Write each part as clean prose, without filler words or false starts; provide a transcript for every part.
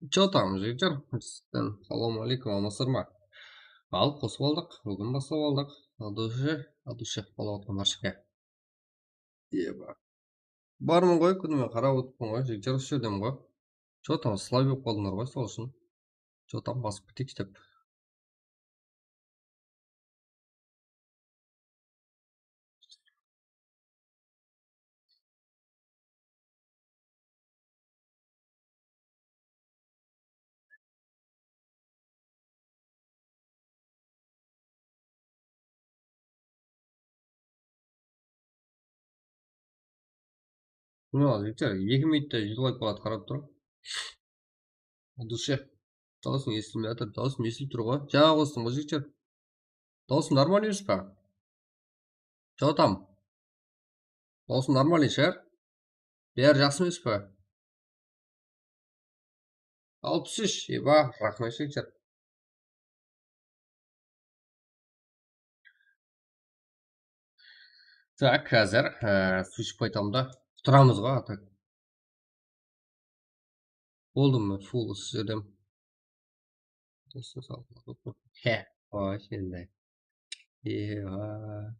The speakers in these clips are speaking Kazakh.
Чё там, жігіттер? Сізден салам алейкум, амансыздар ма? Ал, қосып алдық. Бүгін бастап алдық. От души болыватқан баршаға. Еба. Бармын ғой, күніме қарап отырмын ғой, жігіттер осы жердемін ғой. Чё там, слаб болып қалдыңдар ғой сол үшін. Чё там, басып кетейікші деп. Мына жігіттер, 2 минутта 100 лайк болады, қарап тұрып. От души. Дауысың естілмей жатыр, дауысым естіліп тұр ғой. Жаңа қостым ғой жігіттер. Дауысым нормальный емес па? Чё там? Дауысым нормальный шығар? Бәрі жақсы емес па? 63, еба, рахмет жігіттер. Так, қазір су ішіп қайтамын да. Тұрамыз ғой, ата. Болдым мен фул осы жерден. Хе, вообще. Еба.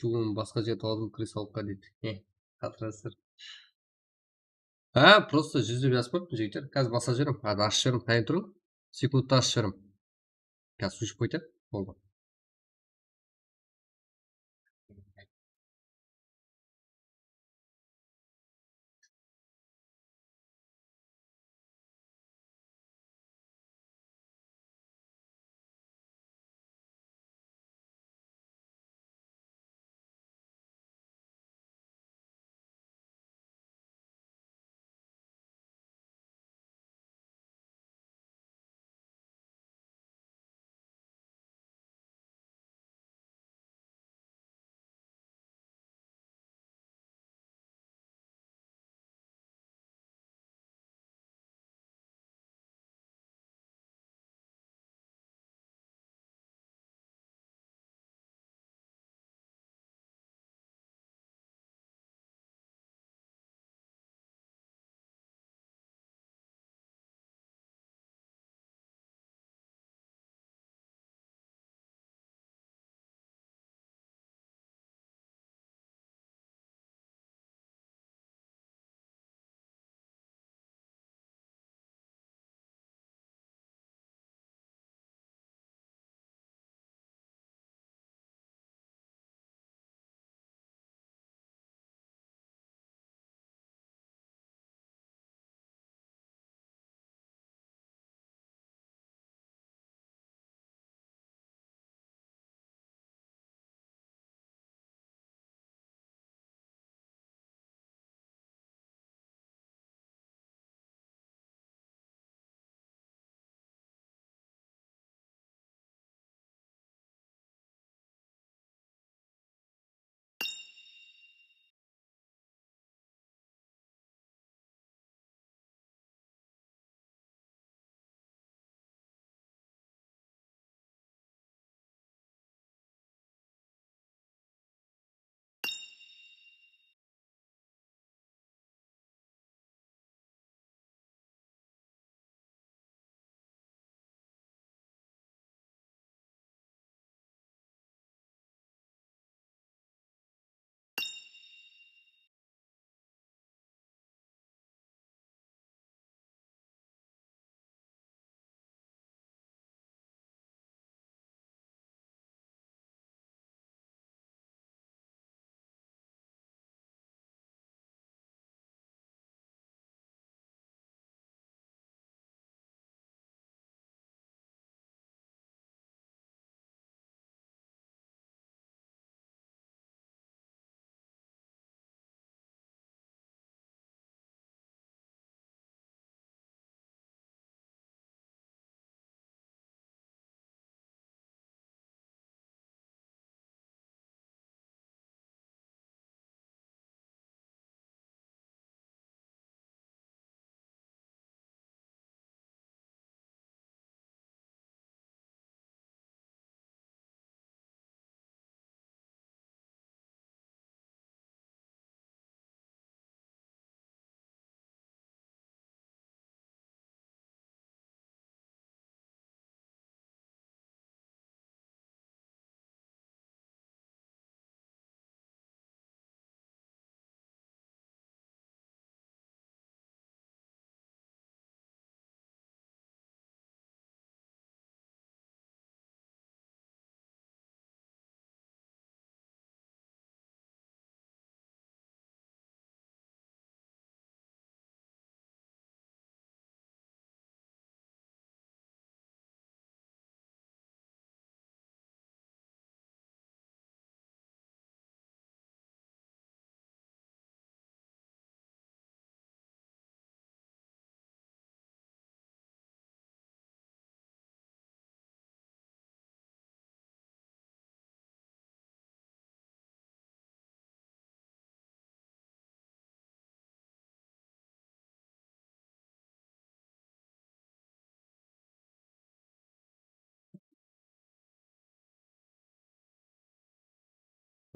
Бүгін басқа жерде алдым кресловка дейді. Қатырасыздар. Просто 100 деп жазып қойыппын жігіттер. Қазір басқа жерім. Ашып жіберім. Қайын тұрың. Секундта ашып жіберім. Қазір су ішіп қайтайық. Болды.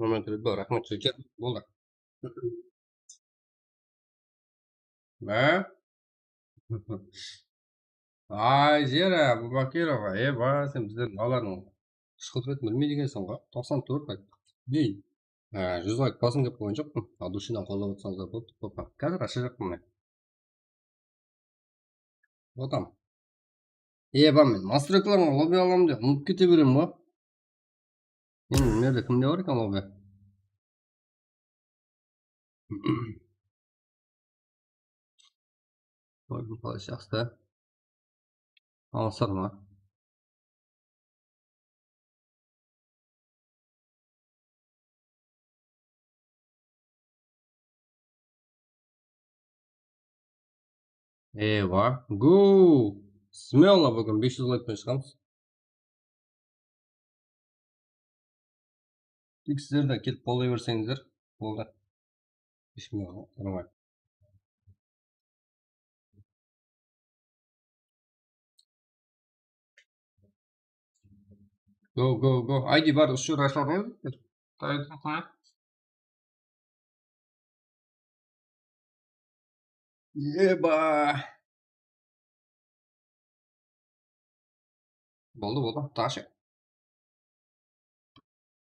құрметті рахмет жеке болды. Ай жері Бубакирова, сен біздердің ауланың шықыретін білмейді екенсің ғой. 94 лайк. Дей. 100 лайк басын деп қойған жоқпын. Ал душинан қолдап отырсаңыздар болды. Қазір аша жақтым міне. Отам. Мен мастер рекламаға лобби аламын деп ұмытып кете беремін ғой. Енді мына жерде кімде бар екен лобби? Лобби қалай жақсы. Алсыр ма? Гу! Смело бүгін 500 лайкпен шығамыз. Тек сіздер де кетіп қолдай берсеңіздер болды. Ешкімге нормально. Go. Айди бар, үші рашладыңыз. Еба! Болды. Ташы.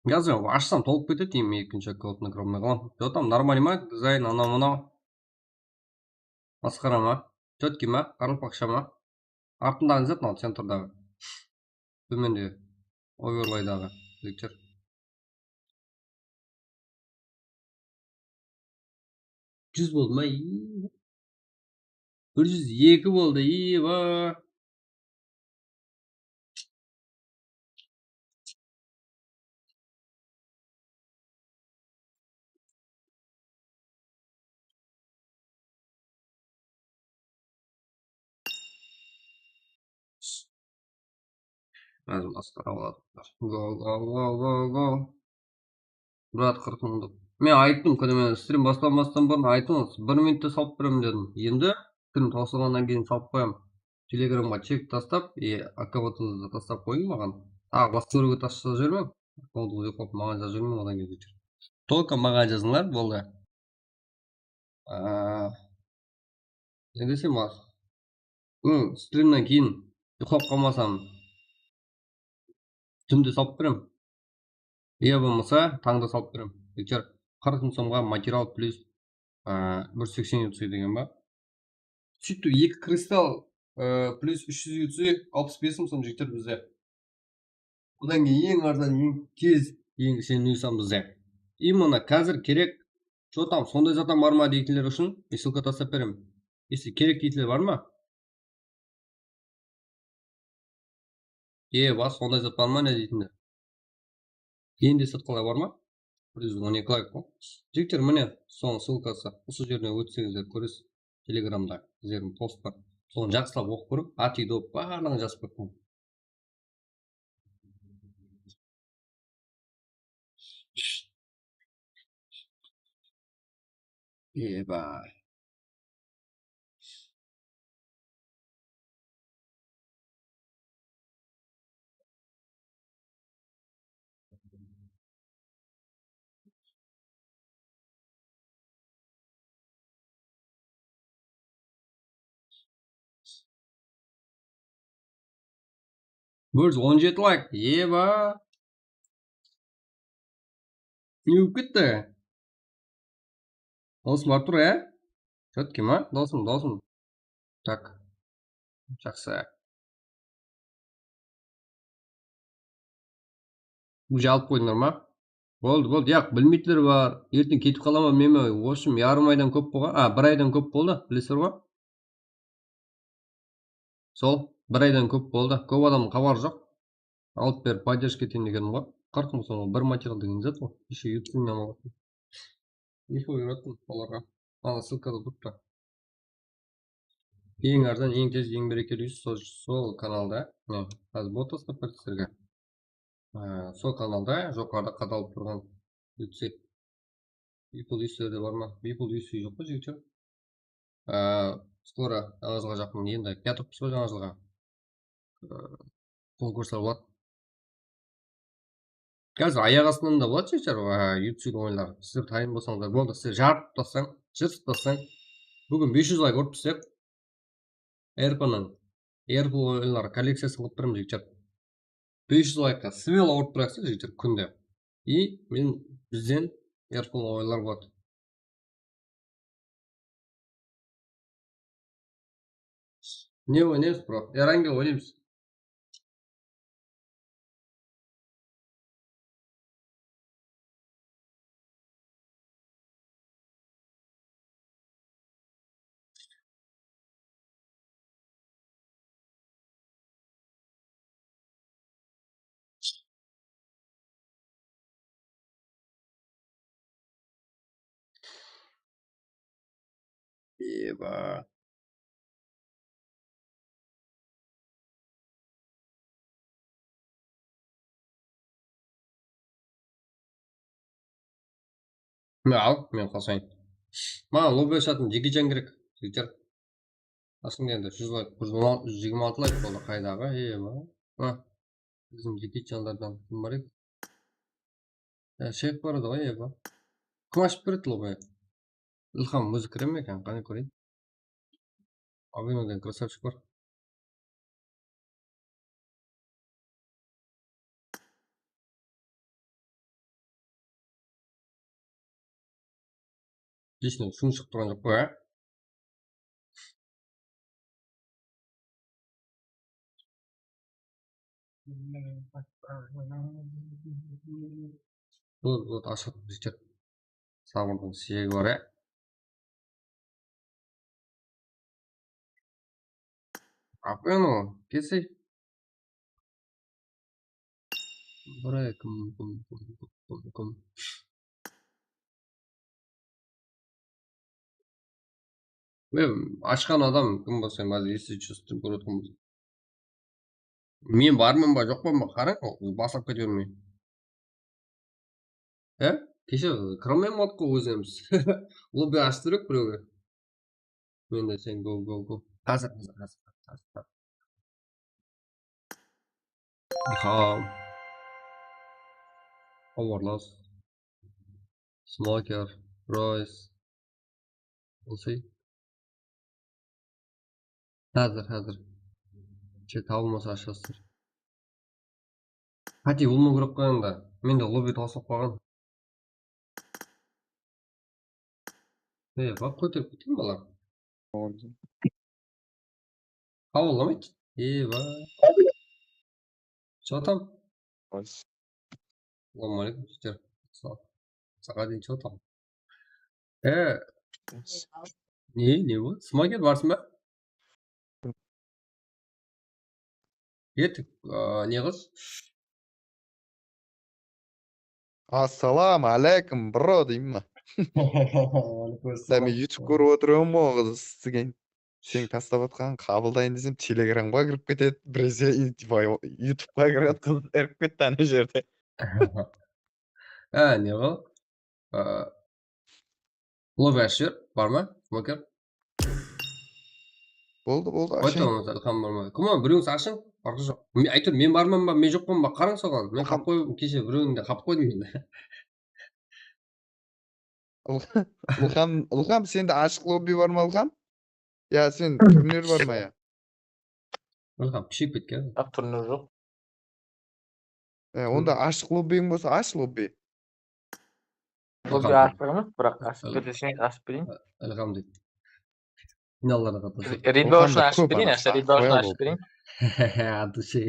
Yazıyorum. Açsam толып кетеді деймін екінші аккаунтына кіре қалам. Жоқ там нормально ма? Дизайн анау мынау. Масқара ма? Четкий ма? Қарымпақша ма? Артындағы не мынау центрдағы. Төменде оверлайдағы лектер. Жүз болды ма? 102 болды. Еба! Lazım aslan avladılar. Go. Брат 40 мыңдық. Мен айттым күні мен стрим басталмастан бұрын айттыңыз 1 минутта салып беремін дедім. Енді күн таусылғаннан кейін салып қоямын. Телеграмға чек тастап, аккаунтыңызды тастап қойың маған. Басқа біреуге тастап жібермем. Аккаунтыңызды қойып маған жазып жібермем, одан кейін кетер. Только маған жазыңдар, болды. Не десем аз. Стримнен кейін ұйықтап қалмасам түнде салып беремін. Болмаса таңда салып беремін. Вечер 40 мың сомға материал плюс 180 UC деген ба. Сөйтіп 2 кристалл плюс 300 UC 65 мың сом жектер бізде. Одан кейін ең арзан, ең тез, ең сенімді нысан бізде. Именно қазір керек. Что там, сондай затан бар ма дейтіндер үшін ссылка тастап беремін. Если керек дейтіндер бар ма? Сондай зат бар ма не дейтіндер? Енді сатқалар бар ма? 112 лайк қой. Жігіттер, міне соның ссылкасы осы жеріне өтсеңіздер көресіз. Телеграмда сіздердің пост бар. Соны жақсылап оқып көріп, ат үйді оқып барлығын жазып қойып. Бөліз 17 лайк. Не болып кетті? Досым бар тұр, Четкий ма? Досым. Так. Жақсы. Бұл жалып қойдыңдар ма? Болды. Білмейтіндер бар. Ертең кетіп қала ма, мен в общем, ярым айдан көп болған. 1 айдан көп болды. Білесіздер ғой? Сол, 1 айдан көп болды. Көп адамның хабары жоқ. Алып беріп поддержка етейін дегенім ғой. 40 мың сомға бір материал деген зат ғой. Еще ютубымнан алатын. Инфо беретін оларға. Ссылкада тұрыпты. Ең арзан, ең тез, ең берекелі сол каналда. Қазір бот тастап берді сіздерге. Сол каналда жоғарыда қадалып тұрған ютсе. People үйсілерде бар ма? People үйсі жоқ па жігіттер? Скоро жаңа жылға жақын енді кетіппіз ғой жаңа жылға. Конкурстар болады. қазір аяқ астынан да болады шешер ютуб ойындар. Сіздер дайын болсаңыздар болды. Сіздер жарып тастаң, жыртып тастаң. Бүгін 500 лайк ұрып тастайық. Эрпаның Эрпл ойындар коллекциясын қылып тұрамын жігіттер. 500 лайкқа смело ұрып тұрайықшы жігіттер күнде. И бізден Эрпл ойындар болады. Не ойнаймыз, бро? Эрангел ойнаймыз. Еба. Ал, мен қосайын. Маған лобби ашатын Джеки Чан керек, жігіттер. Асың енді 100 лайк, 126 лайк болды қайдағы, еба. Bizim Джеки Чандардан кім бар еді? Шеф бар еді ғой, еба. Кім ашып береді лобби? Ілхам өзі кіре ме екен, қане көрейін. Абиноден красавчик бар. Лично шын шығып тұрған жоқ қой, Вот ашып жігіттер. Сағырдың сүйегі бар, Апену, кесей. Buraya кім. Мен ашқан адам кім болса, мәзір есі жүстім көріп отырмыз. Мен бармын ба, жоқ па, қараң, басып кете бермей. Кеше кіре алмадық қой өзіміз. Лобби ашып тұрайық біреуге. Мен де сен go. Қазір. Хабарлас. Смокер, Ройс. Осы. Қазір. Табылмаса ашасыздар. Пати болмау керек қой енді. Мен де лобби тауысып қалған. Бақ көтеріп кеткен бала. Қабылдамайды. Еба. Что там? Ассалаумағалейкум сіздер. Саған дейін что там? Не болды? Смокер барсың ба? Ертік, не қыз? Ассалаумағалейкум, бро, деймін ма? Мен YouTube көріп отырмын ғой, сізген. Сен тастап отқан қабылдайын десем, Телеграмға кіріп кетеді, біресе YouTubeға кіріп қыз әріп кетті ана жерде. Не ғой? Лобби ашып жібер, бар ма? Смокер? Болды, Қойты ашайын. оңыз, Ілхам бар ма? Кім біреуіңіз ашың? Арқы жоқ. Әйтеуір мен бармын ба, мен жоқпын ба, қараң соған. Мен қап қойып, кеше біреуіңді қап қойдым енді. Ылғам, сенде ашық лобби бар ма, Ылғам? Я, сен турнир бар ма, я? Ілхам күшейіп кеткен. Турнир жоқ. Онда ашық лоббиің болса, аш лобби. Лобби ашық емес, бірақ ашып берсеңіз ашып берейін. Ілхам дейді. Финалларға қатысып. Ридбо үшін ашып берейін, Ридбо үшін ашып берейін. Аты ше,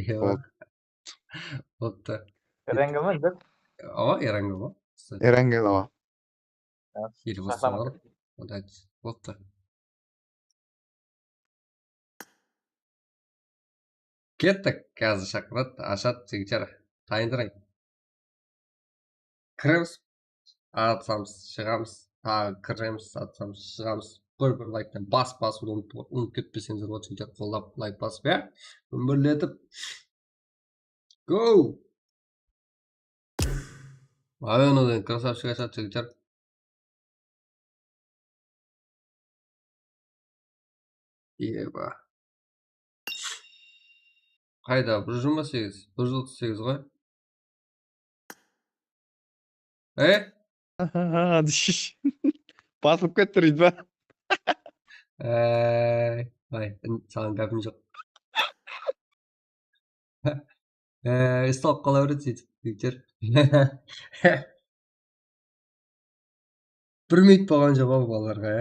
Отты. Эренгел ме, деп? Эрангел ма? Эрангел, ава. Или басталар. Отты. Кеттік, қазір шақырады, ашады, жігіттер. Дайындырайын. Кіреміз, атсамыз, шығамыз, тағы кіреміз, атсамыз, шығамыз. Бір лайктан басып ұмытып кетпесеңіздер болады, жігіттер, қолдап лайк басып, үмірлетіп. Гоу! Авеноден красавчик ашады, жігіттер. Еба. Қайда? 128, 138 ғой. Диш. Басылып кетті дейді ба? Ай, саған гәпім жоқ. Ұсталып қала береді сөйтіп жігіттер. 1 минут болған жоқ ау балаларға,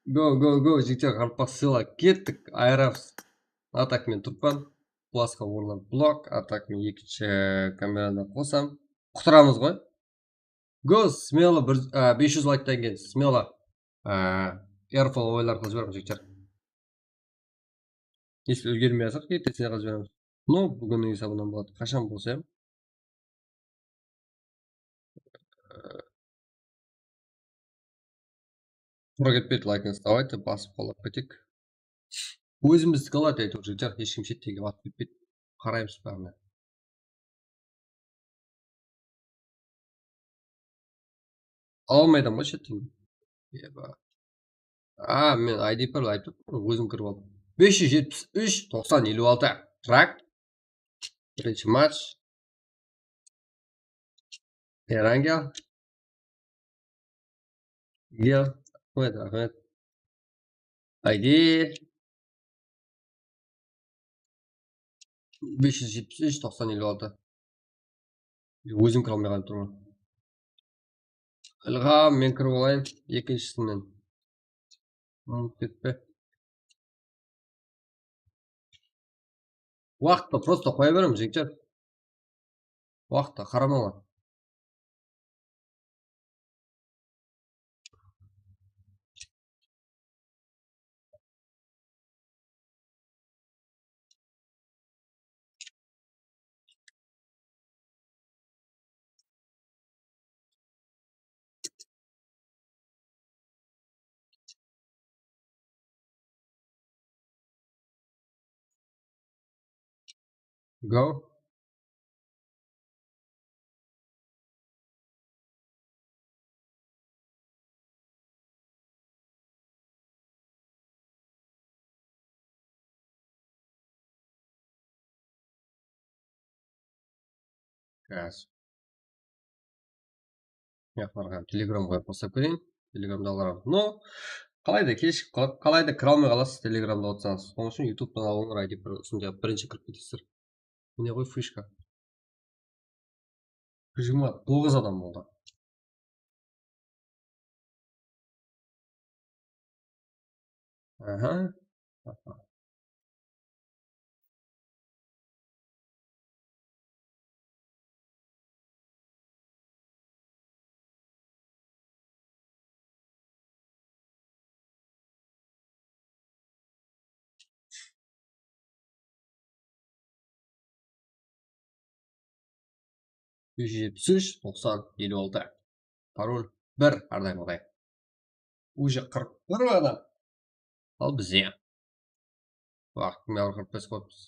Go, жігіттер, қарпақ сыйла, кеттік, айырамыз. Атакмен тұрпан, пласқа орылан блок, атакмен екінші камераны қосам. Құтырамыз ғой. Go, смело, 500 лайктан кейін, смело. Airfall ойлар қылып жібереміз, жігіттер. Если үлгермей жатсақ, ертесіне қылып жібереміз. Ну, бүгіннің есабынан болады. Қашан болса, тура кетпейді, лайкыңызды давайте, басып қолап кетейік. Өзімізді қалады әйтеуір жігіттер, ешкім шеттегі батып кетпейді. Қараймыз бәріне. Ала алмайдан ба шеттен? Мен ID парлы айтып өзім кіріп алдым. 573 90 56. Трак. Бірінші матч. Эрангел. Гел. Рахмет. ID 573 90 56. Өзім кіре алмай қалып тұрмын. Ілғам, мен кіріп алайын екіншісінен. Кетпе. Уақытты просто қоя беремін, жігіттер. Уақытты қарамауға. Go. Қазір. Яқпарға телеграмға қосып көрейін. Телеграмда аларам. Но, қалайда кешіп қалып, қалайда кіре алмай қаласыз телеграмда отырсаңыз. Оның үшін ютубтан алыңдар, ID үстінде бірінші кіріп кетесіздер. Міне ғой фишка. 29 адам болды. Аха. 573 90 56. Пароль 1 әрдайым олай. Уже 41 адам. Ал бізде. Уақыт мәуір 45 қойыппыз.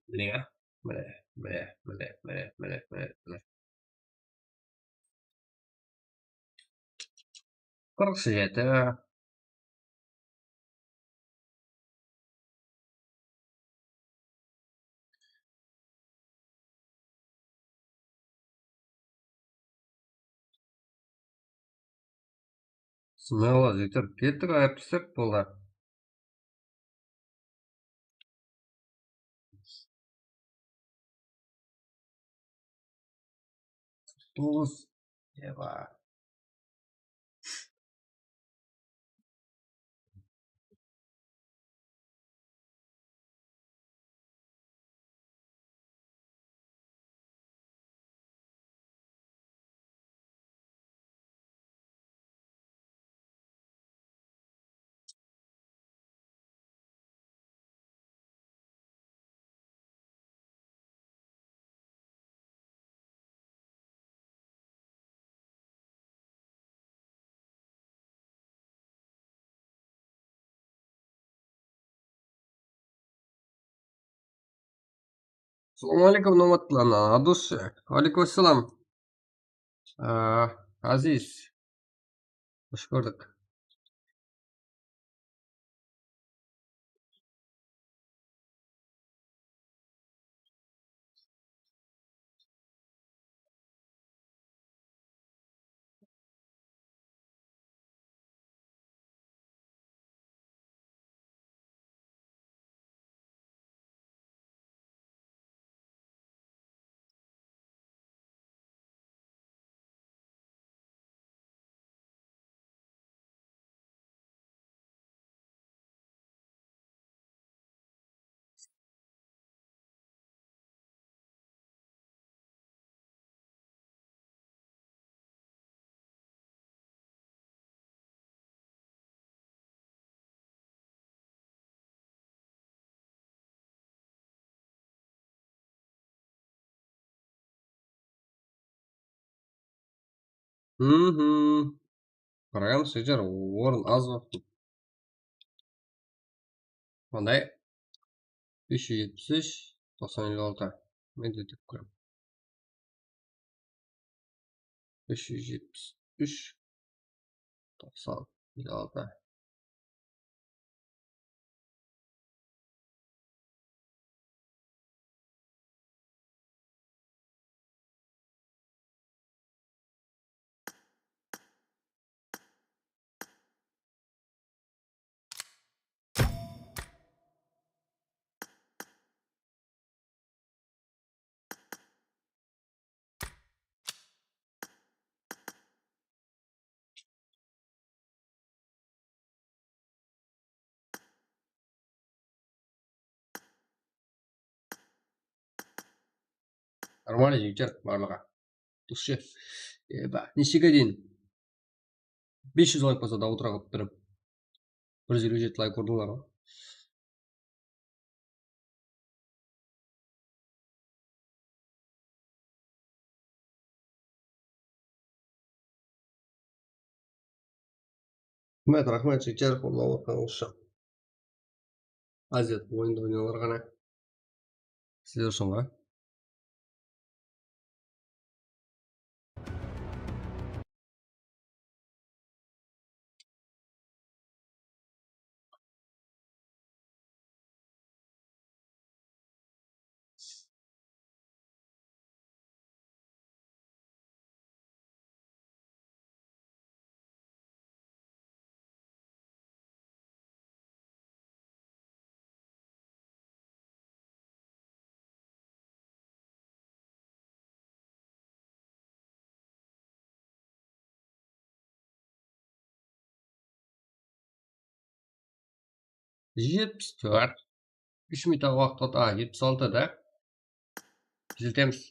Міне. 47. Смело, жігіттер, кеттік аяптысып болды. Тоғыз. Еба. Assalomu alaykum, hurmatli Adush. Alaykum assalom. Aziz. Hoş gördük. Қарағанды шекер орын аз ба? Қандай? 573, 9056. Мен де деп көремін. 573, 9056. Нормально жігіттер барлығы. Дұрыс ше. Нешеге дейін? 500 лайк болса да отыра қалып тұрып. 157 лайк ұрдыңдар ғой. Рахмет жігіттер, қолдап отырғаныңыз үшін. Азия ойында ойналар ғана. Сіздер үшін ғой. Жетпіс төрт. 3 минут уақыт қалды. 76 да. Жетеміз.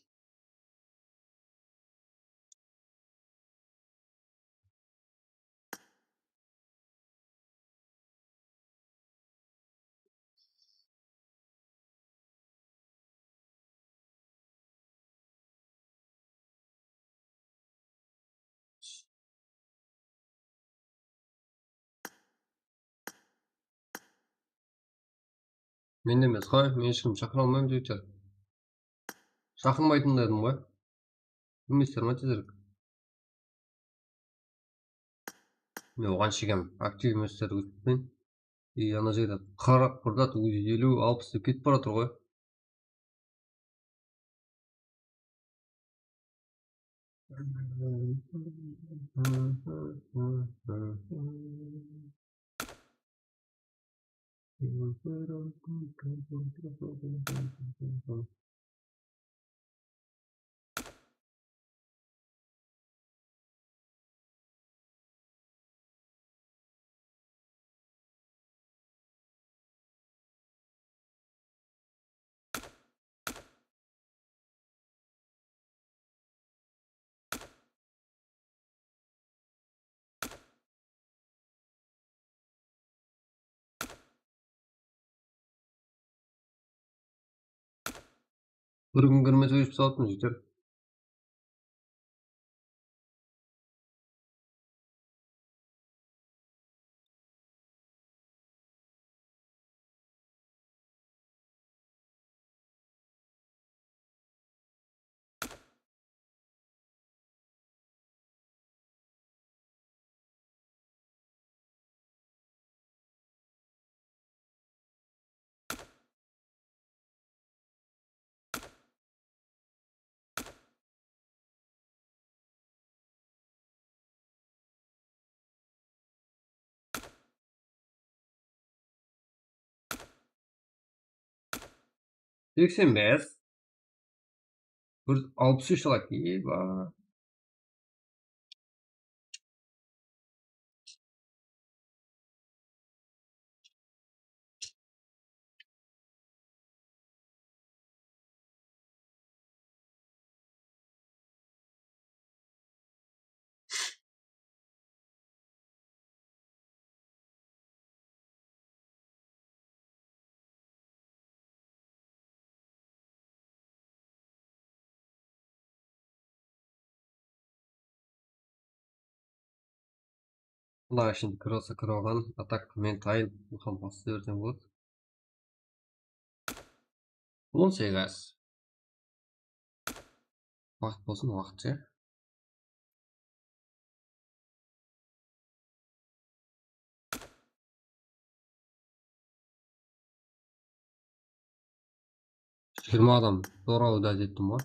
Мен емес қой, мен ешкім шақыра алмаймын жігіттер. Шақырмайтын дедім ғой. Білмейсіздер ма тезірек? Мен оған шегем актив еместерді өтпейін. И ана жерде 40 құрдат, 50, 60 деп кетіп бара тұр ғой. Bir gün görmese 3 saat mi jigitler? 85. 63 alak. Eyvah. Мына şimdi кроса кірген. А так мен тайын мұқан басты өртен болады. 18. Уақыт болсын, уақыт ше. Жиырма адам зорау да еттім ғой.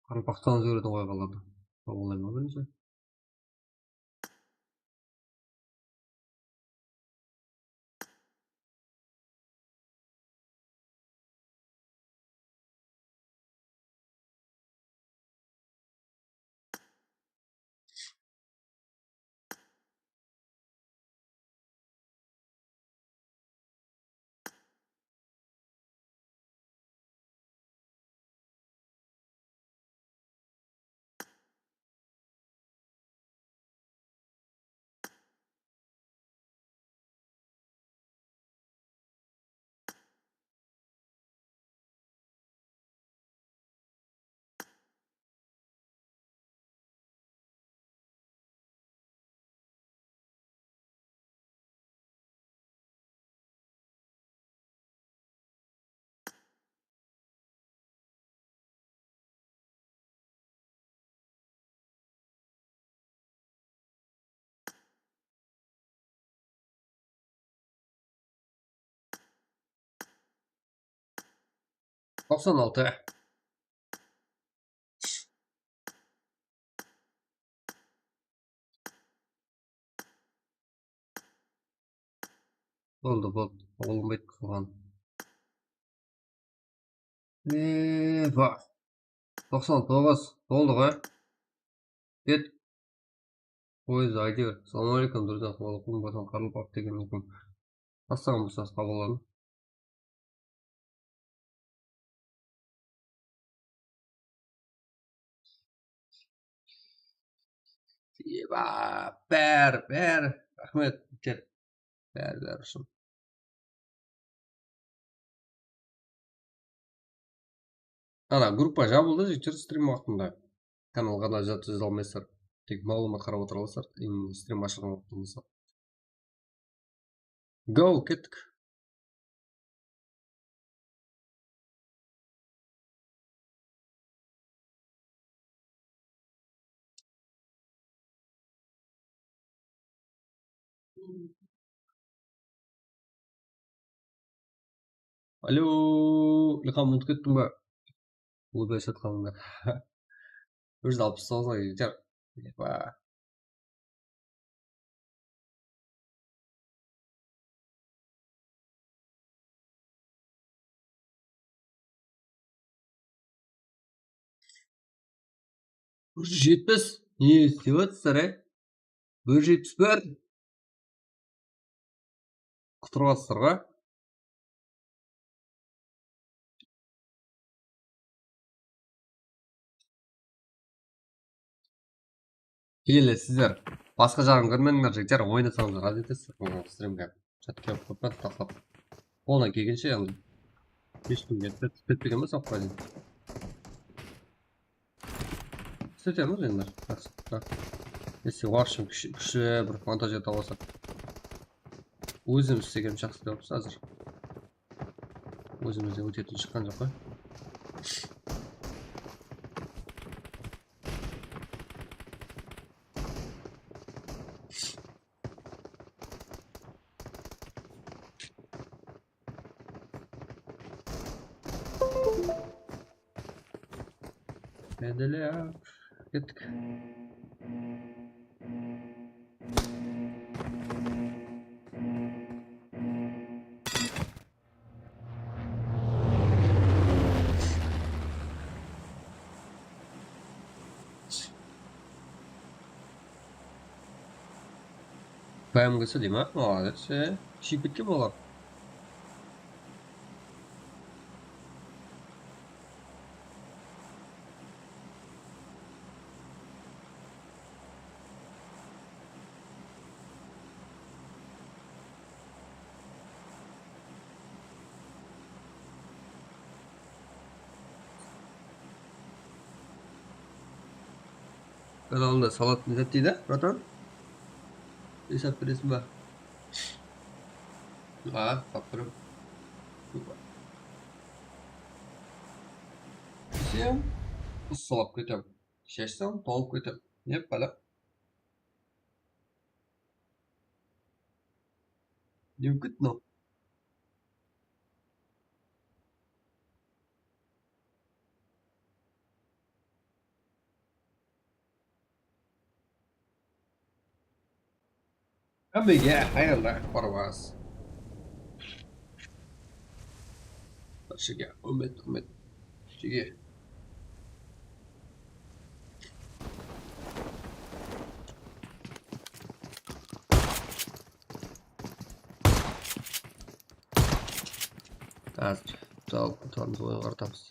Қарпақтан жіберетін ғой қалады. Олай ма бірінші? Тоқсан алты. Болды, болды. Olmaydı қылған. Бақ. 99. Болды ғой. Кет. Ой, зайдер. Салам алейкум, друзья. Қуалықпен батан қарылып ап деген мүмкін. Бастаған болсаңыз қабылдадым. Бәр. Рахмет. Кет. Бәр үшін. Ана, группа жабылды, жектер стрим уақытында. Каналға да жаза алмайсыздар. Тек мағлұмат қарап отыра аласыздар. Стрим ашылған уақытында. Go, кеттік. Алло, Илхам ұмытып кеттің ба? Улыбай жатқаныңда. 169-ға жетер. $170. Не істеп жатсыздар, 171. Құтырғансыздар ғой. Келесіздер. Басқа жағын көрмеңдер, жігіттер, ойнасаңыздар әдетесіздер. Стримге чат келіп қойып тақлап. Қолынан келгенше енді. Ешкімге бітпеген ба соқпа дейін. Істетеміз енді. Если вашым күші бір монтажға табасақ. Өзім істеген жақсы деп отырсыз әзір. Өзімізде өтетін шыққан жоқ қой. Әділі кеттік. PMG'si değil mi? Молодец. Kişi bitti mi oğlum? Kanalında salat ne dedi bratан? Hesap veresin bak. Ha, kapırım. Sen ысалып кетем. Шешсем, толып кетем. Не бала? Не үкітно. Әмеге хайырда барбас. Шеге, үміт. Шеге. Қазір. Тұрамыз ойын қартамыз.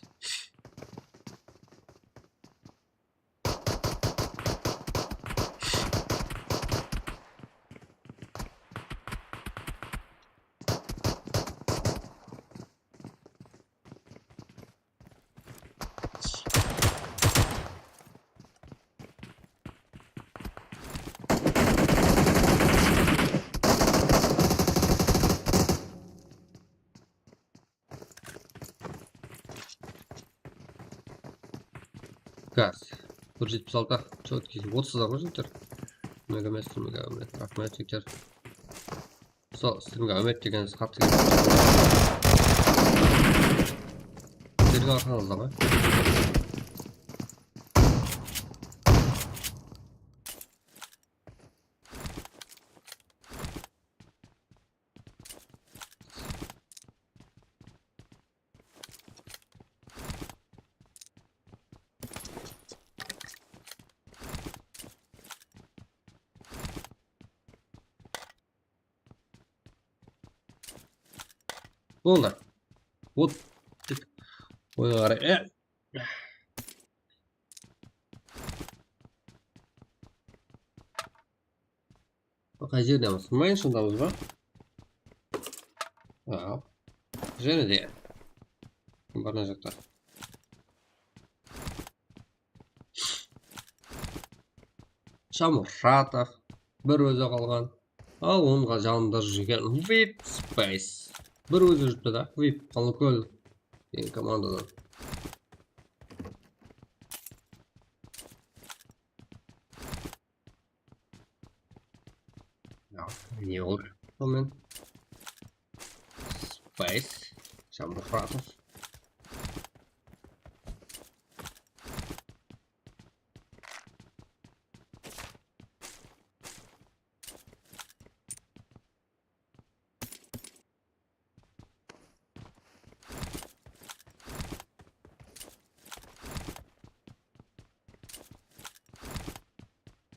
Газ. 176 четкий. 30-да ғой жігіттер. Мегамет. Рахмет жігіттер. Сол, стримге үміт дегеніңіз қатты келіп. Стерге арқаңызда ғой. Болды. Вот. Ойға қарай. Қай жердеміз? Мэншндамыз ба? Және де. Барна жақта. Шамұратов. Бір өзі қалған. Ал онға жанында жүрген VIP Space. Бір өзі жүріпті да. VIP Қалынкөл деген командадан. Не olur? Hemen. Space. Шамұратов.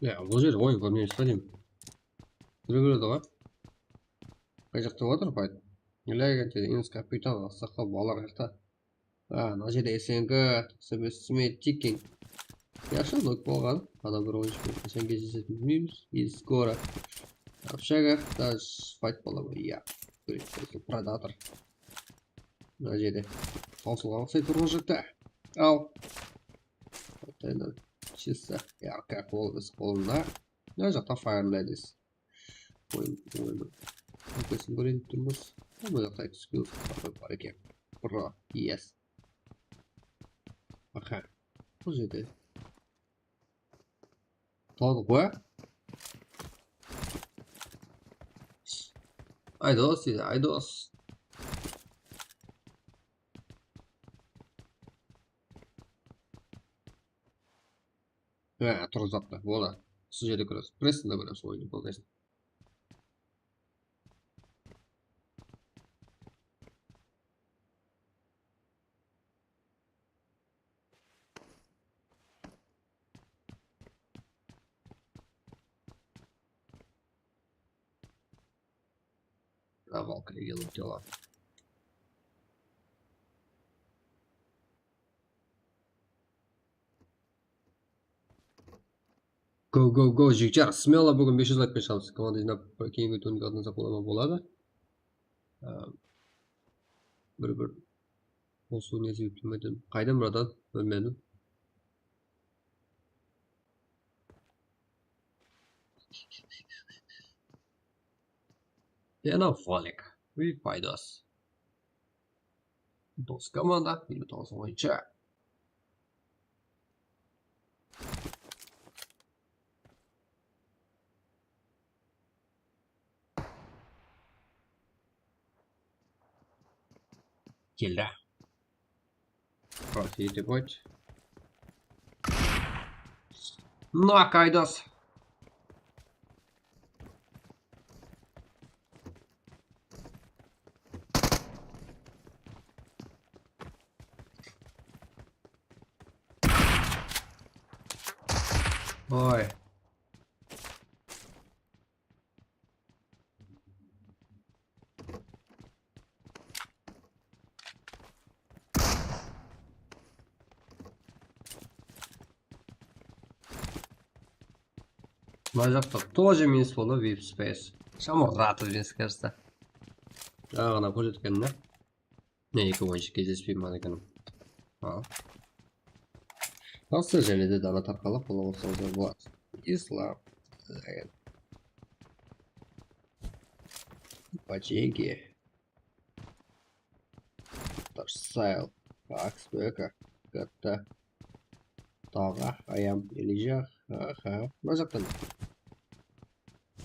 Бұл жер ойын көрмей ұстадым. Жүргіледі ғой. Қай жақта отыр байт? Нелегенде инс капитан ақсақал балар жақта. Мына жерде СНГ, Смит Тикинг. Yaxshi nok болған. Ана бір ойыншы қашан кездесетінін білмейміз. И скоро. Общага, даже файт бола ма? Иә. Предатор. Мына жерде таусылған ұқсай тұрған жақта. Ал. Это чисто яркая қолында. Мына жақта Fire Ladies. Ойын. Өкесін көрейін тұрмыз. Бұл жақта экскюз бар екен. Бро, yes. Аха. Бұл жерде. Талды ғой? Айдос дейді, айдос. Тұрыз апта, бола. Сол жерде көресіз. Прессінде көресіз ойын болғайсын. Завалка делают дела. Go, жігіттер, смело бүгін 500 лайк пешамыз. Команда жинап кейінгі түнгі адына сақлама болады. Бір осы не себеп білмедім. Қайдам бұрадан? Білмедім. Yana Фолик. Büyük paydos. Dost komanda. 29 oyuncu. Келді. Просите будь. На, Кайдос. Ой. Мына тоже минус болды VIP Space. Шамы рат өзіңіз кажется. Жаңағына көрсеткен, да? Не, екі ойыншы кездеспеймін ана екенім. Осы және де дана тарқалып бола болсаңыздар болады. Ислам. Паченьки. Тарсайл. Аксбека. Катта. Тағы. Аям. Ележақ. Аха. Мына жақтан.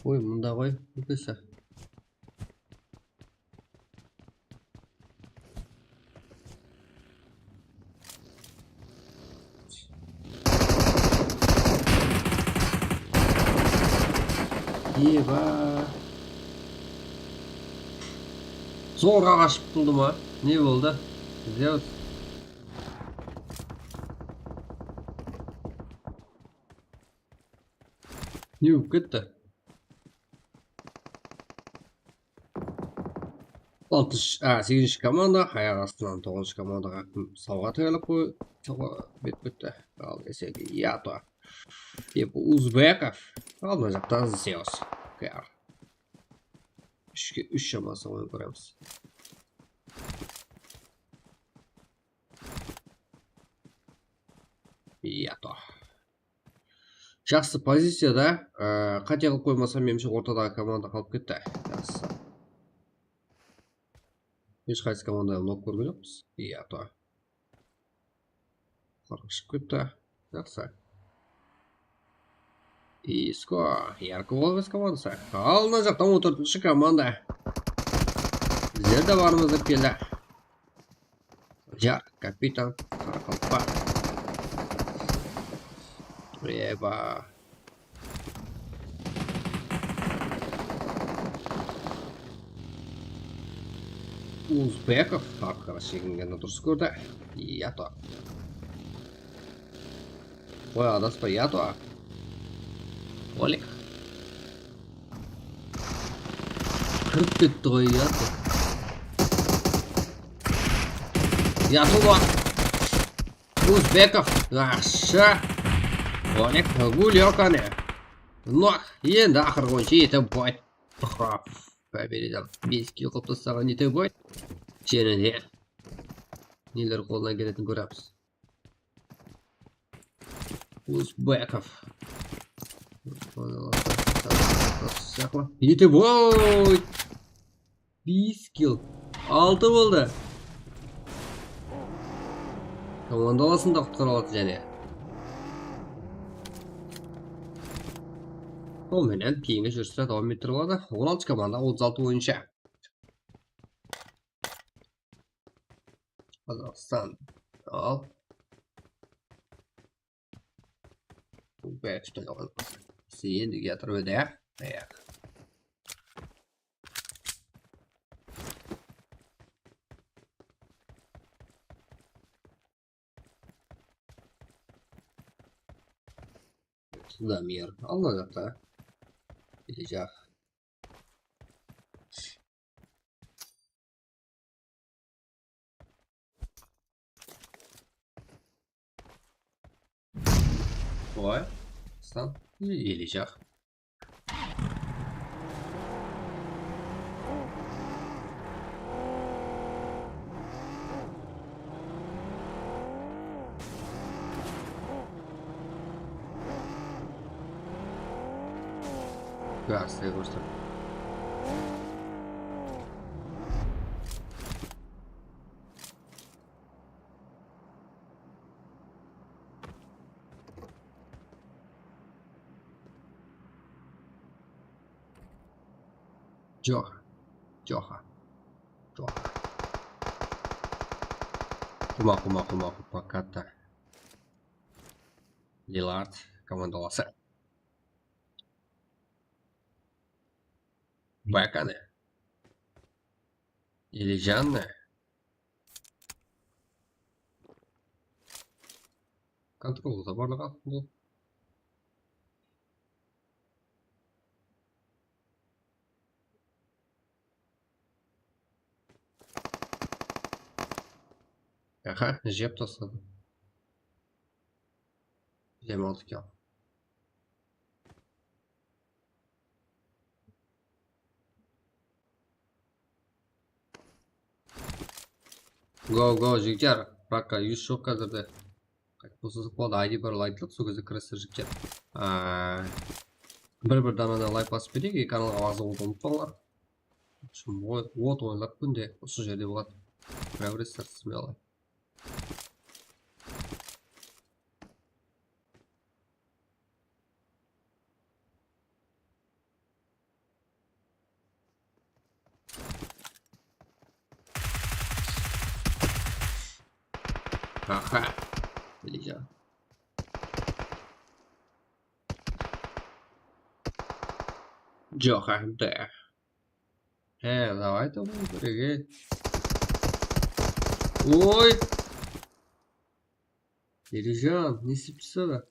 Ой, мұнда ғой. Өкесі. Еба. Зорға қашып болды ма? Не болды? Сделать. Не болып кетті. 8-ші команда, аяқ астынан 9-ші командаға сауға тіреліп қой, сауға бет кетті. Ал десеге Ято. Еп Узбеков. Ал мына жақта Зеос. Кәр. 3-ке 3 шамасы ойын көреміз. Ято. Жақсы позицияда. Қате қылып қоймасам меніңше ортадағы команда қалып кетті. Жақсы. Ешқайсы команда нок көрген жоқпыз. Ято. Қарғышып кетті. Жақсы. Иско. Ярко болып өз командасы. Ал мына жақтан 14-ші команда. Біздер де барымыз деп келді. Жар, капитан. Қарқалпа. Еба. Узбеков. Арқара шегінгені дұрыс көрді. Ято. Ой, адаспа Ято. Олег. Кіріп кетті ғой Ято. Ято ба. Узбеков. Аша. Олег, гулек қане. Нок, енді ақырғы ойыншы етіп бойт. Победеден 5 килл қылып тастаған етіп бойт. Және де нелер қолынан келетін көреміз. Узбеков. Етіп бойт. 5 килл. 6 болды. Командаласында құтқара алады және. Ол менен кейінгі жүрісті давам еттіріп алады. 16 команда 36 ойыншы. Қазақстан. Ал. Бәк үстен алған. Енді кетір өді. Аяқ. Дамир. Алла жақта. Ележақ. Ой. Стан. Или жах. Газ, я говорю, что. Джоха. Джоха. Джоха. Кума, пока-то. Лилард, командовался. Баканы. Или Жанна. Контрол заборга был. Ага, жеп тастады. Демалдық ел. Go, жігіттер. Пока, 100 шок қазірде. Қайтпосызық болды, ID бар лайтлық, сол кезде кірісір жігіттер. Бір данада лайк басып берейік, каналға азы болды ұмытпаңдар. Вот ойлап күнде осы жерде болады. Прогрессор смелый. Ага. Нельзя. Джоха, да. Давай-то прыгай. Ой! Ележан, не сипсана.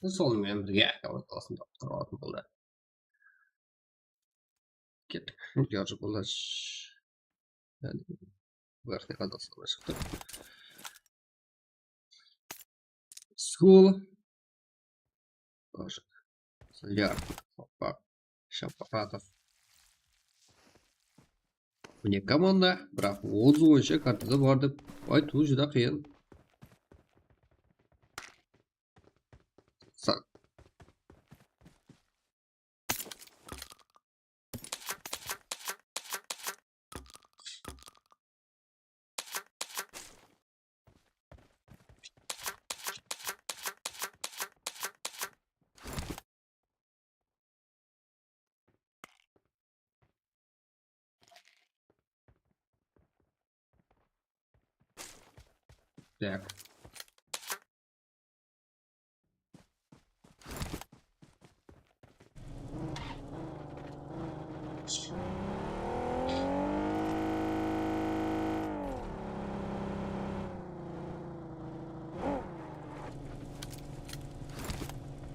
Сонымен бірге ортасында тұратын болды. Кеттік. Держи болды. Верхний қадасына шықты. Скула. Боже. Соляр. Опа. Шапаратов. Міне команда, бірақ 30 ойыншы картада бар деп айту жүдә қиын. Так.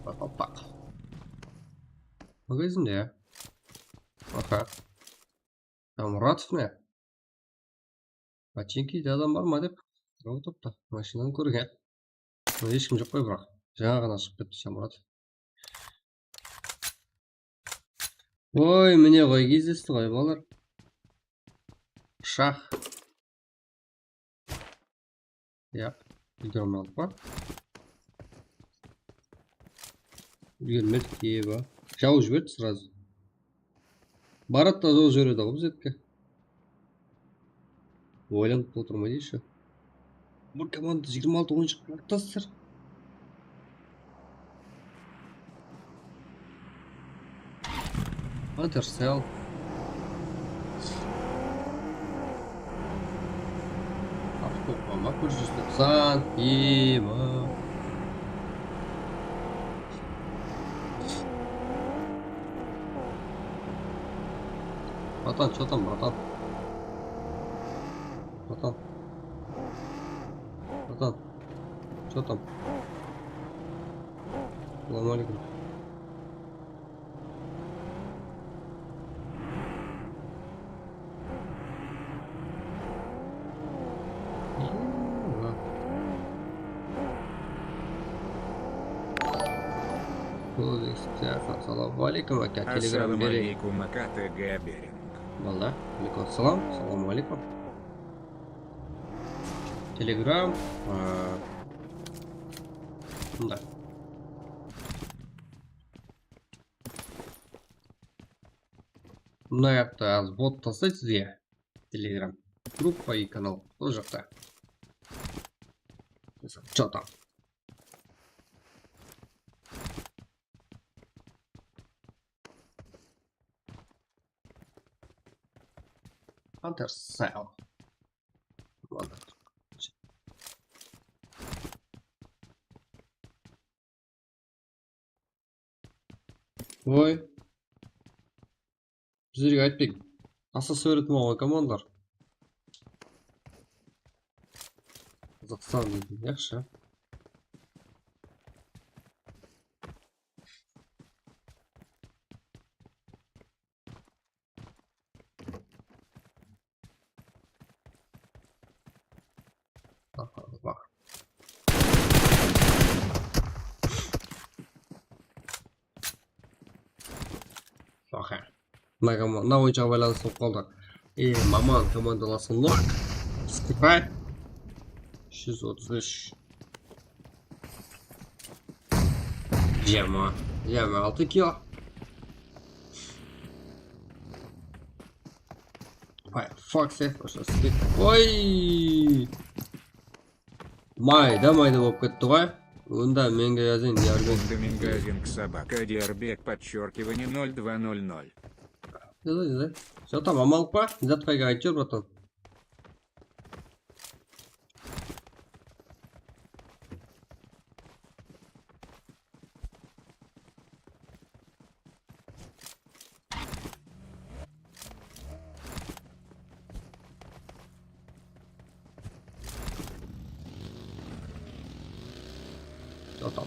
Опа. Магазинде. Аха. Muratov ne? Ботинкиде адам бар ма деп отырыпты. Машинаны көрген. Ешкім жоқ қой бірақ. Жаңа ғана шығып кетті Шамұрат. Ой, міне ғой кездесті ғой балалар. Шах. Я. Үлгермей алдық па? Үлгермедік еба. Жау жіберді сразу. Барат та жау жібереді ғой біздетке. Ойланып отырмай дейші. Бұл команда 26 ойыншы қақтастыр. Интерсел. Автопама 490. Еба. Братан, что там, братан? Братан. братан? Что там? Салам алейкум. Салам алейкум, ака. Телеграм Ассаламу берейин. алейкум, Аката Габеринг. Валла. Алейкум ассалам. Салам алейкум. Телеграм. Да. Мына жақта бот тастайды сізге. Телеграм. Группа и канал. Сол жақта. Что там? Hunter Cell. Ладно. Ой. Бізерге айтпайық. Аса сөйлетім алға командар. Қазақстан дейді. Яқшы. Бақ. Аха. Мына ойыншыға байланысып қалдық. Маман командаласы нок. Скипай. 133. 26 кило. Факсы. Ой! Майда болып кетті ғой. Онда менге yazayım Диарбек. Домингазинг собака Диарбек подчеркивание 0200. Yazay. Все там амалық па? Затқайға айтыр, братан. Что там?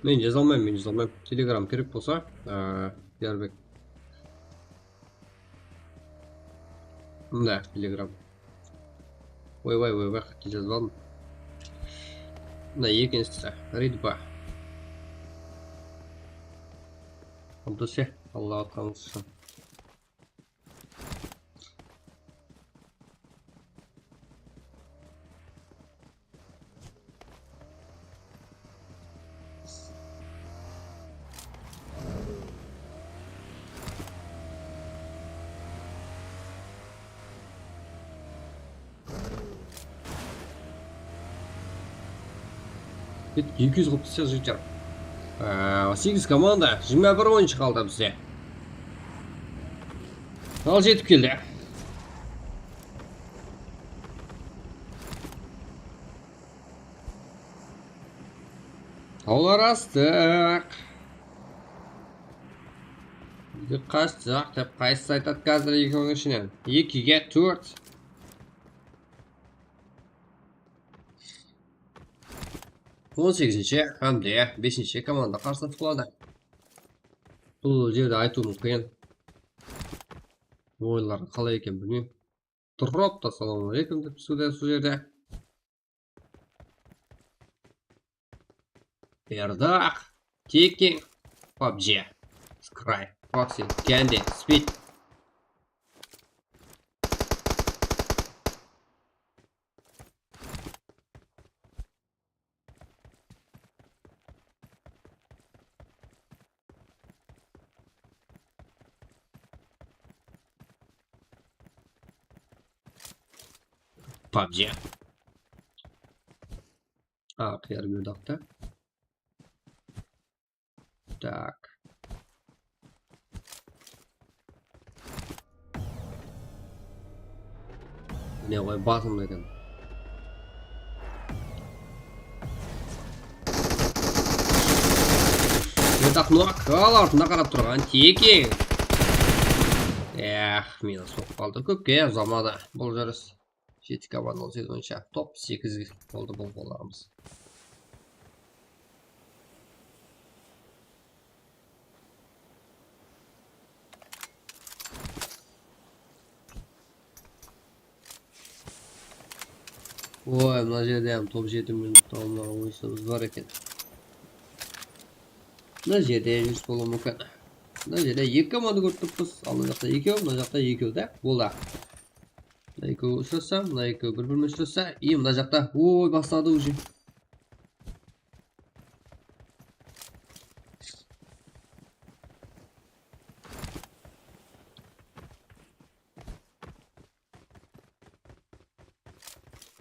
Мен жаза алмаймын. Телеграм керек болса, Диарбек. Да, Телеграм. Ойбай, қате жазып алдым. Мына екіншісі, Ридба. Абдусе, Аллаға қамыз үшін. Бет 238 жігіттер. 8 команда, 21 ойыншы қалды бізде. Ал жетіп келді. Олар астық. Бізде қастық деп қайсысы айтады қазір екінің ішінен. 2-ге 4. Он 8-ші hamda 5-ші команда қарсы қылады. Бұл жерде айтуым қиын. Ойлар қалай екен білмеймін. Тұрып та салам алейкум деп сол жерде. Ердақ, Текен, PUBG, Scry, Foxy, Candy, Speed. PUBG. Qiyar go'doqda. Так. Ne qo'y batım dedim. Go'doq nuqal ortunda qarab turgan teki. Minus bo'lib qoldi. Ko'pga yozamadi. Bo'ljarız. 7 komanda olsaydi o'yincha top 8 oldu bu gollarımız. Voy, mına жерде ham top 7 minut tamamlagan o'yinimiz var ekan. Mına жерде 100 bo'lishi mumkin. Mına жерде 2 komanda ko'ribmiz. Al bu yoqda 2, bu yoqda 2 da. Bo'ldi. Mına 2 uchrasa, mına 2 bir-birini uchrasa, и mına yoqda voy boshladi уже.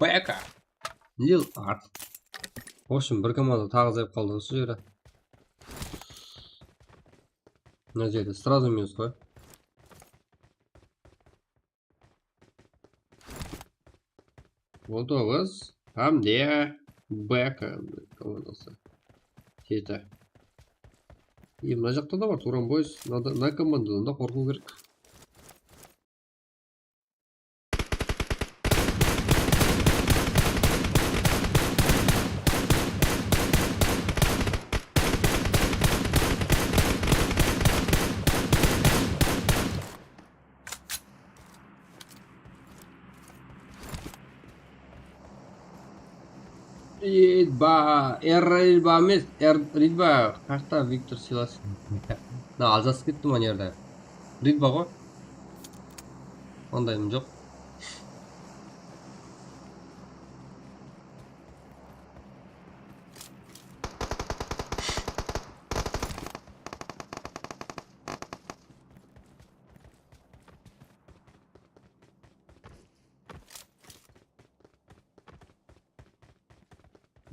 BK. Lil Art. Hoşum bir komanda tag'izlab qoldi shu yerda. Mına жерде сразу minus qo'y. Bo'ldi biz hamda BK komandasi. Keta. И mına yoqda da var Turan Boys. Na komandadan da qo'rquv kerak. Ridba emas, Ridba qayerda Viktor Silas. Na, azasi ketdi mana yerda. Ridba qo'y. Ondayim yo'q.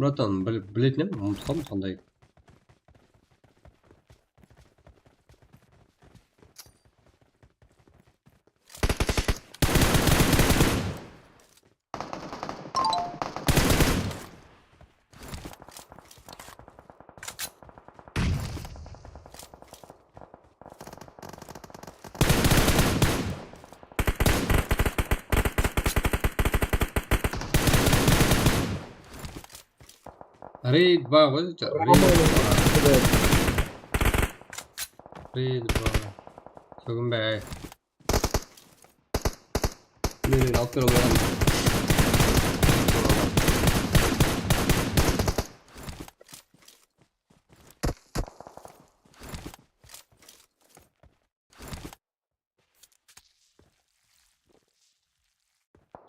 Bratан, biletni unutqan qanday? Ridba o'zicha. Ridba. So'ginbay. Meni olib kela olmayman.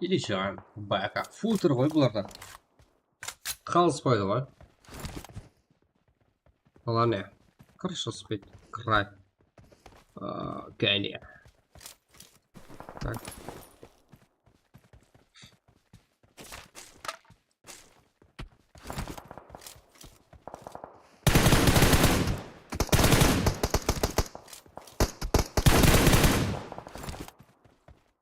Ilişan, baka, footer qo'y bularda. Qalspaydi qo'y. Bular ne? Хорошо спит. Край. Гения. Так.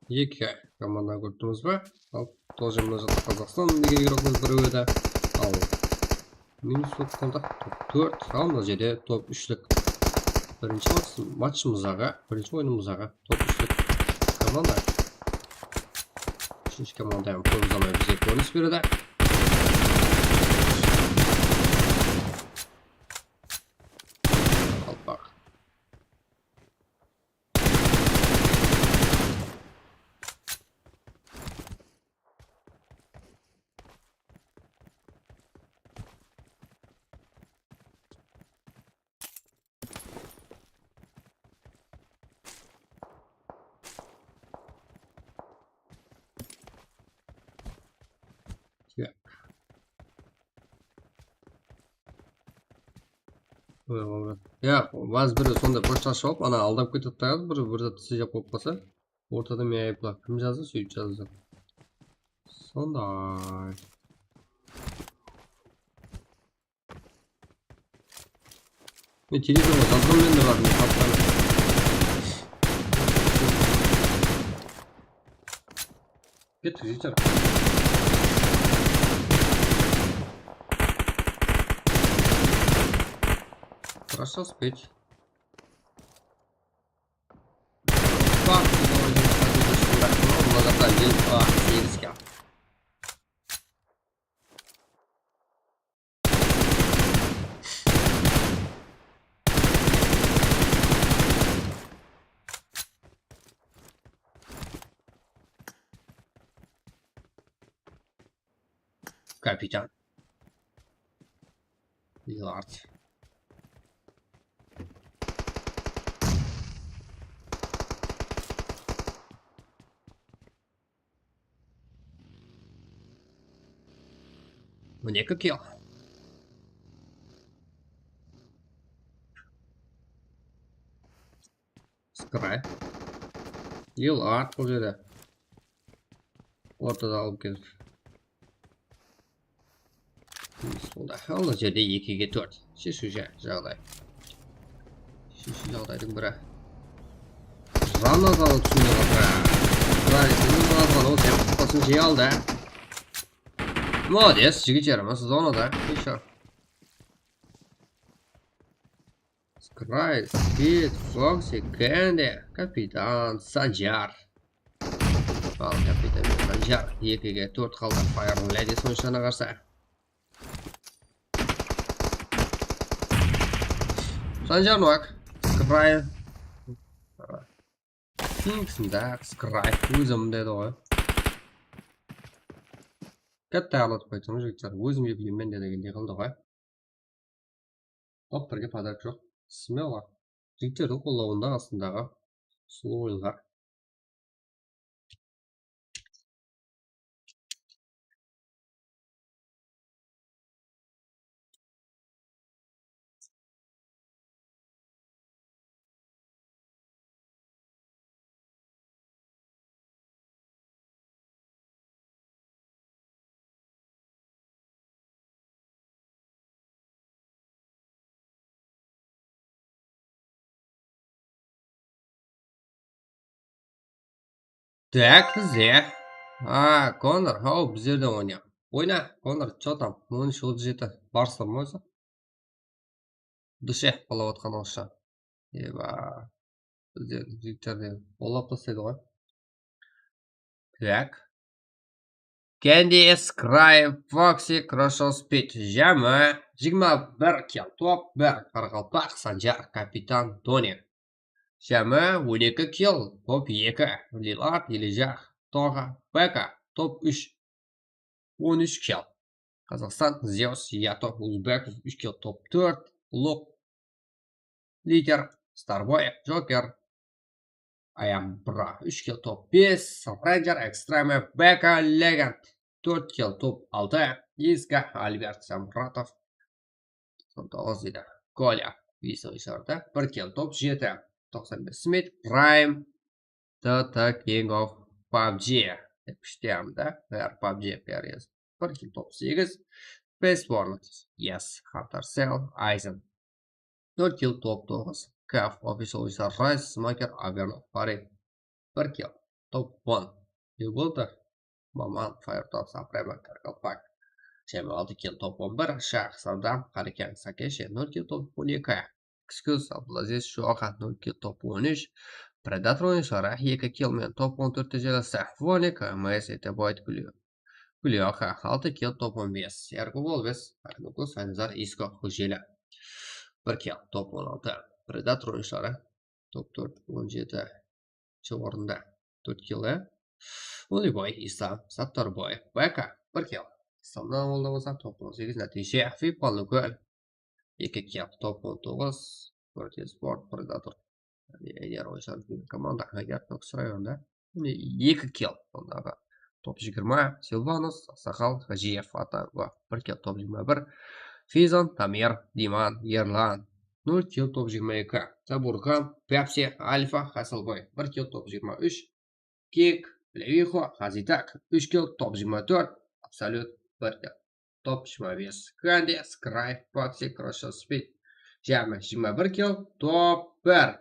Екі команда көрдіңіз бе? Ал тоже мына жақта Қазақстан деген игрокымыз біреуі де. Ал минус болып қалды. Топ 4. Ал мына жерде топ 3-лік. Бірінші матчымыздағы, бірінші ойынымыздағы топ 3-лік команда. Үшінші команда көп ұзамай бізге көрініс берді. Қалпақ. Ya ba'zi biri sonda boshlashib olib ana aldab ketadi da bir tisi jab qo'yib qolsa o'rtada men ayblar kim жазды shu жазды sonday men telefonga жазгам менде бар мен таппаймын кеттік жетер Хорошо спеть. Fuck, благодарен. Сельский. Капитан. Миллиард. Мне как я. Скрай. Ел арт бұл жерде. Ортада алып келіп. Алда жерде 2-ге 4. Шешу жағдай. Шешу жағдайдың бірі. Жаназалы түсінде қапыра. Сенің жазған ол сен құтқасын жей алды. Молодец, жігіттерім, зонада. Еще. Скрай, Спид, Фокси, Кэнди, Капитан, Санжар. Ал, Капитан мен Санжар. 2-ге 4 қалды. Файрын ләдес ойыншана қарсы. Санжар нуак. Скрай. Кингсында, Скрай. Өзім деді ғой. Кәтті алатып қайтсам жігіттер. Өзім ебілем мен дегенде қалды ғой. Оп, бірге подарок жоқ. Смело. Жігіттердің қолауында астындағы сұлу ойынға. Так, бізде. Конор, ау, біздерде ойна. Ойна, Конор, чё там? Оның шылып жеті. Барсылар ма өзі? Душе, болап отқан осы. Еба. Біздер жігіттерде олап тастайды ғой. Так. Кэнди, Скрай, Фокси, Крошо, Спид. Жәмі. 21 кел топ. 1 Қарақалпақ, Санжар, Капитан, Тони. Жәмі 12 кел топ 2. Лилат, Ележақ, Тоға, Бека, топ 3. 13 кел. Қазақстан, Зеус, Ято, Узбеков, 3 кел топ 4. Лук, Лидер, Старбой, Джокер, Аямбра, 3 кел топ 5. Рейнджер, Экстреме, Бека, Легенд, 4 кел топ 6. Иска, Альберт, Самратов, 9 дейді. Коля, Висовый сорта, 1 кел топ 7. 95 Смит, Прайм, Тата, King of PUBG. Деп іштеем, да? Бәр PUBG перез. 1 кел топ 8. Space Warnet, Yes, Hunter Cell, Айзен. 4 кел топ 9. Каф, Official Wizard Rice, Смакер, Абернов, Пари. 1 кел топ 10. Югултер, Маман, Файртоп, Сапрема, Каркалпак. Жәмі 6 кел топ 11. Шах, Сардам, Қарекен, Сакеши, 0 кел топ 12. Excuse, Абдулазиз, Шуаха, 0 кел топ 13. Predator ойыншылары 2 кел мен топ 14 желісі. Воник, МС, Етебойт, Гулиоха, 6 кел топ 15. Ерго Волвес, Арнукус, Айнзар, Иско, Хужелі. 1 кел топ 16. Predator ойыншылары топ 4, 17. орында 4 келі. Олибой, Исам, Саттарбой, Бека, 1 кел. Исамнан олда болса топ 18 нәтиже. Фипалны көл. 2 кел топ 19. Против Спорт, Predator. Егер ойыншылар команда Хагертнокс районда. 2 кел. Ондағы топ 20. Силванус, Сахал, Хажиев, Атанго. 1 кел топ 21. Физон, Тамер, Диман, Ерлан. 0 kilo top 22. Taburkan, Pepsi, Alfa, Hasselboy 1 kilo top 23. Kik, Levijo, Hazitak 3 kilo top 24. Absolut 1 kilo top 25. Kandi, Skry, Foxy, Crucial Speed jami 21 kilo top 1.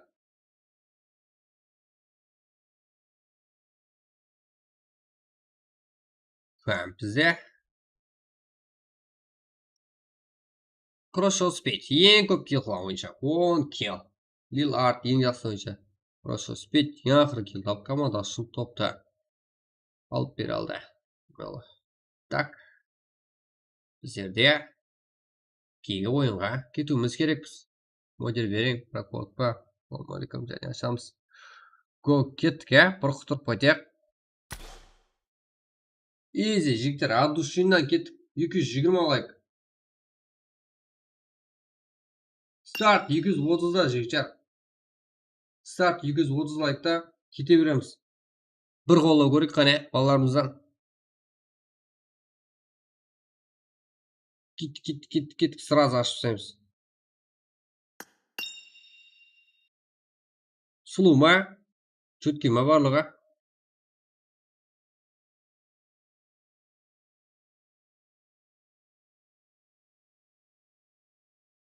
Bizda Crucial Speed eng ko'p kill qilgan o'yinchi 10 kill. Lillard eng yaxshi o'yinchi. Crucial Speed eng oxirgi kill top komandasi uchun topda olib berildi. Tak. Bizlarda keyingi o'yinga ketishimiz kerakmiz. Model bering, prokotpa, Assalomu yashamiz. Go ketga bir qutur potek. Easy jigitlar, от душинdan ketib 220 like. Start 230 da jigitlar. Start 230 like'da ketaveramiz. Bir qo'llab ko'rik qani bolalarimizdan. Kit сразу ашып тастаймыз. Сұлу ма? Чөткей ма барлығы?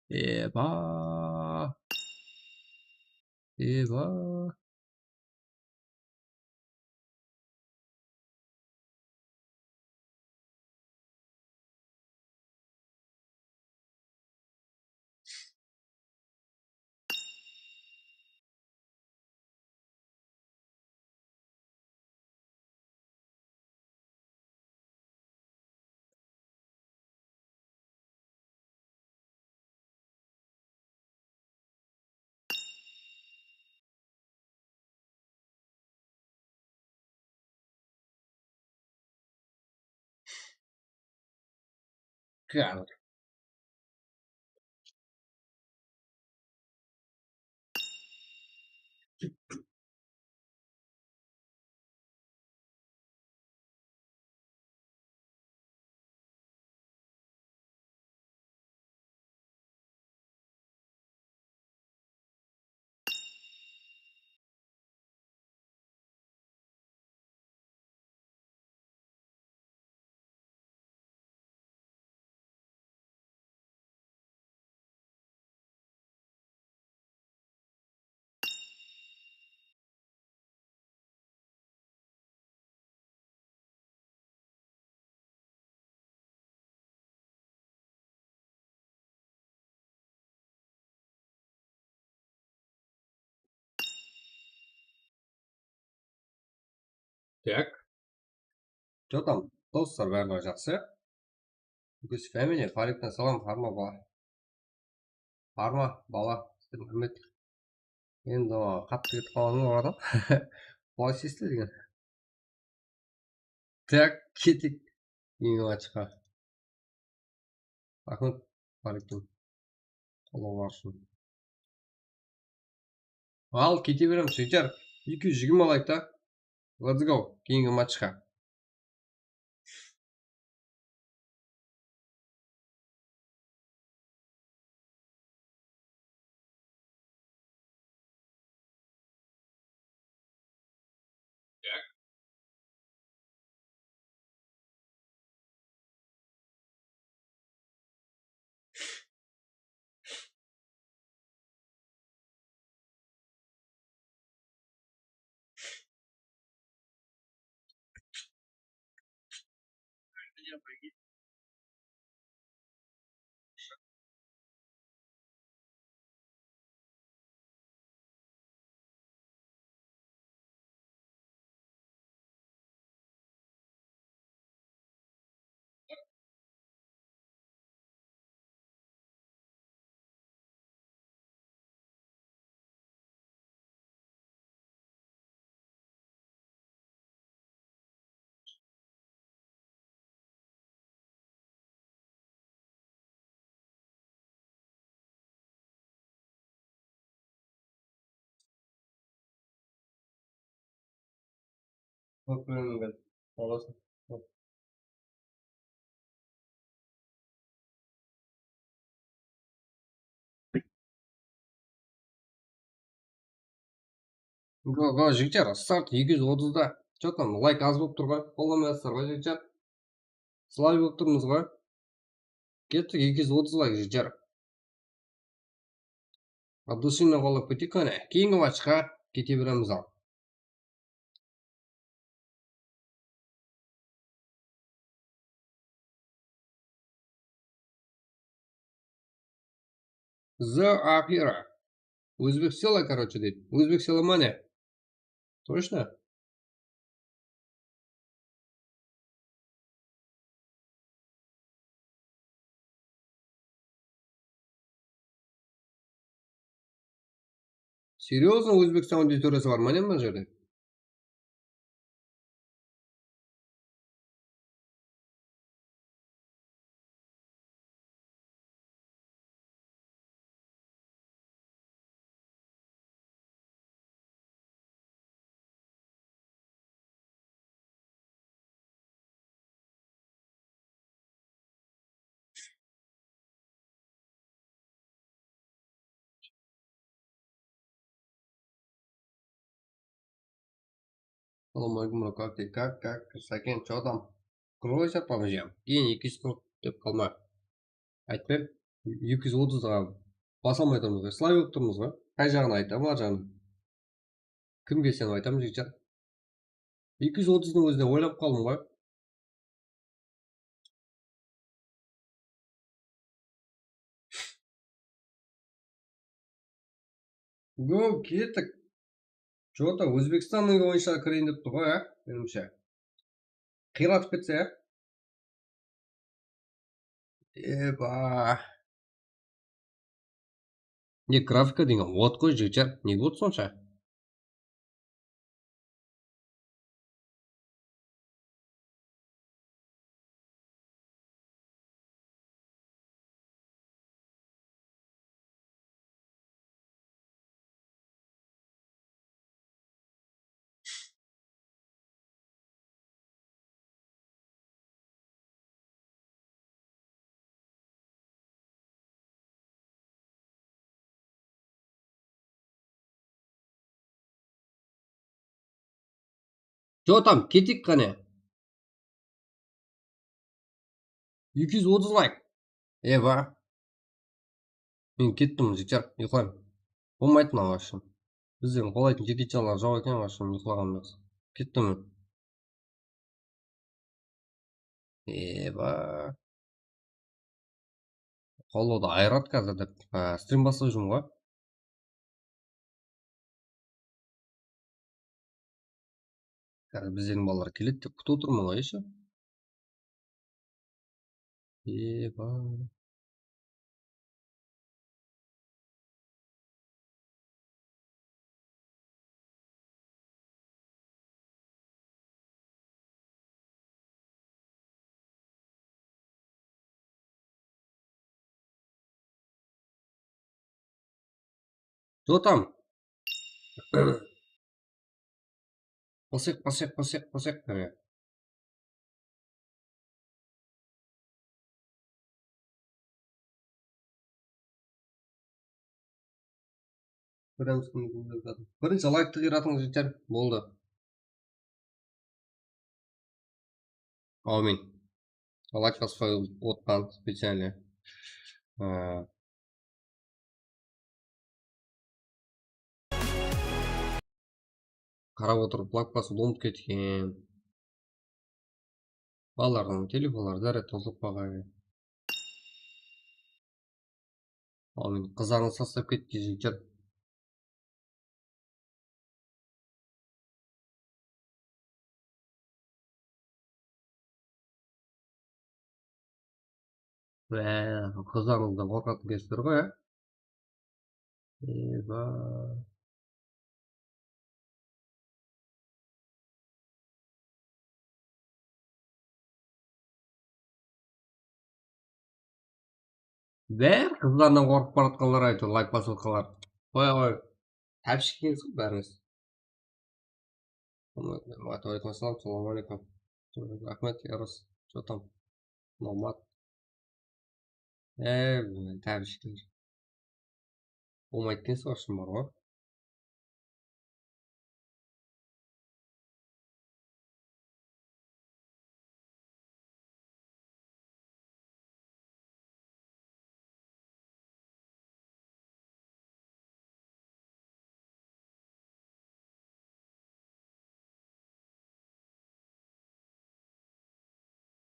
Еба. Кадр. Так. Что там? Достар бәрі жақсы. Бүкіс фәмилия, Фаридтан салам, Харма бала. Харма бала, сіздер құрмет. Енді қатты кетіп қалғаның бар адам. Қалай сесті деген. Так, кетік. Ең матчқа. Рахмет Фаридтан. Қолы барсын. Ал, кете береміз, жігіттер. 220 лайкта. Let's go. Кейінгі матчқа. Öpüyorum ben. Olasın. Жігіттер, старт 230-да. Че там, лайк аз болып тұр ғой. Қолдамайсыздар ғой, жігіттер. Слайк болып тұрмыз ғой. Кеттік 230 лайк, жігіттер. От души қолдап кетейік қане. Кейінгі матчқа кете береміз ал. The Apira. Өзбек села, короче, дейді. Өзбек села мане. Точно? Серьезно, Өзбекстан аудиториясы бар мане мына жерде? Ассалаумағалейкум, как ты, как, Сакен, что там? Кройся, побежим. Кейін 240 деп қалма. Айтпай, 230-ға баса алмай тұрмыз ғой. Слай болып тұрмыз ғой. Қай жағын айтам, ар жағын. Кімге сеніп айтам, жігіттер? 230-ның өзінде ойлап қалдым ғой. Кеттік. Что-то Өзбекстанның ойыншыға кірейін деп тұр ғой, ә? Меніңше. Қиратып кетсе, ә? Еба. Не, графика деген от қой, жігіттер. Не болды сонша? Что там, кетик қане? 230 лайк. Еба. Мен кеттім, жігіттер, ұйқылаймын. Болмайды мынау вообще. Бізден қолайтын жекетжалар жау екен вообще, ұйқылаған емес. Кеттім мен. Еба. Қолуды айырат қазір деп стрим басып жүрмін ғой. Қазір біздердің балалар келеді деп күтіп отырмын ғой еще. Еба. Что там? Посек. Бірінші лайкты қиратыңыз жігіттер. Болды. Аумин. Лайк свой отпан специально. Қарап отырып лайк басуды ұмытып кеткен. Балалардың телефонлары заряд тозылып қалған. Аумин. Қыздарыңыз састап кетті жігіттер. Қыздарыңыздан қорқатын кездер ғой, ә? Еба. Бәрі қыздарынан қорқып баратқанлар айтыр, лайк басып отқанлар. Қой. Тәпшік екенсіз ғой бәріңіз. Ассалам, салам алейкум. Ахмет, Ярос. Что там? Номад. Тәбішіктер. Болмайды екенсіз ғой, шын бар ғой.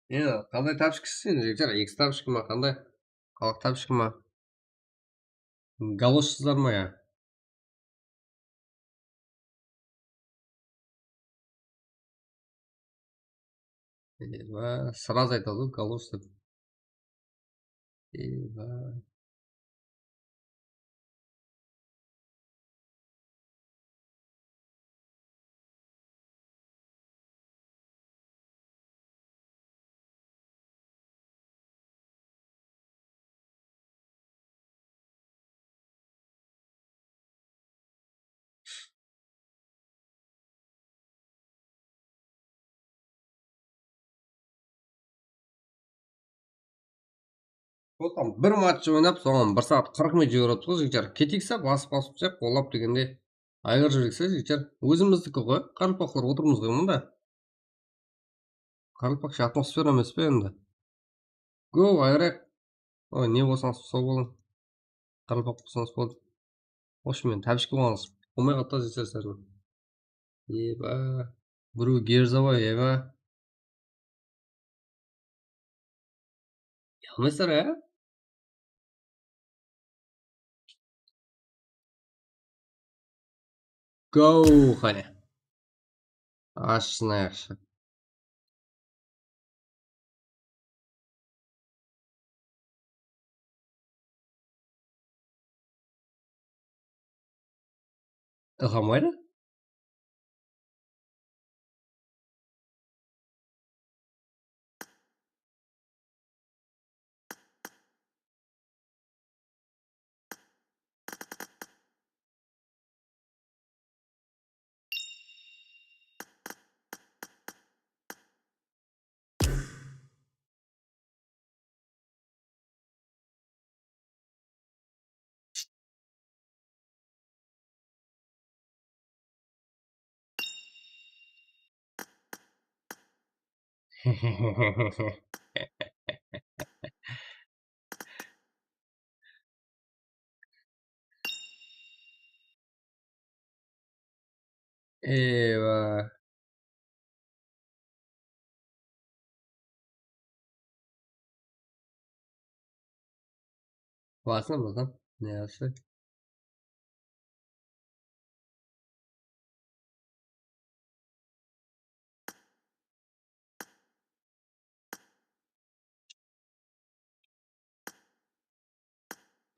енді қандай тапочкасы енді жігіттер, X тапочка ма қандай, халық тапочка ма, галошсыздар ма я? Сразу айтады ғой галош деп. Там бір матч ойнап, соған 1 сағат 40 минут жіберіпті ғой жігіттер. Кетейік са, басып жақ, қолап дегенде айғыр жүрейік са жігіттер. Өзіміздікі ғой, қарылпақлар отырмыз ғой мұнда. Қарылпақшы атмосфера емес пе енді. Гоу, айғырайық. Ой, не болсаңыз сол болың. Қарылпақ болсаңыз болды. Ошы мен тәбішке болғаныз. Болмай қаттаз жігіттер. Еба. Біреу герзавай, еба. Ялмайсыздар, ә? Гоу, қане. Ашсын аяқшы. Ығамайды? Еба. Басын бұзым. Не ашы?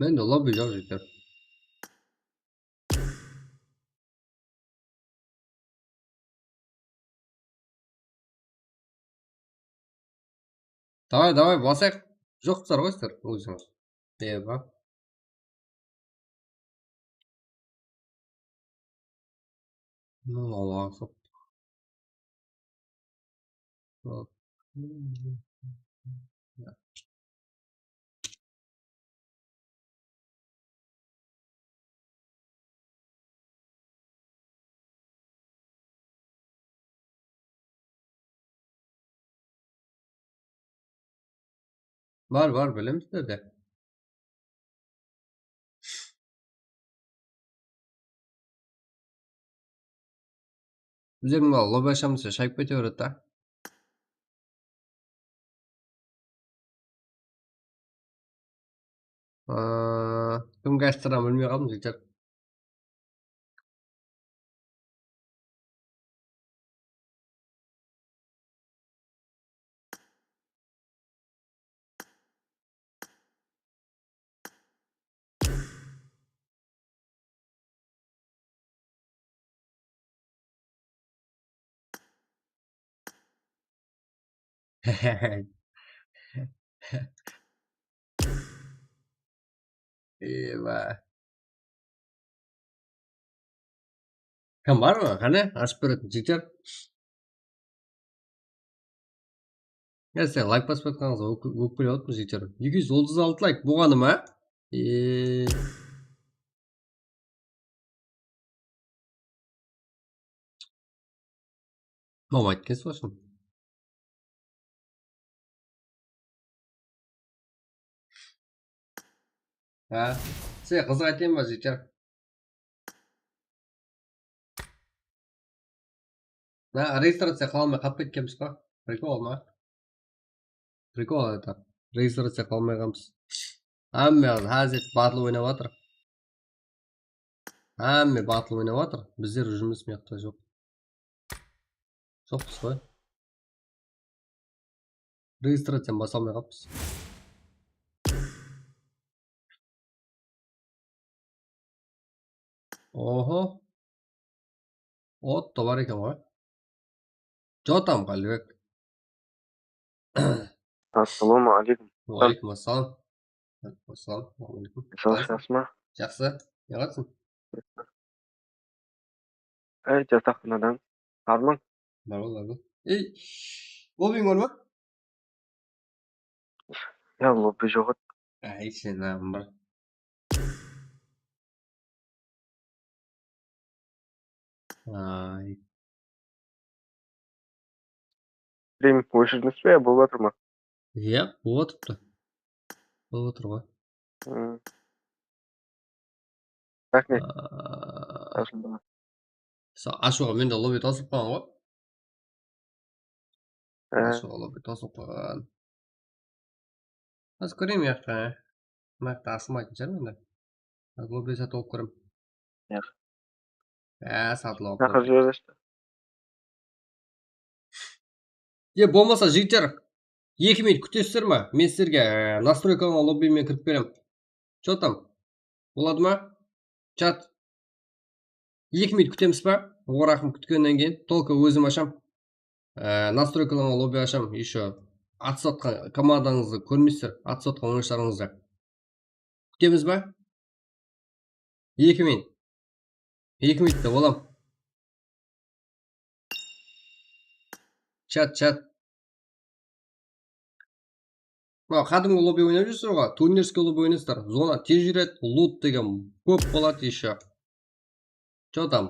Мен de lobby жоқ жігіттер. Давай, басайық. Жоқсыздар ғой сіздер өзіңіз. Еба. Ну, Аллах соп. Бар, білеміздер де. Біздер мына лобби ашамыз, шайып кете береді да. Кімге ашсырам білмей қалдым жігіттер. Еба. Кім бар ма? Қане? Ашып беретін жігіттер. Сен лайк басып жатқаныңызға өкпелеп отырмын жігіттер. 236 лайк болғаны ма? Болмайды екен сосын. Сізге қызық айтайын ба жігіттер? Регистрация қыла алмай қалып кеткенбіз ба? Прикол ма? Прикол это. Регистрация қалмай қалмыз. Әмме Hazret батыл ойнап жатыр. Әмме батыл ойнап жатыр. Біздер жұмыс мияқта жоқ. Жоқпыз ғой. Регистрацияны баса алмай қалыппыз. Охо. Отто бар екен ғой. Жотам Қалибек. Ассалаумағалейкум. Уалейкум ассалам. Уалейкум. Çalışасыз ма? Жақсы. Неғатсың? Жатақханадан. Арман, Бар бол. Ей, лоббиң бар ма? лобби жоқ еді. Әй, сен бар. Ай. Стрим өшірдіңіз бе, болып жатыр ма? Иә, болып отырыпты. Болып отыр ғой. Рахмет. Аа, Ашылды. ашуға мен де лобби тосып қойған ғой. Ә, Ашуға лобби тосып қойған. Қазір көрейін мияқта. Мияқта асылмайтын шығар менде. Қазір лобби сатып алып көремін. Жақсы. Сатылып алып Шақырып көрейін. жібересіз. Болмаса жігіттер 2 минут күтесіздер ма? Мен сіздерге настройкаға лоббимен кіріп беремін. Что там? Болады ма? Чат. 2 минут күтеміз ба? Орақым күткеннен кейін только өзім ашам. Настройкаларға лобби ашам. Еще ат сатқан командаңызды көрмейсіздер. Ат сатқан ойыншыларыңызды. Күтеміз ба? 2 минут. 2 минутта болам. Чат. Қадымғы лобби ойнап жүрсіздер ғой. Турнирский лобби ойнайсыздар. Зона тез жүреді. Лут деген көп болады еще. Что там?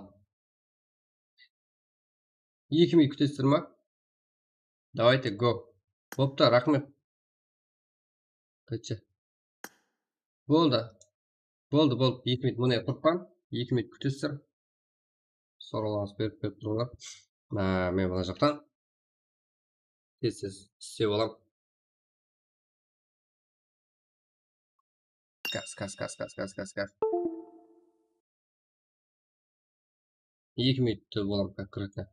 2 минут күтесіздер ма? Давайте, го. Бопта, рахмет. Қайтшы. Болды. 2 минут. Мұны тұртпан. 2 минут күтесіздер. Соралаңыз беріп тұрыңдар. Мен бұна жақтан. Тез істеп алам. Газ. 2 минутта болам конкретно.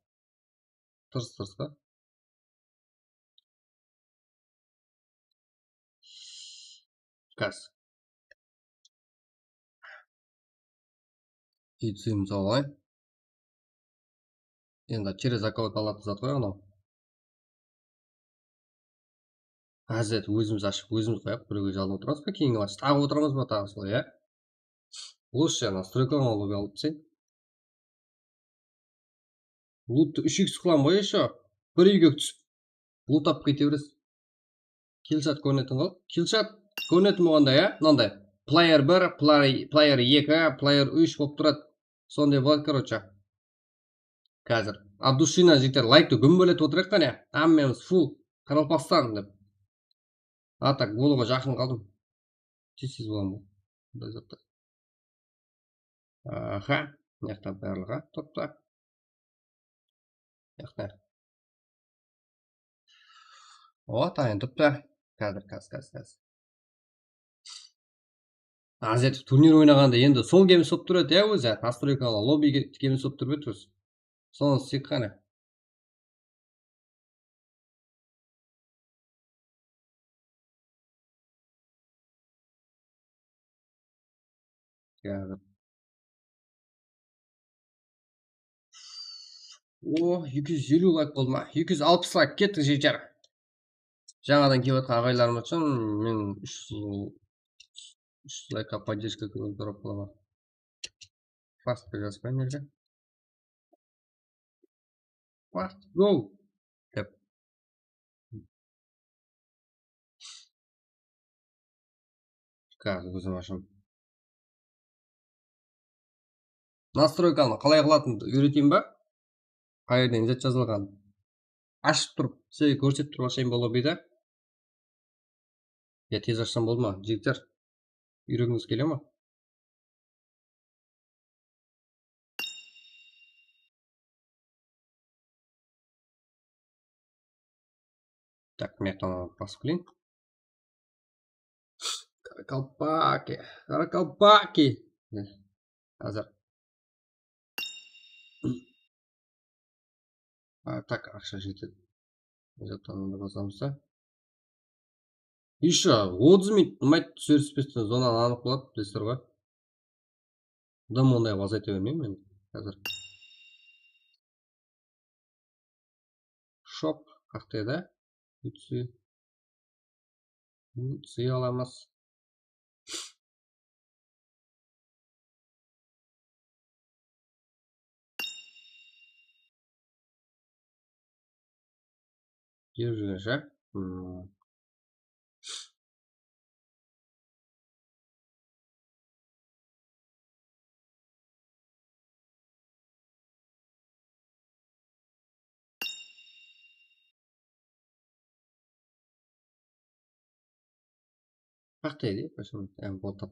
Тұрыс па? Газ. Үйдісіміз алайын. Енді через аккаунт алатын зат қой анау. Hazret өзіміз ашып, өзіміз қояқ. Біреуге жалып отырамыз ба? Кейін алаш. Тағы отырамыз ба? Тағы солай, иә? Лучше настройкаға лобби алып сен. Лутты 3х қылам ғой еще. Бір үйге түсіп. Лут ап кете бересіз. Киллшат көрінетін қыл. Киллшат көрінетін болғанда, иә? Мынандай. Плеер 1, плеер 2, плеер 3 болып тұрады. Сондай болады, короче. Қазір. От душина жігіттер лайкты күн бөлет отырайық қане. Әммеміз фул. Қаралпастан деп. Так, голуға жақын қалдым. Тез болам бұл. Аха. Мияқта барлыға топта. Мияқта. Атайын топта. Қазір. Азет турнир ойнағанда енді сол кеміс соп тұрады, иә өзі? Настройкалы лобби кеміс соп тұрып еді өзі. Соны істейік қане. Қазір. 250 лайк болды ма? 260 лайк кетті жекер. Жаңадан келіп жатқан ағайларым үшін мен 3 лайкқа поддержка дұрап қылама. Fast жазбайын ерге. Fast, go! Деп. Қазір өзім ашым. Настройканы қалай қылатынды үйретейін ба? Қай жерден зет жазылған. Ашып тұрып, сізге көрсетіп тұрып ашайын болу бейді. Я тез ашсам болды ма? Жігіттер, үйренгіңіз келе ма? Так, мен басып келейін. Каракалпаки. Каракалпаки. Қазір. Так, ақша жетеді. Жаттанымды басамыз да. Еще 30 минут ұмайды түсіріспестен зонаны анық болады, білесіздер ғой. Бұдан ондай азайта бермеймін мен қазір. Шоп қақтайда. Ütsi alamaz. Держи. Қақтайды, почему? Вот так.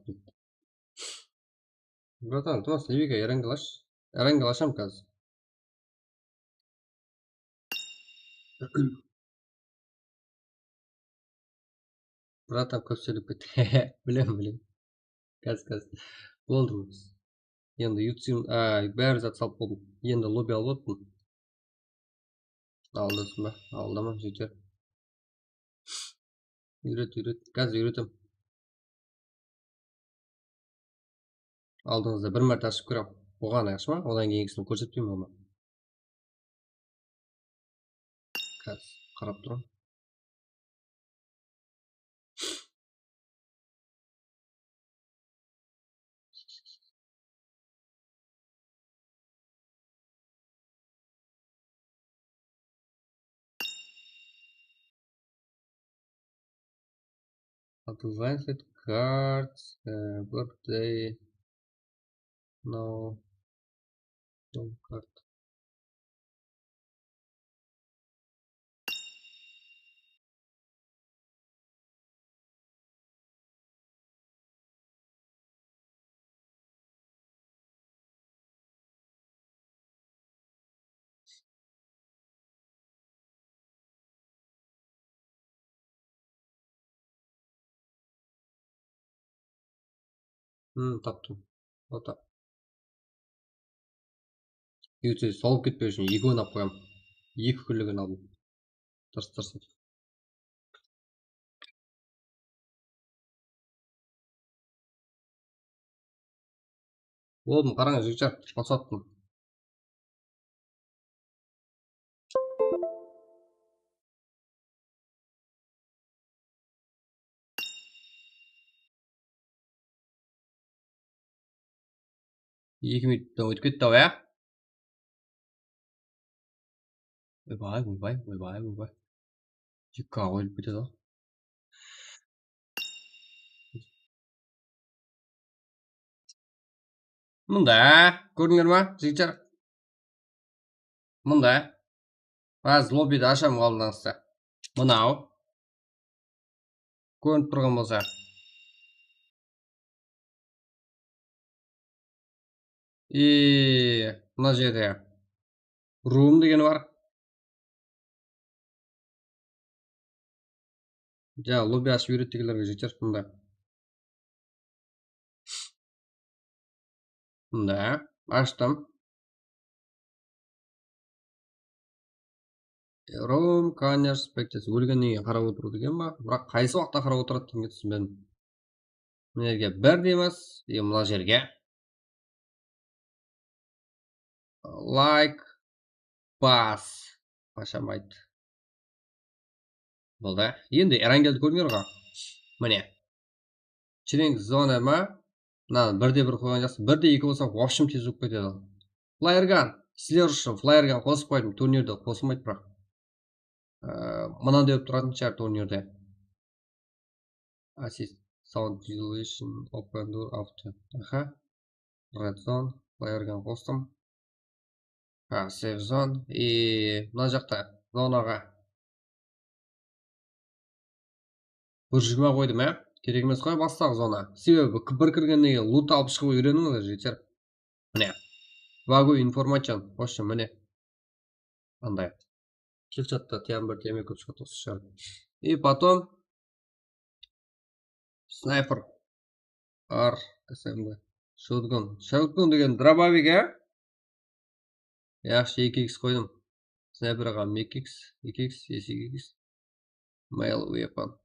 Братан, ты нас не эрангелаш. Эрангелашам қазір. Братан, көп сөйлеп кетті. Білем. Қазір. Болды біз. Енді ютсим, бәрі зат салып болдым. Енді лобби алып отырмын. Алдысың ба? Алдама, жетер. Үйрет. Қазір үйретем. Алдыңызда бір мәрте ашып көрем. Оған аяқшы ма? Одан кейінгісін көрсетпеймін ома. Қазір қарап тұрам. Advanced cards, birthday, no card. Таптым. Ота. Үйте солып кетпеу үшін 2 ойнап қоям. 2 күлігін алдым. Тырс. Болдым, қараңыз жігіттер, қосаттым. Екі минуттан өтіп кетті ау, Ойбай. Жекка қойылып кетеді ау. Мұнда, көрдіңдер ма, жігіттер? Мұнда. Аз лоббиді ашам қалдыңызда. Мынау. Көрініп тұрған болса. Мына жерде room деген бар. Лобби ашып үйреттігілерге жетер. Мұнда. Аштым. Room, Canyer, Spectres. Өлгеннен кейін қарап отыру деген ба? Бірақ қайсы уақытта қарап отырады деген түсінбедім. Мына жерге бір дейміз. Мына жерге. Like, pass. Қашамайды. Болды. Енді эрангелді көріңдер ғой. Міне. Чиринг зона ма? Мына бірде бір қойған жақсы. Бірде екі болса, вообще тез өтіп кетеді. Флайерган. Сіздер үшін флайерган қосып қойдым. Турнирде қосылмайды бірақ. Мына деп тұратын шығар турнирде. Assist. Sound Visualization. Open Door Auto. Red Zone. Флайерган қостым. Save Zone. Мына жақта зонаға. Бүржіме қойдым, керек емес қой бастағы зона. Себебі бір кіргеннен кейін лут алып шығып үйреніңіздер, жетер. Міне. Вагу информацион. Қошы, міне. Андай. Киллшотта тем бір теме көп шығады осы шығар. И потом снайпер ар СМГ шотган. Шотган деген дробовик, а? Yaxshi 2x қойдым. Снайперға 2x, 2x, 2x. Mail weapon.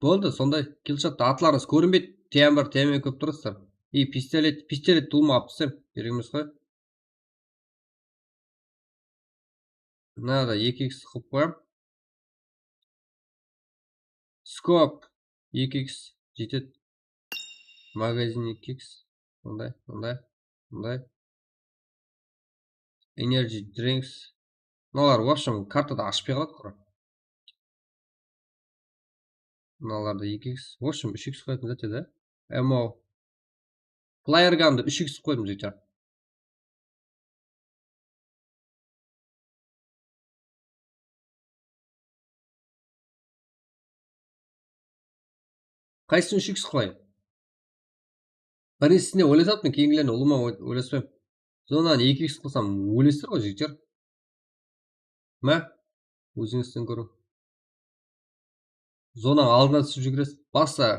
Болды, сондай киллшотта атларыңыз көрінбейді. Тем бір теме көп тұрсыздар. И пистолет тулмапсыздар. Керек емес қой. Надо 2x қылып қоям. Скоп 2x жетеді. Магазин 2x. Ондай. Energy drinks. Мыналар, в общем, картада ашпай қалады құры. Мыналарды 2x. В общем, 3x қоятын зәте да. Ammo. Player gun'ды 3x қойдым жейтер. Қайсысын 3x қойын? Біріншісіне ойласаппын, кейінгілеріне ұлыма ойласпайым. Сонан 2x қылсам ойлайсыздар ғой жігіттер. Мә? Өзіңізден көру. Зонаның алдына түсіп жүгіресіз. Баса.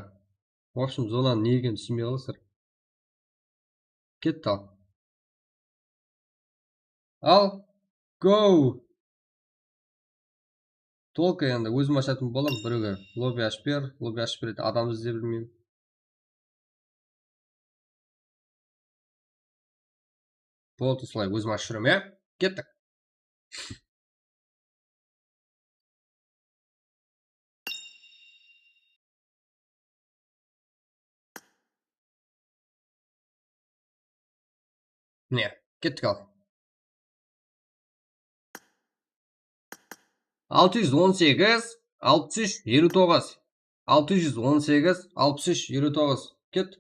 В общем, зонаның не екенін түсінбей қаласыздар. Кетті ал. Ал. Go! Толқа енді өзім ашатын болам. Біреуге лобби ашып бер. Лобби ашып береді. Адам іздеп білмеймін. Болды, солай өзім ашып жүремін, иә? Кеттік. Не, кеттік ал. 618, 63, 29. 618, 63, 29. Кет.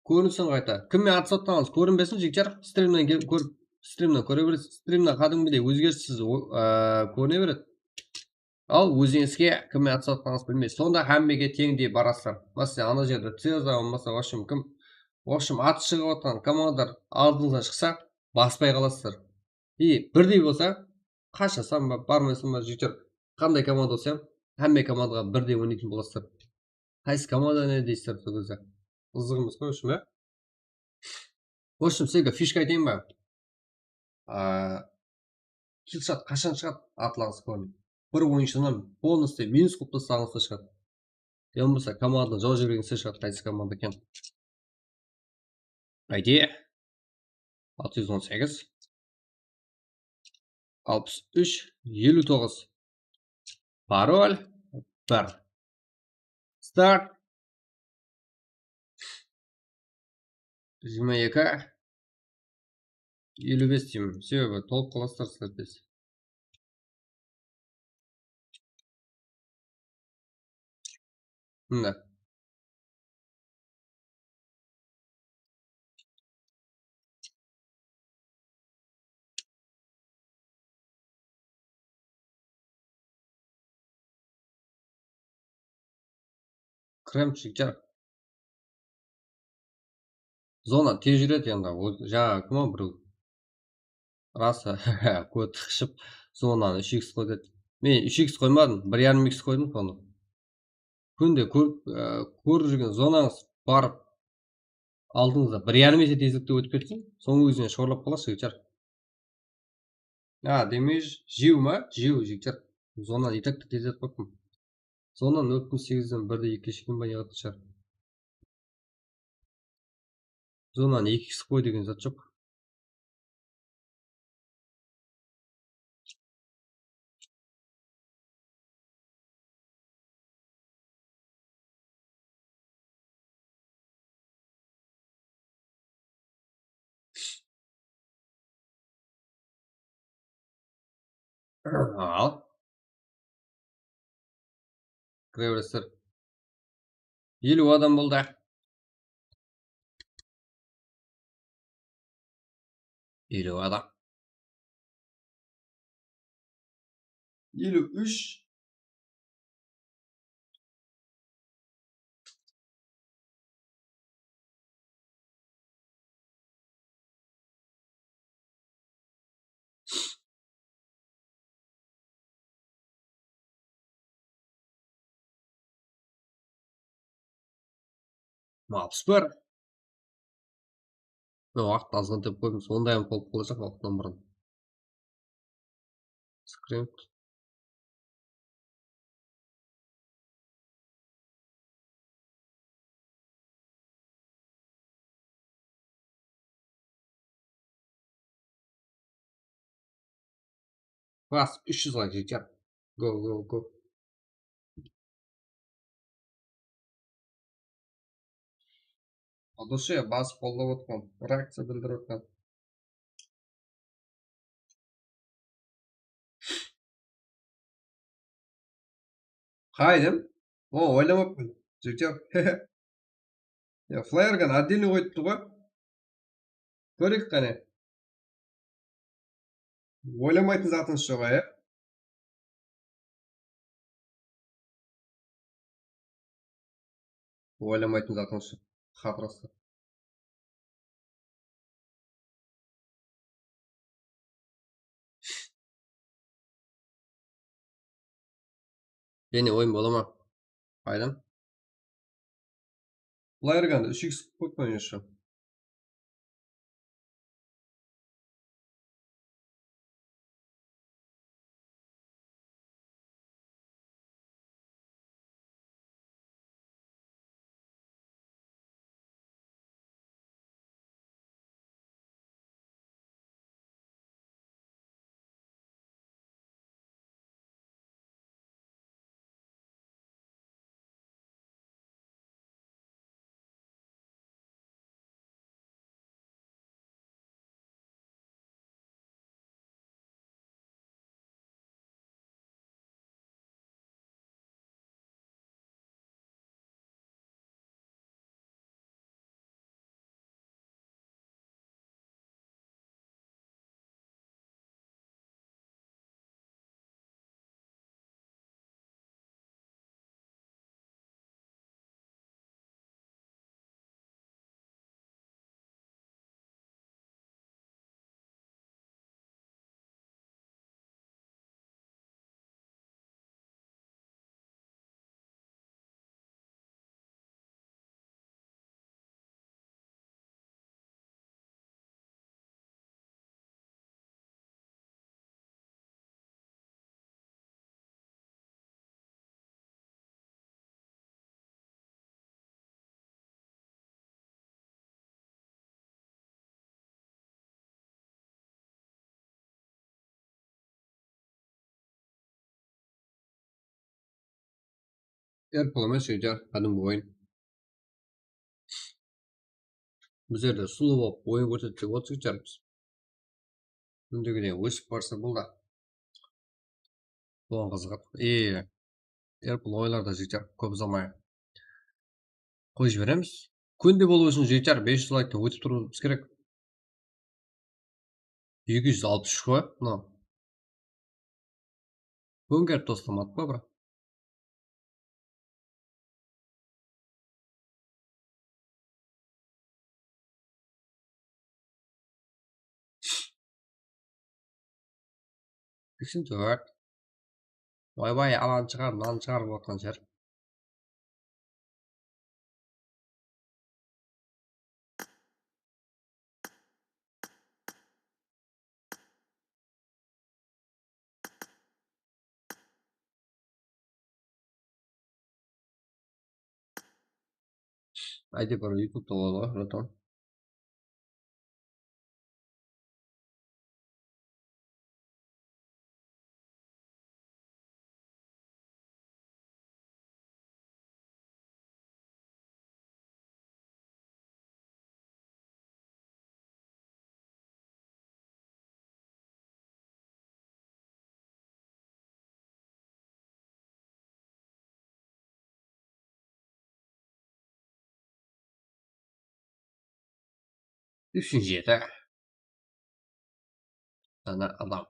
Көрінсін қайта. Кіммен атысаттыңыз көрінбесін жігіттер. Стримнен көре бересіз. Стримнен кәдімгідей өзгеріссіз көріне береді. Ал өзіңізге кіммен атысаттыңыз білмейсіз. Сонда әммеге теңдей барасыздар. Мәселен, ана жерде цеза болмаса, в общем, аты шығып отқан командадар алдыңыздан шықса, баспай қаласыздар. И бірдей болса, қашасам ба, бармайсам ба жігіттер. Қандай команда болса, әмме командаға бірдей ойнайтын боласыздар. Қайсы команда не дейсіздер сол кезде? Қызығымыз қой, үшін, ә? В общем, сізге фишка айтайын ба? Киллшот қашан шығады? Атлаңыз көрін. Бір ойыншыны полностью минус қылып тастағыңызда шығады. Я болмаса командадан жау жібергенсе шығады, қайсы команда екен. ID 618 63 59. Пароль 1. Старт. 22 55 деймін. Себебі толып қаласыздар сіздер без. Мында. Кремчик. Зона тез жүреді енді. Жаңа кім ол біреу? Раса код қышып зонаны 3x қойды. Мен 3x қоймадым, 1,5x қойдым соны. Күнде көріп жүрген зонаңыз барып алдыңызда 1,5 есе тезлікте өтіп кетсін, соның өзіне шорлап қаласыз жігіттер. Демей жеу ма? Жеу жігіттер. Зона и так тез өтіп қойыппын. Зона 0.8-ден 1.2-ге шейін ба неғатын шығар. Зонаны 2x қой деген зат жоқ. Ал. Кіре бересіздер. 50 адам болды. 50 адам. 53. 61. Уақыт азған деп қойдым. Сондай болып қалacak уақыттан бұрын. Скрипт. Басып 300-ға жетер. Go. Дұрыс басып қолдап отқан. Реакция білдіріп отқан. Қайдым? Ойламаппын. Жетер. Флайерган отдельный қойыпты ғой. Көрейік қане. Ойламайтын затыңыз жоқ, ә? Ойламайтын затыңыз жоқ. Қатырасы. Yeni oyun bola ма? Қайдам? Флайерганды 3x қойып қойыңызшы. Erpo'ma жетер. Кәдімгі ойын. Біз жерде сұлу болып ойын көрсетсек отыз жетерміз. Үндегіден өсіп барса бұл да. Оған қызығады. Erpol ойларда жетер. Көп ұзамай. Қойып жібереміз. Күнде болу үшін жетер. 500 лайкты өтіп тұруымыз керек. 263 қой. Өңгер тостамады ма, бірақ? Сексен төрт. Ойбай, алан шығар, мынаны шығарып отқан жер. Айде бір ютубта болады ғой, жатам. Үшін жеті. Дана адам.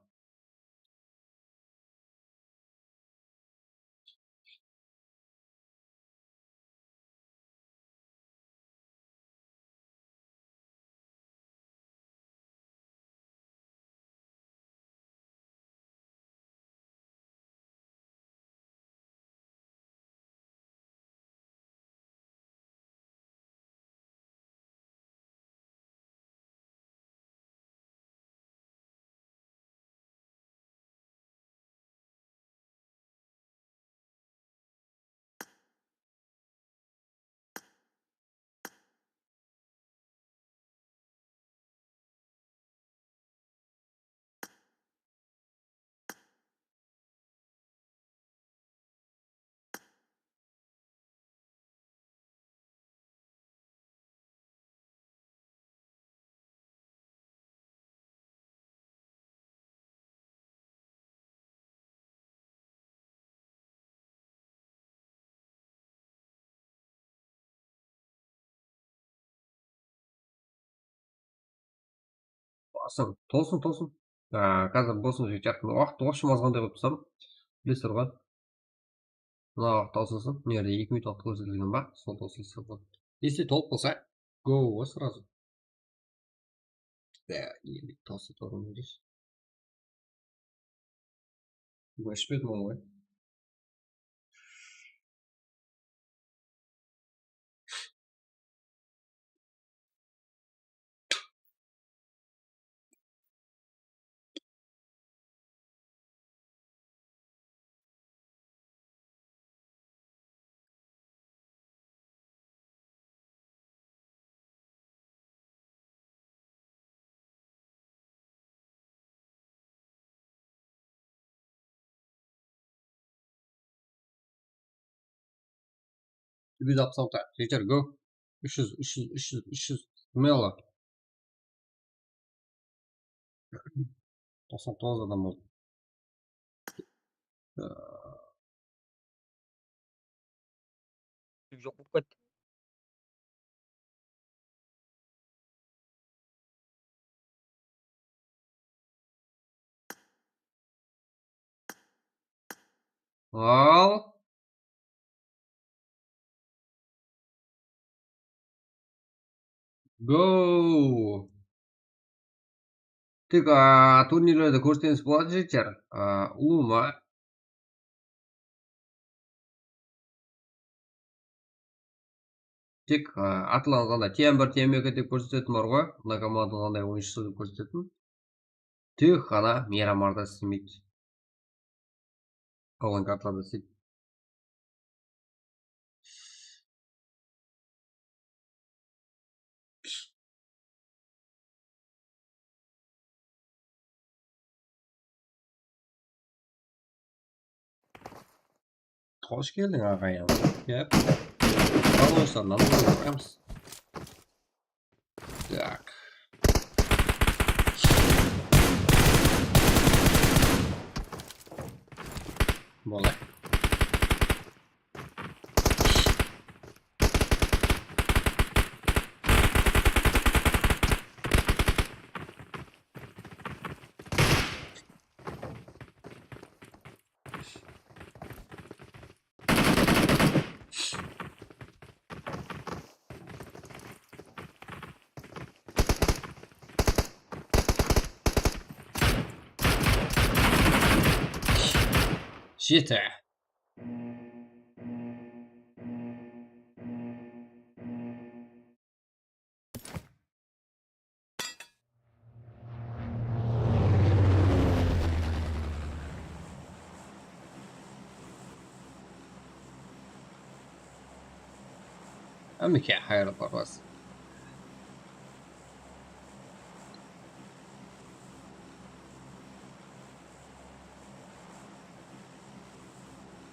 тосын. Қазір босым жігіт жатқан уақыт общем азғандай қойып тастадым. Білесіздер ғой. Мына уақыт тосылсын. Мына жерде 2 минут уақыт көрсетілген ба? Сол тосылса болады. Если толық болса, go ғой сразу. Да, елік тосы торын береш. Өшпедім ол ғой. Biz 66. Жігіттер, go. 300. Смело. 99 адам болды. Жоқ болып кетті. Ал. Go. Тек турнирлерді көрсеңіз болады жігіттер. Лума. Тек атыланғанда TM1, TM2 деп көрсететін бар ғой. Мына команданың қандай ойыншысы деп көрсететін. Тек қана Мирамарда істемейді. Қалған картларда істейді. Hoş geldin ağayım. Yap. Arkadaşlar lan bakar Так. Болай. Жеті. Әмеке хайыр барбас.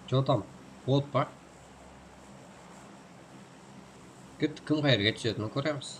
Что там? Вот па. Кім қайырға түсетінін көреміз.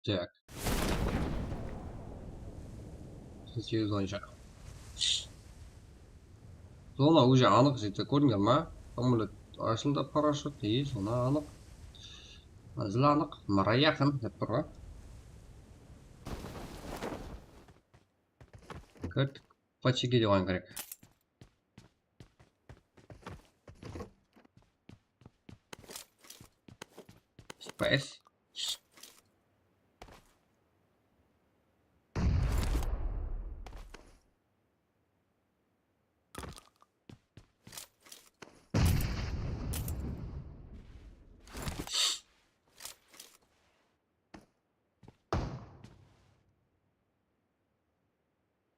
Так. 8 ойынша. Зона уже анық жетті. Көрдіңдер ма? Самолет ашылды парашют. Зона анық. Әзіл анық. Мара яқын деп тұр ғой. Кірдік. Пачеге де ойын керек. Спайс.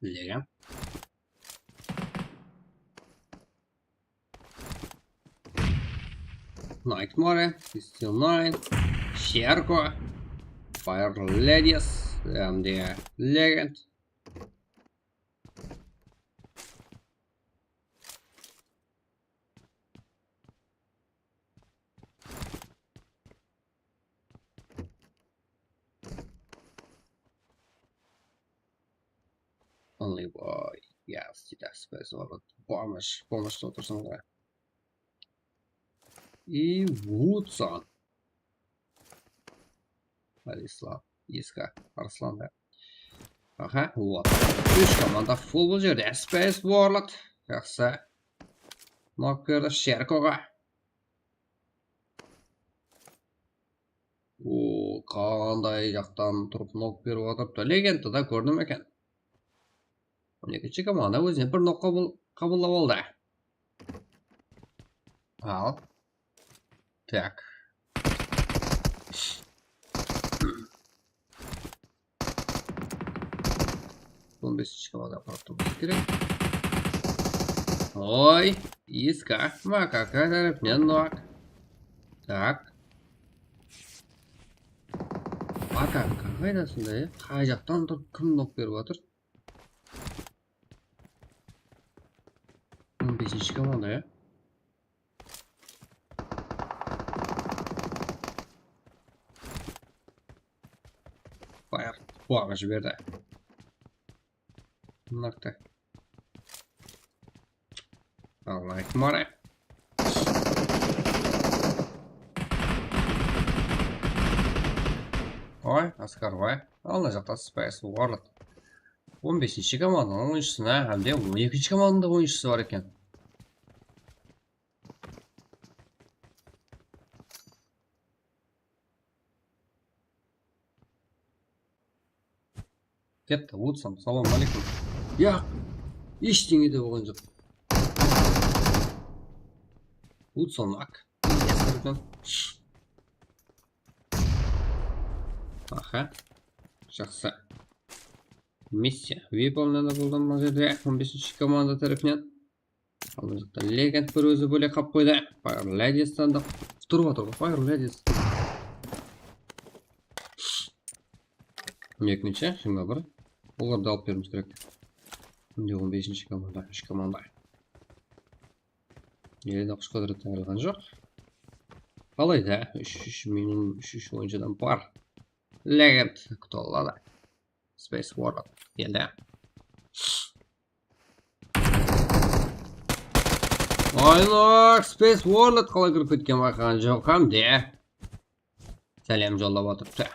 Legend. Nightmare, Still 9, Sherko, Fire Ladies, the Legend. Only boy, yes, that's best of помощь что-то самое. И Вудсон. Алислав, Иска, Арслан, да. Ага, вот. Үш команда full бұл жерде. Space Warlord. Жақсы. Нокерді Шеркоға. О, қандай жақтан тұрып нок беріп отырыпты. Легендті да көрдім екен. 12-ші команда өзіне бір нок қабылдап алды. Ал. Так. Он бесечка вода потом керек. Ой, Иска, макака тарапынан нок. Так. Макака қайдасында, қай жақтан тұрып кім нок беріп отыр? 15-ші команда, Фаер, қуаға жіберді. Нокты. Nightmare. Ой, Аскарбай. Алына жақта Space Warlord. 15-ші команданың ойыншысына, әмде 12-ші командың ойыншысы бар екен. Кетті, Вудсон, салам алейкум. Я, ештеңе де болған жоқ. Вудсон ак. Аха, жақсы. Миссия выполнена болды мына жерде 15-ші команда тарапынан. Ал жақта Legend бір өзі бөлек қап қойды. Fire Ladies таңдық. Тұрып отыр ғой, Fire Ladies. Екінші, 21. Оларды алып беріміз керек. 15-ші команда, 3 команда. Елді ақш қадыры тағылған жоқ. Қалайда, 3 ойыншыдан бар. Legend құтылады. Space Warlord келді. Ойнақ, Space Warlord қалай кіріп кеткен байқаған жоқ, қамде. Сәлем жолдап отырыпты.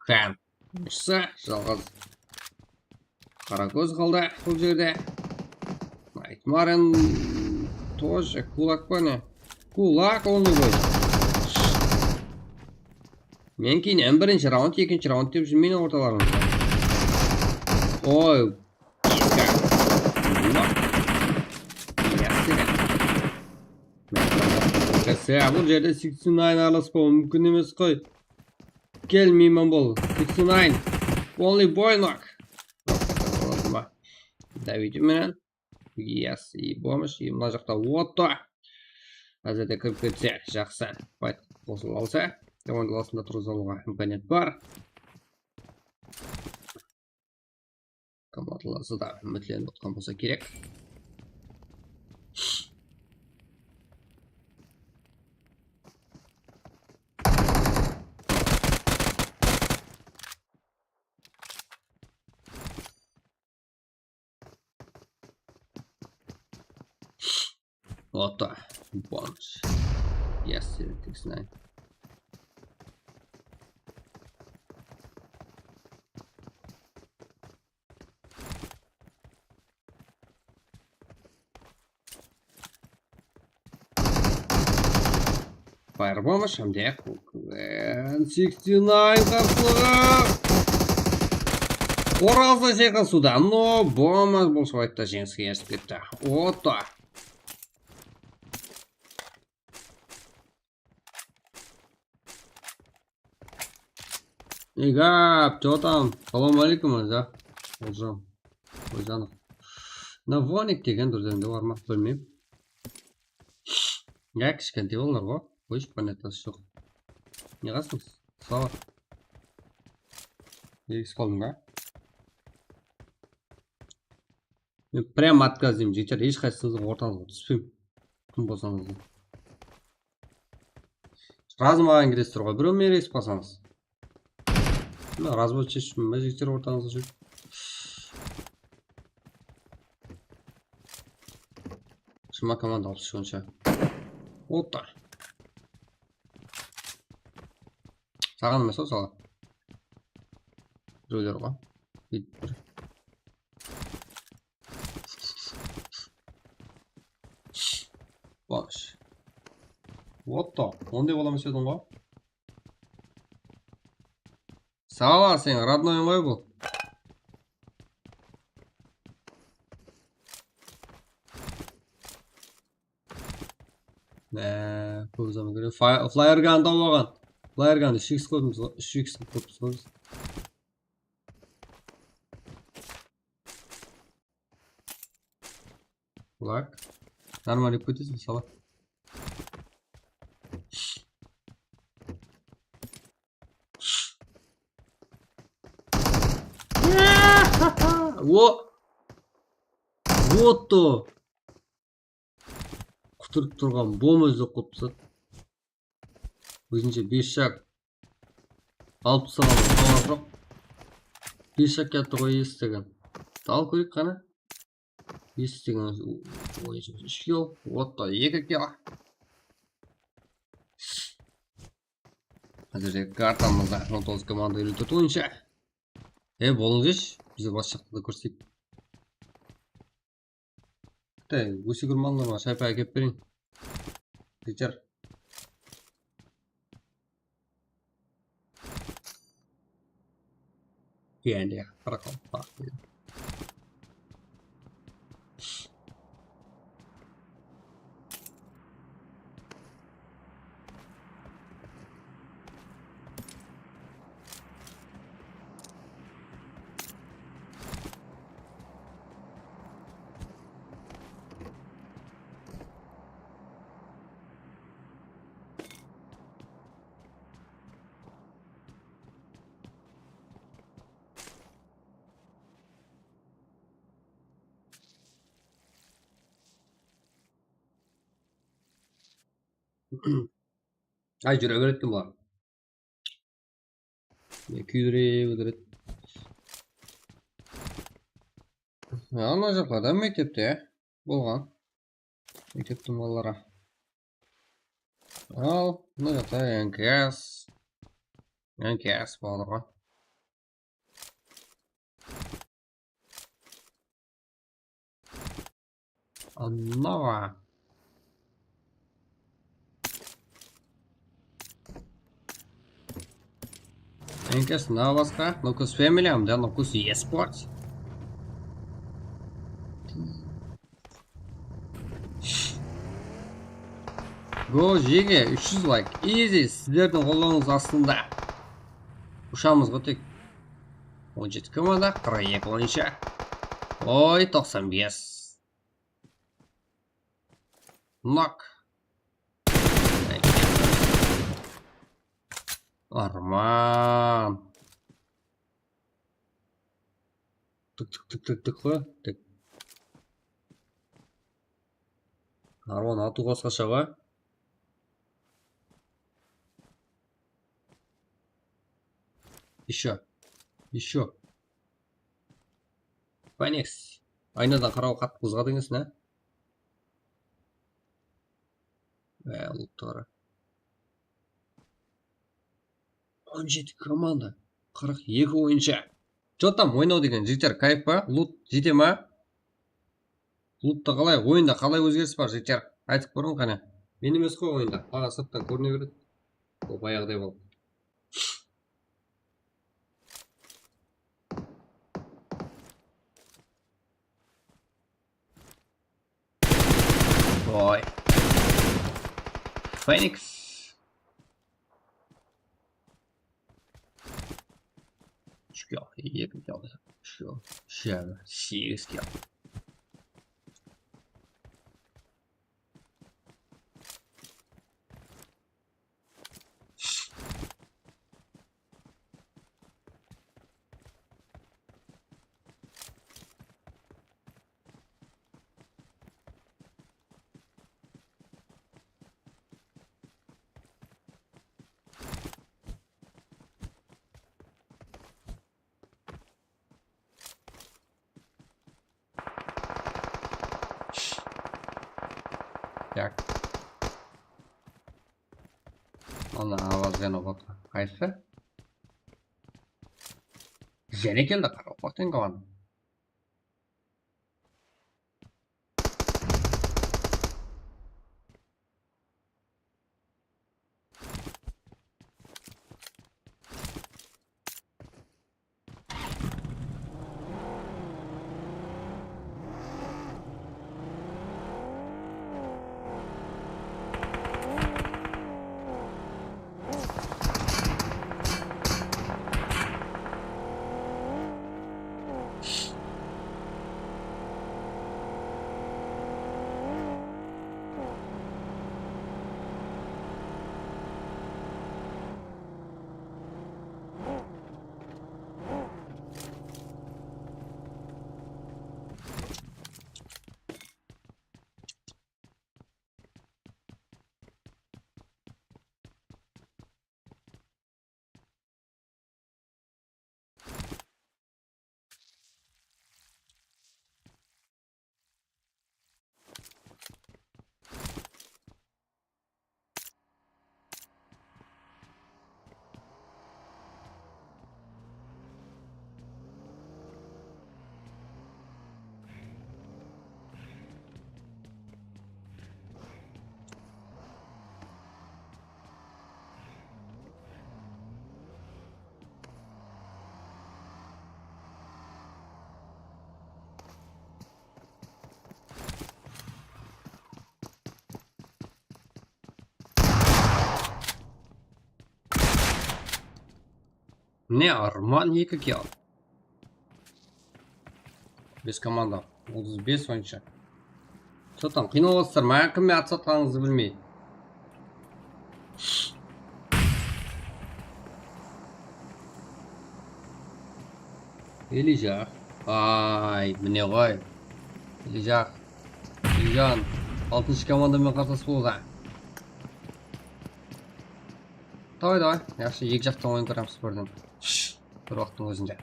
Хан, ұшса, жалғыз. Қаракөз қалды бұл жерде. Найтмарен тоже кулак па не? Кулак оны бойды. Мен кейінен бірінші раунд, екінші раунд деп жүрмейін орталарыңызда. Ой. Бұл жерде 69 араласпау мүмкін емес қой. Келмеймін бұл. 69. Only boy knock. Давид менен. Yes, и помощь. И мына жақта Отто. Әзірде кіріп кетсе, жақсы. Байт қосылып алса. Командаласында тұрғызып алуға имканият бар. Командаласы да үмітленіп отқан болса керек. Отто. Помощь. Yes, 69. Fire помощь, әмде 69 қарсылығы. Ораза шайқасуда, но бомбас бұл швайтта жеңіске ерісіп кетті. Отто. Игап, чё там? Салам алейкум, да? Олжан. Ойжанов. Навоник деген дүрденде бар ма? Білмеймін. Я кішкентай олар ғой. Қойшы планетасы жоқ. Не қасыңыз? Сала. Егіз қалдың ба? Мен прям отказ деймін. Жетер, ешқайсыңыздың ортаңызға түспеймін. Кім болсаңыз да. Разымаған кіресіздер ғой. Біреу мен рейс басаңыз. Разбой шешім ба жетер ортаңызға жүріп. Шыма команда алып шығынша. Отта. Саған емес ол сала. Біреулер ғой. Баш. Отта. Ондай боламыз едің ғой. Сала сен, родной ғой бұл. Көп zaman göre flyer gun da olmagan. Flyer gun 3x koydumuz. 3x koydumuz. Bak. Normal hipotez mi salak? Вот то. Құтырып тұрған бом өзі қойып тастады. Өзінше 5 шаг алып тастаған сауар жоқ. 5 шаг кетті ғой естіген. Ал көрейік қана. Естіген ойыншы 3 кило. Отта 2 кило. Қазірде картамызда 19 команда 54 ойыншы. Болыңыз бізде бас жақта да көрсетейік. Өсе күрманларға шайпа әкеп берейін. Жетер. Енді қарақал. Ay жүре береді кім бар? Күйдіре. Ана жақларда мектепте болған. Мектептің балалары. Ал, мына жақта НКС балаларға. Аннава. НКС на басқа. Нокус Family, да, Нокус eSports. Go жеге 300 лайк. Easy. Сіздердің қолдауыңыз астында. Ұшамызға тек 17 команда, 42 ойыншы. Ой, 95. Нок. Арман. Тык қой. Арман ату қосқа шаға. Еще. Панекс. Айнадан қарау қатты қызғадыңыз, не? Луттары. 17 команда. 42 ойыншы. Что там ойнау деген жігіттер кайф па? Лут жете ма? Лутта қалай? Ойында қалай өзгеріс бар жігіттер? Айтып көрің қане. Мен емес қой ойында. Аға сырттан көріне береді. Ол баяғыдай болды. Ой. Феникс. kilo, 2 kilo, 3 kilo, 8 kilo. Так. Ana ovoz yana bor. Qaysi? Yana keldi qarab qo'ying qani. Ne Arman 2 kilo. Без команда. 35 oyuncu. Zaten qiynalyapsizlar. Men kimga atsatganingizni bilmay. Elijah. Ay, mine qo'y. Elijah. Ilijan. 6-chi komandaman qarshisi bo'ldi. Davay. Yaxshi, ikki jaqdan o'yin ko'ramiz birdan. Bir vaqtning o'zida.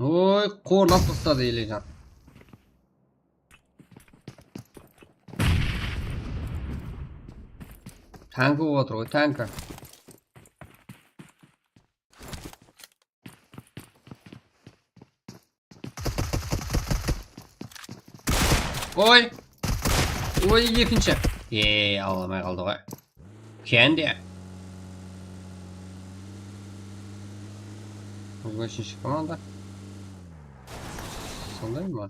Oy, qo'rlab tashladi Ilijan. Tanka o'tirdi, tanka. Oy! Oy, ikkinchi. Almay qoldi qo'y. Kendi. Bu 5-chi komanda. Sondaymi?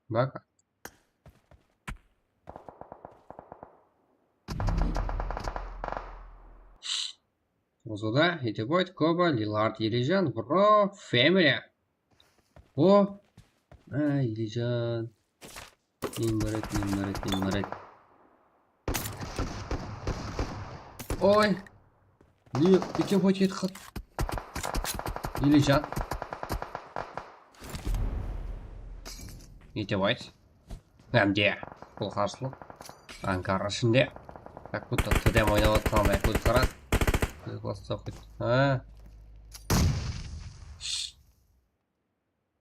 Bak. Ozоda Heteboyd, Koba, Lillard, Ilijan, Bro, Family. O. Ilijan. Nimret. Oy. Niye? İki paket kat. Ilijan. Heteboyd. Hem de. Bu qarşılık. Ankara şimdi. Bak bu tutudem oynayotganday qo'y qara. Ha.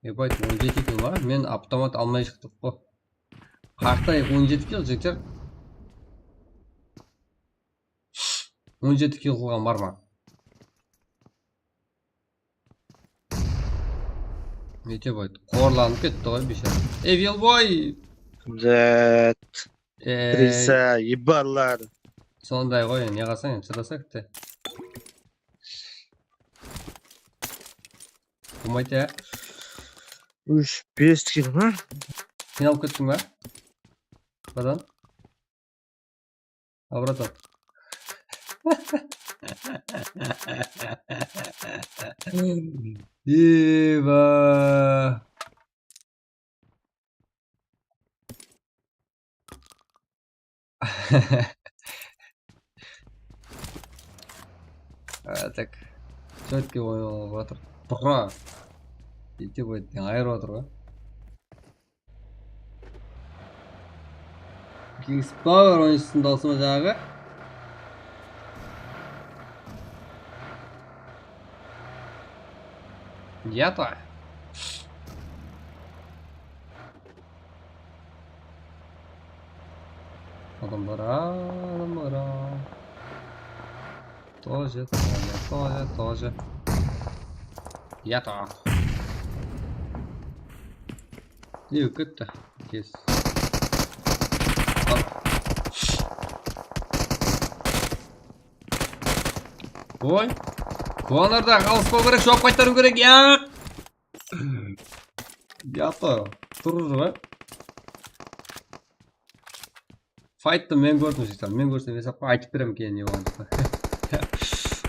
Ебать, 17 kilo var. Men avtomat almay chiqdim. Qaqday 17 kilo jekter. 17 kilo qilgan bormi? Nechta boy? Qo'rlanib ketdi qo'y beshara. Evilboy. Zet. Risa, yiballar. Sonday qo'y, ne qilsang, chidasak-da. Bo'lmaydi. 3-5 kilo ha? Qiynalib ketdingmi? Qadam? Братан. Еба. Так. Четкий ойнап жатыр. Тұра. Ете бойды айырып жатыр ғой. Kingspower oyuncusunun dalsın ocağı. Yata. Adamlara. Тоже. Yata. İyi kötü. Kes. Ой, Конорда қалыспау керек, жауап қайтару керек, я! Yata, тұрыр ба? Файтты мен көрдім жүйістен, мен көрсем есапқа айтып берем кейін не болған.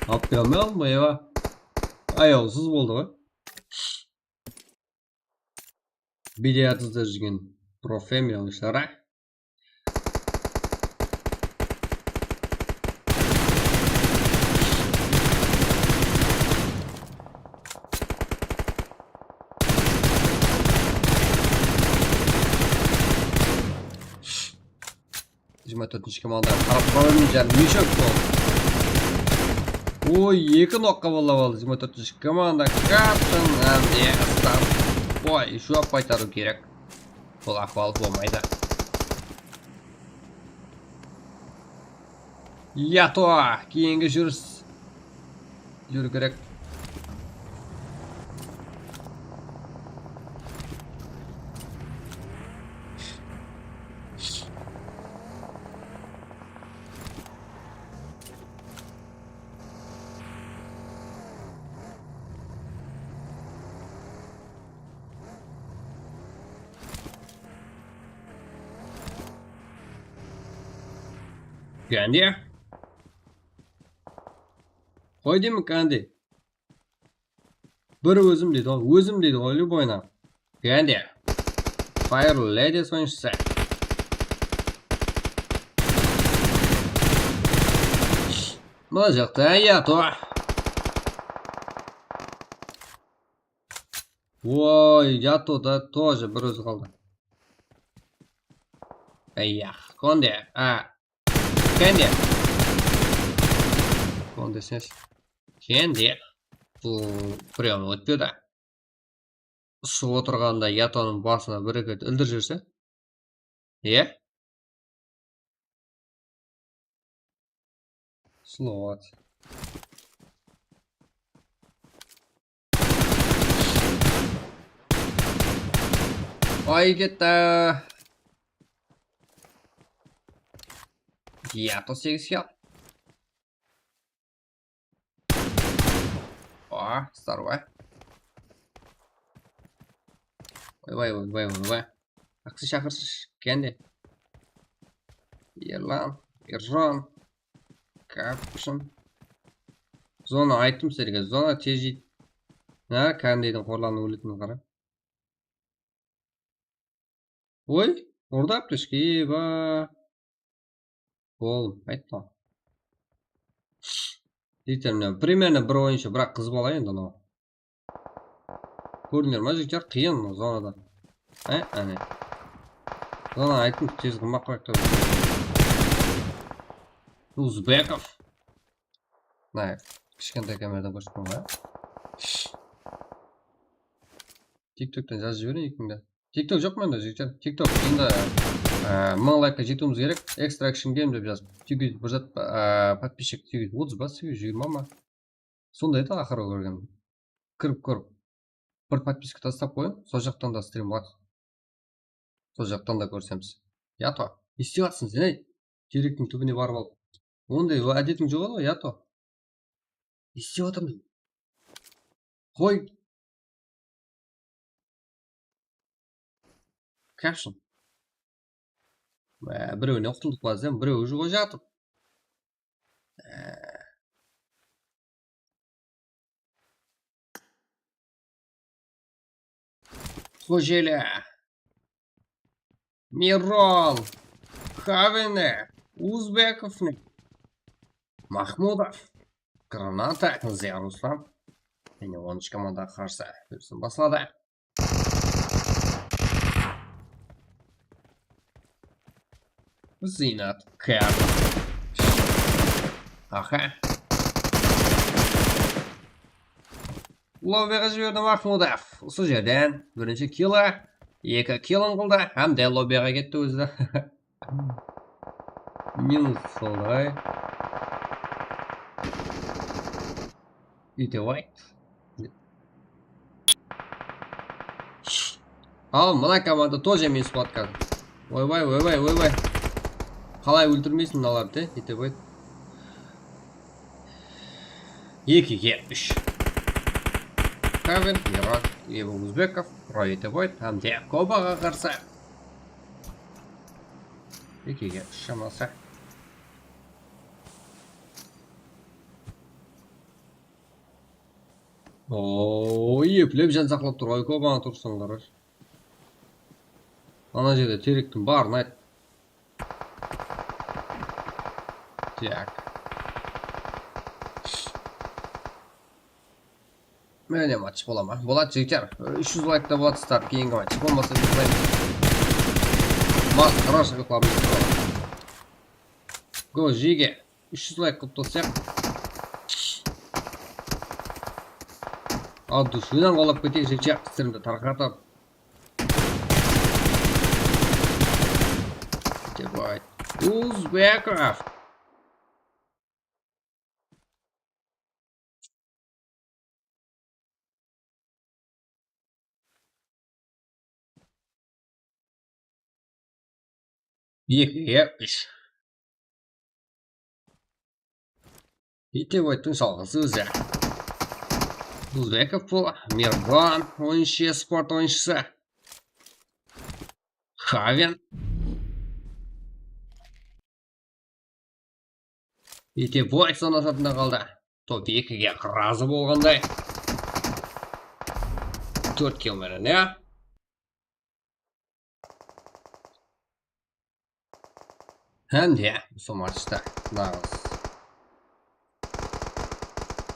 Алып бере алмай алдым ба, ева? Аяусыз болды ғой. Бильярдсызда жүрген профем ойыншылар. Жиырма төртінші команда қарап қаламын және мешок болды. Ой, екі нокқа бола болды. 24-ші команда каптын әмдестар. Ой, жауап қайтару керек. Бұл ахуал болмайды. Ято, кейінгі жүру керек. Кәнде? Қой деймін кәнде? Бір өзім дейді ғой, любойна. Кәнде? Fire Ladies ойыншысы. Бұл жақта Ято. Ой, Ято да тоже бір өзі қалды. Конде? Кәнде? Конде сенс. Кәнде? Бұл прям өтпеді. Ұшып отырғанда Ятоның басына бір рет ілдір жүрсе? Слот. Ой, кетті. Ято 8 хел. О, здорово. Ой. Ақсы шақырсыш, кәнде. Ержан. Капшын. Зона айттым сіздерге. Зона тез жейді. Кәндейдің қорланы өлетінін қара. Ой, орда аптешке ба. Ол, айтты. Дейтермін, примерно бір ойыншы, бірақ қыз бала енді анау. Көрдіңдер ма, жігіттер қиын зонада. Әне. Зона айттым, тез қылмақ қойықтар. Узбеков. Кішкентай камерадан көрсеткен ғой. Тиктоктан жазып жіберін екіңді. Тикток жоқ менде жігіттер. Тикток енді 1000 лайкқа жетуіміз керек. Extraction Game деп жазып. Түйгейді бір зат подписчик түйгейді. 30 ба, 20 ма. Сонда еді ақыры көрген. Кіріп. Бір подписка тастап қойын. Сол жақтан да стрим болады. Сол жақтан да көрсеміз. Ято, не істеватсың сен, ей? Директің түбіне барып алып. Ондай әдетің жоқ еді ғой, Ято. Не істеватырмын? Қой. Caption. Біреуіне ұқтылдық базем, біреуі жүгі жатып. Хожеля. Мирон. Хавене. Узбековны. Махмудов. Граната. Зиярусlan. Yine 13 komanda karşı hürsün basladı. Zinat. Kıyar. Aha. Lobby'ga жіберді Махмудов. Осы жерден бірінші килі, 2 килін қылды, һәм де лоббиға кетті өзі. Минус солай. Үйте вайт. Ал, мына команда тоже минус платка. Ойбай, ойбай, ойбай. Қалай өлтірмейсің мыналарды, үйте вайт. 2-ге 3. Хавен, Мирон, Ева Узбеков, Ройте Войт, Андрея Кобаға қарсы. 2-ге шамасы. Ооо, еплеп жан сақлап тұр, ой Кобаға тұрсыңдар. Ана жерде теректің барын айт. Так. Мені матч бола ма? Болады жігіттер. 300 лайкта болатсыздар кейінгі матч. Болмаса жүздаймыз. Мас, хороший рекламы. Го, жиге. 300 лайк қылып тосақ. Ал душыдан қолап кетейік жігіттер. Сірімді тарқатып. Тебай. Узбеков. Екіге 3. Итевойттың жалғысы өзі. Узбеков бұл. Мирон ойыншы, спорт ойыншысы. Хавен. Итевойт санатында қалды. Топ 2-ге разы болғандай. 4 километр, не? Hem de bu maçta nağız.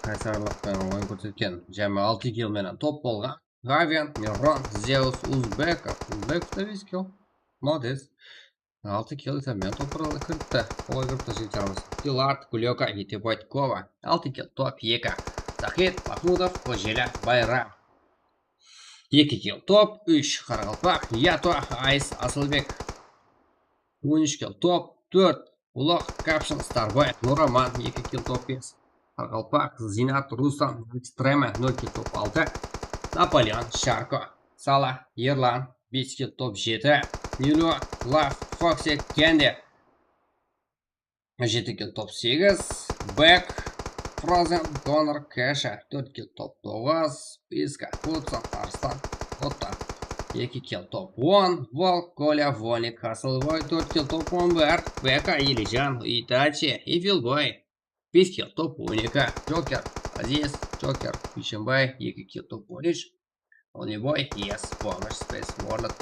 Kaysarlıktan oyun ko'rsatgan jami 6 kill bilan top bo'lgan. Gavian, Miron, Zeus, Uzbekov. Uzbekov da 5 kill. Молодец. 6 kill esa men to'pirni kiritdi. Qo'y kirib tashlaymiz. Pilart, Kulyoka, Yeteboykova. 6 kill top 2. Zahid, Mahmudov, Hojela, Bayram. 2 kill top 3. Qarag'alpoq, Yato, Ays, Asılbek. 13 kill top 4. Uloq, Caption, Starboy, Nuraman, 2 kill top 5. Qarag'alpoq, Zinat, Ruslan, Extreme, 0 kill top 6. Napoleon, Sharko, Salah, Yerlan, 5 kill top 7. Nilo, Love, Foxy, Candy, 7 kill top 8. Beck, Frozen, Connor, Kesha, 4 kill top 9. Piska, Hudson, Arslan, Otto. 2 kill top 10. Волк, Коля, Волик, Hasselboy, 4 kill top 11. Бека, Елижан, Итачи и Филбой. 5 kill top 12. Джокер, Азиз, Джокер, Ишимбай, 2 kill top 13. Олибой, Yes, Помощь, Space World.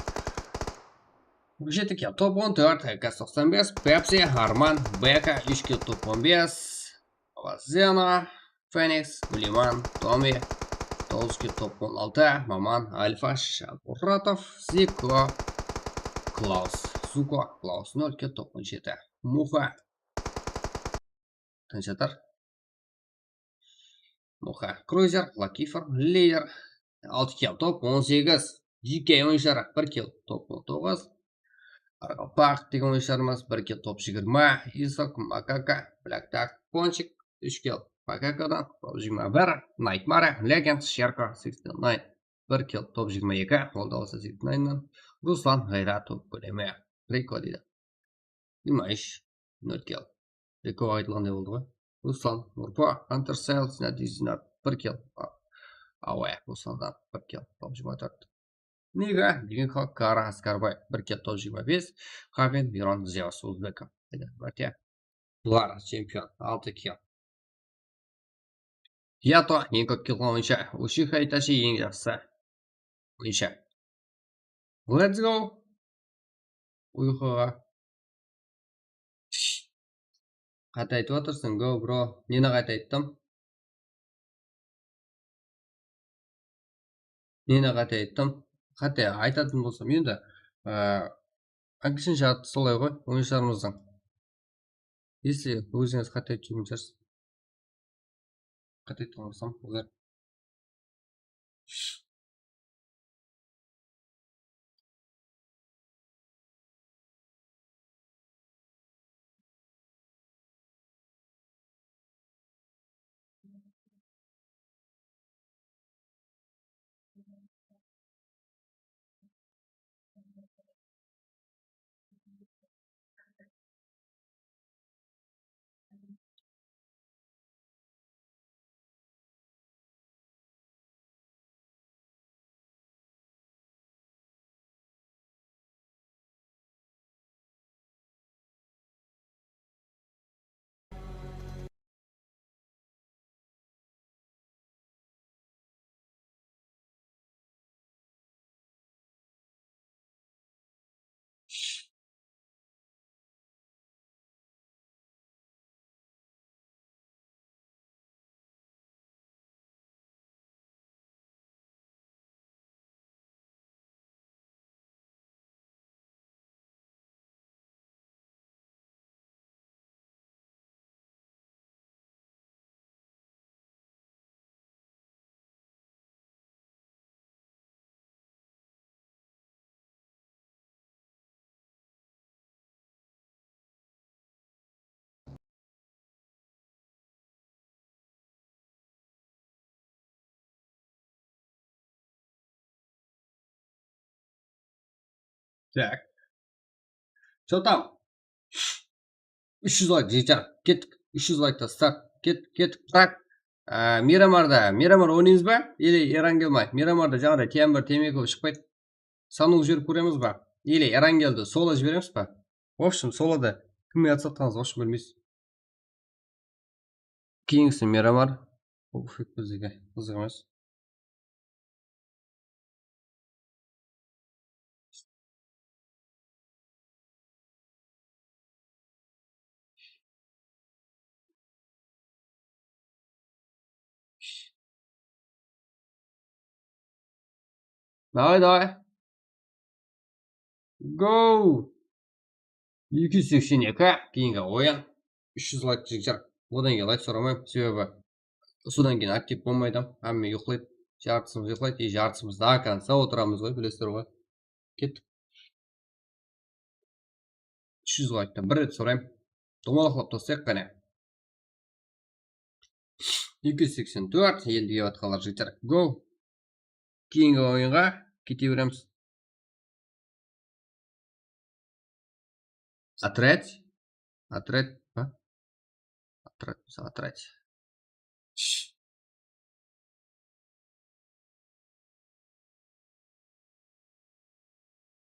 7 kill top 14. Г95, Пепси, Арман, Бека, 3 kill top 15. Вазена, Феникс, Гулиман, Томми. 9 kill top 16. Маман, Альфа, Шапуратов, Зико, Клаус, Суко, Клаус, 0 kill top 17. Муха. Танчатар. Муха, Крузер, Лакифор, Лидер. 6 kill top 18. GK oyuncuları 1 kill top 19. Qarag'alpoq degan o'yinchilarimiz 1 kill top 20. Isok, Makaka, Black Duck, Ponchik 3 kill. Makakadan top 21. Nightmare, Legend, Sherko 69. 1 kill top 22. Qo'lda 69dan. Ruslan, G'ayrat top ko'lami. Reko deydi. Nima ish? 0 kill. Reko aytilganday bo'ldi ғой. Ruslan, Nurpo, Hunter Cell, Zinat 1 kill. Avay, Ruslandan 1 kill top 24. Niga, Diginko, Kara, Askarboy 1 kill top 25. Xaven, Miron, Zeus, Uzbekov. Bular chempion 6 kill. Yato еңкіп келгенше ушиха айташы ең жақсы. Қойша. Let's go. Ұйқыға. Қата айтып отырсың, go bro. Нені қата айттым? Нені қата айттым? Қата айтатын болсам, енді әкішінші аты солай ғой, ойыншыларымыздың. Если өзіңіз қата айтып жүрген шығарсыз. Қата айтқан болсам, олар. Так. Что там? 300 лайк жетер. Кеттік. 300 лайкта старт. Кеттік. Так. Мирамар ойнаймыз ба? Или Эрангел Мирамарда жаңағыдай темір темекі шықпайды. Сануын жіберіп көреміз ба? Или Эрангелді соло жібереміз ба? В общем, солода кімге атсаттыңыз, в общем, білмейсіз. Кейінгісі Мирамар. Біздіге қызық емес. Давай. Go! 282 кейінгі ойын. 300 лайк жігер. Одан кейін лайк сұрамаймын, себебі содан кейін актив болмайды. Әмме ұйқылайды. Жартысымыз ұйқылайды, жартысымыз до конца отырамыз ғой, білесіздер ғой. Кеттік. 300 лайкта бір рет сұраймын. Домалақлап тастайық қане. 284 енді кеп атқандар жігер. Go! Кейінгі ойынға кете береміз. Отрядь. Ба? Отрядь.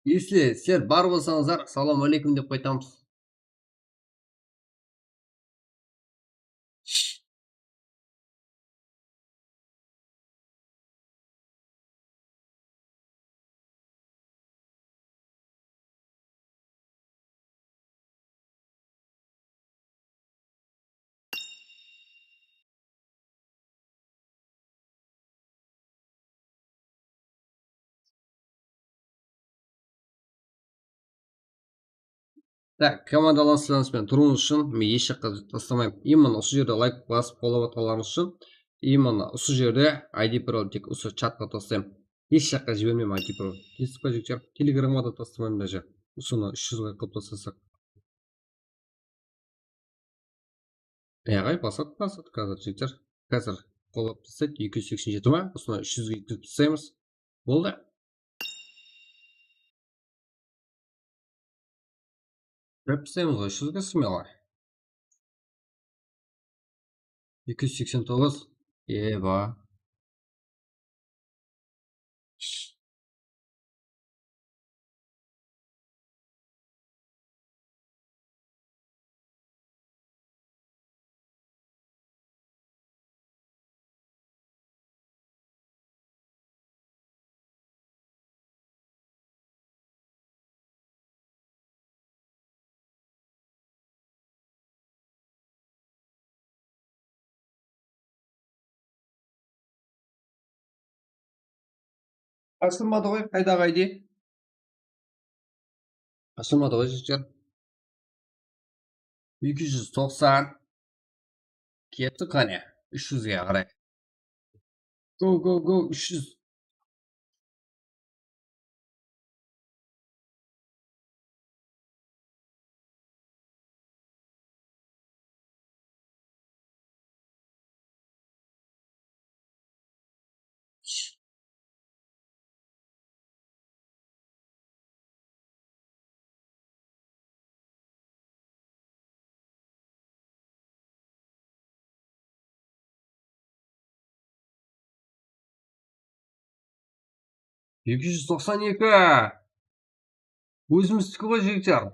Если сіздер бар болсаңыздар, салам алейкум деп қайтамыз. Так, командаласыңызбен тұруыңыз үшін мен еш жаққа тастамаймын. Именно осы жерде лайк басып қолап атқандарыңыз үшін, именно осы жерде ID пароль тек осы чатқа тастаймын. Еш жаққа жібермеймін ID пароль. Кестік па жігіттер? Телеграмға да тастамаймын даже. Осыны 300 лайк қылып тастасақ. Ағай, басады қазір жігіттер. Қазір қолап тастайды 287 ма? Осыны 300-ге кіріп тастаймыз. Болды. Тастаймыз ғой 300-ге смело. 289. Еба. Açılmadı ғой, қайда қайди? Açılmadı ғой, жігіттер. 290. Кетті қане. 300-ге қарай. Go, 300. Екі жүз 92. Өзіміздікі ғой, жігіттер.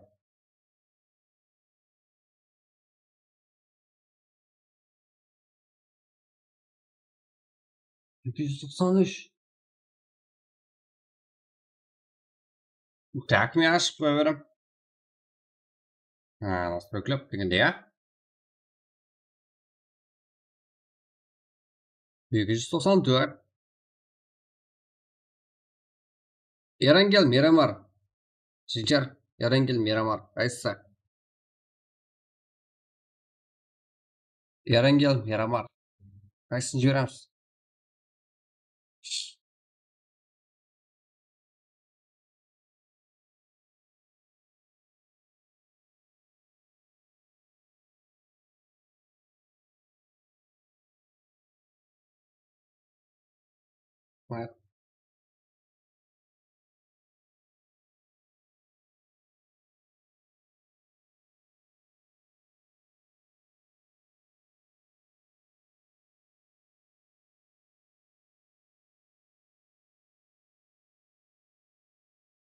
Екі жүз 93. Так, мен ашып қоя берем. Настройклеп дегенде, я. 294. Ерангел, Мирамар. Жігіттер, Ерангел, Мирамар. Қайсысы? Ерангел, Мирамар. Қайсысын жібереміз?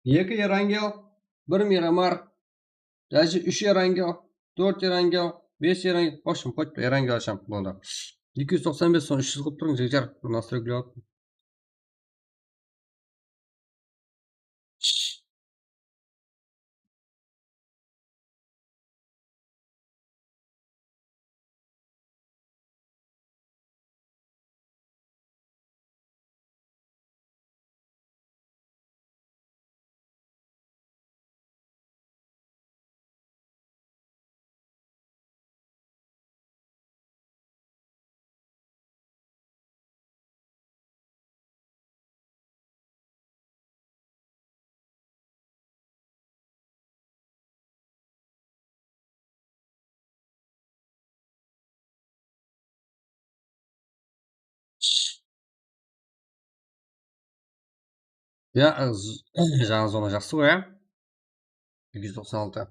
Екі Ерангел, бір Мирамар. Даже 3 Ерангел, 4 Ерангел, 5 Ерангел. В общем, хоть Ерангел ашам болды. 295 соны 300 қылып тұрың, жігіттер. Настройклеп алып. Я, жаңа зона жақсы ғой, ә? 296.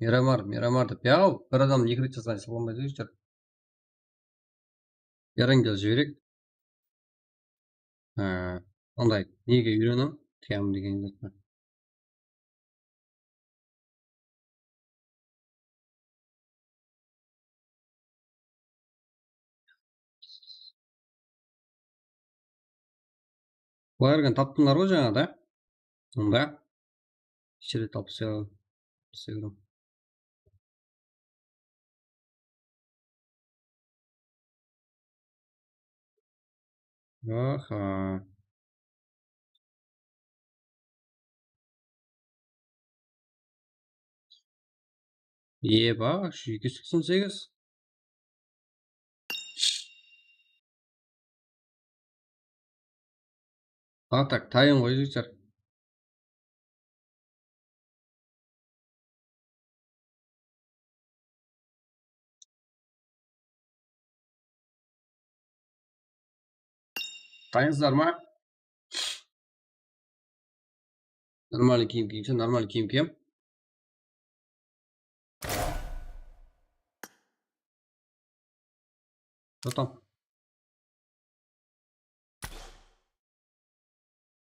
Мирамар деп. Я, бір адам 2 рет жазған болмайды, жігіттер. Ерангел жіберек. Ондай, неге үйренім? Тиямын деген жетті. Бұларған таптыңдар ғой жаңа да? Онда? Шерет алып сегірім. Аха. Еба, 298. Так, тайын ғой, жігіттер. Тайынсыздар ма? Нормальный киім киімші, нормальный киім киім. Что там?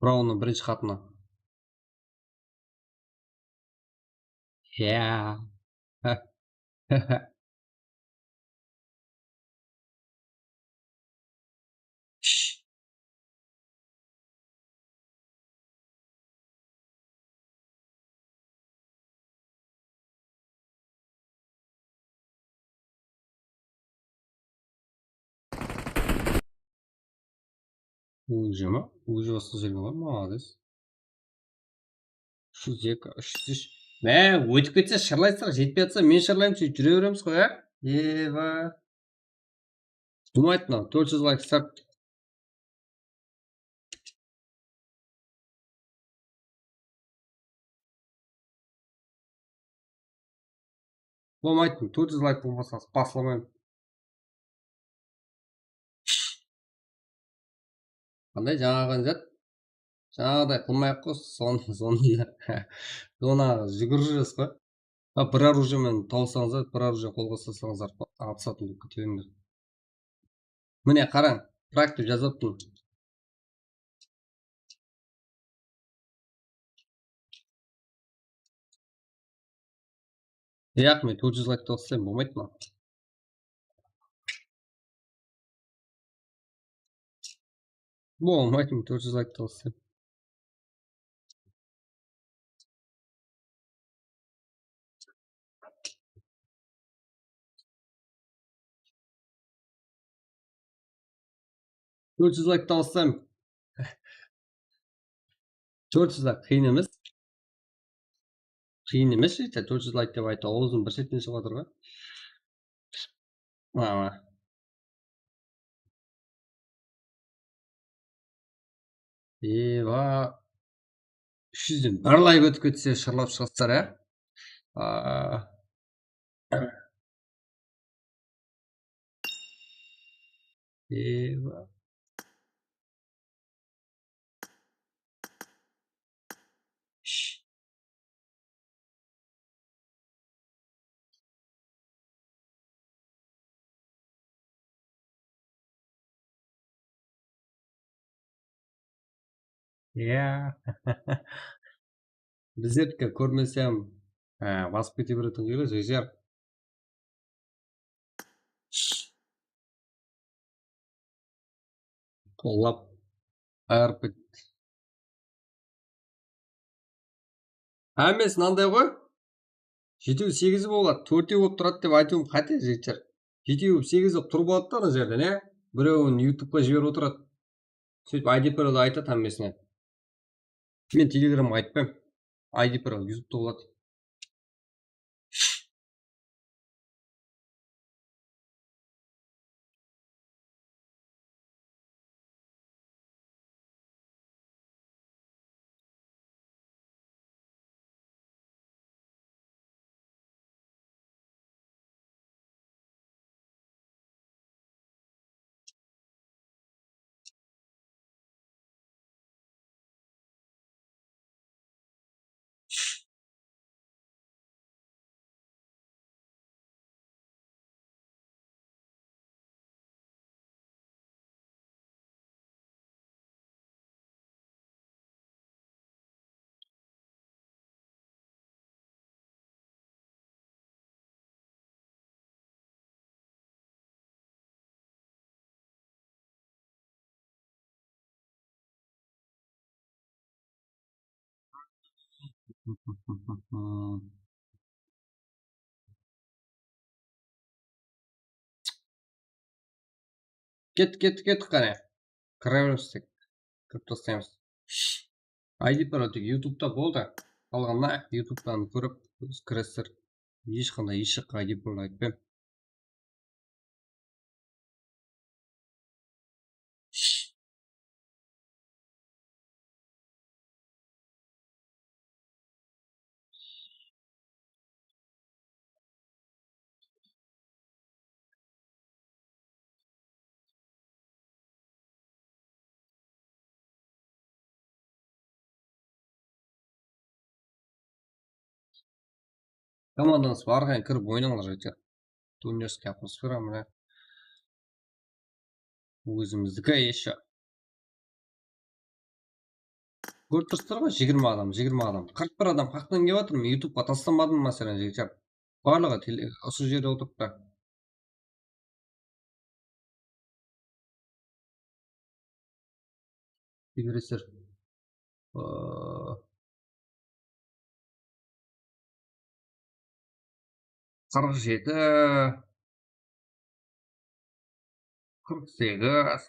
Браунның бірінші қатына. Я. Уже ма? Уже осы жерге ғой, молодец. 302, 303. Мә, өтіп кетсе шырлайсыздар, жетпей жатса мен шырлаймын, сөйтіп жүре береміз ғой, ә? Еба. Думайды мынау, 400 лайк старт. Болмайды, 400 лайк болмаса басыламаймын. Қандай жаңағы жат? Жаңағыдай қылмай-ақ қой, соны жүгіріп жүресіз ғой. Бір оружиемен тауысаңыздар, бір оружие қолға ұстасаңыздар, атысатын болып кете беріңдер. Міне қараң, практик жазыппын. Яқ, мен 400 лайк тауысайын, болмайды ма? Болмайды, мен 400 лайк тауысайын. Лайк тауысайын. 400 лайк қиын емес. Қиын емес жейді, 400 лайк деп айту, ауызым бір шеттен шығып жатыр ғой. Еба. 300-ден бір лайк өтіп кетсе шырлап шығасыздар, ә? Еба. Иә. Біздердікі көрмесем басып кете беретін ғой, жер. Қоллап айырып кетті. Әмес мынандай ғой. 7-8 болады, 4 болып тұрады деп айтуым қате жігіттер. 7-8 болып тұрып алады да ана жерден, ә? Біреуін YouTube-қа жіберіп отырады. Сөйтіп ID-паролды айтады әмесіне. Мен Telegram айтпаймын. ID-парол YouTube-та болады. Кет қане. Кіре береміз тек. Кіріп тастаймыз. ID-парол тек YouTube-та болды. Қалғанына YouTube-тан көріп кіресіздер. Ешқандай еш жаққа ID-парол айтпаймын. Командаңыз барған кіріп ойнаңдар жігіттер. Турнирский атмосфера міне. Өзіміздікі еші. Көріп тұрсыздар ғой, 20 адам. 41 адам қақтан келіп жатыр. Мен YouTube-ға тастамадым мәселен жігіттер. Барлығы осы жерде отырып та. Бересіздер. 47, 48,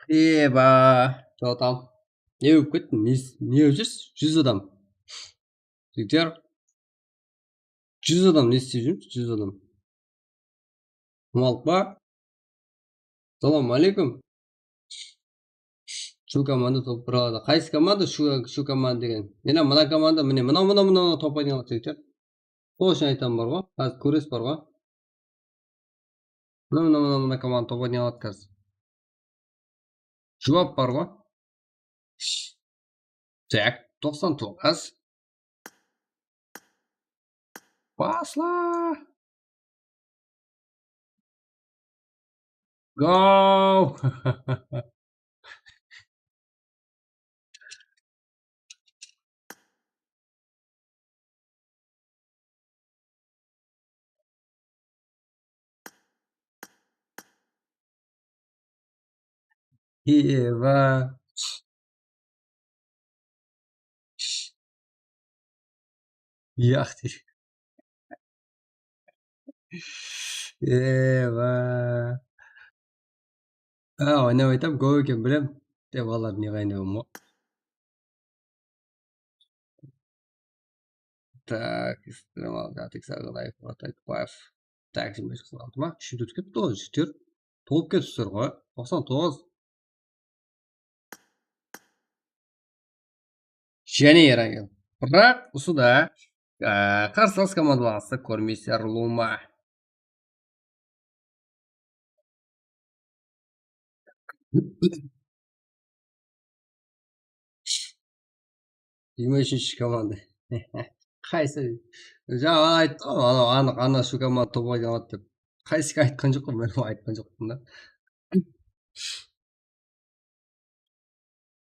Жо там. Не болып кетті? Не болып жүрсіз? 100 адам. Жігіттер. 100 адам не істеп жүрміз? 100 адам. Құмалық па? Салам алейкум. Шу команда топ бұралады. Қайсы команда? Шу команда деген. Мені мына команда, міне мынау топ айналады жігіттер. Сол үшін айтам бар ғой. Қазір көресіз бар ғой. Мына команда топ айналады қазір. Жауап бар ғой. Так, 99. Пошла! Go! Ева. Яхты. Ева. Ойнап айтам, гол екен білем. Деп алар не қайнауым ма. Так, экстремал, Гатик Сағылаев, Атайкбаев. Так, жемеш қысыл алды ма? Үшіп өткеп тұр, жіктер. Толып кетіпсіздер ғой. 99. Және ерагел. Бірақ, ұсуда қарсылас командаласы көрмейсер Лума. Жиырма үшінші команда. Қайсы? Жаңа айтты ғой, ана шу команда топ ойнамады деп. Қайсыға айтқан жоқ қой, мен айтқан жоқпын да.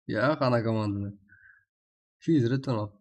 Я, ана команданы. Физір еді анау.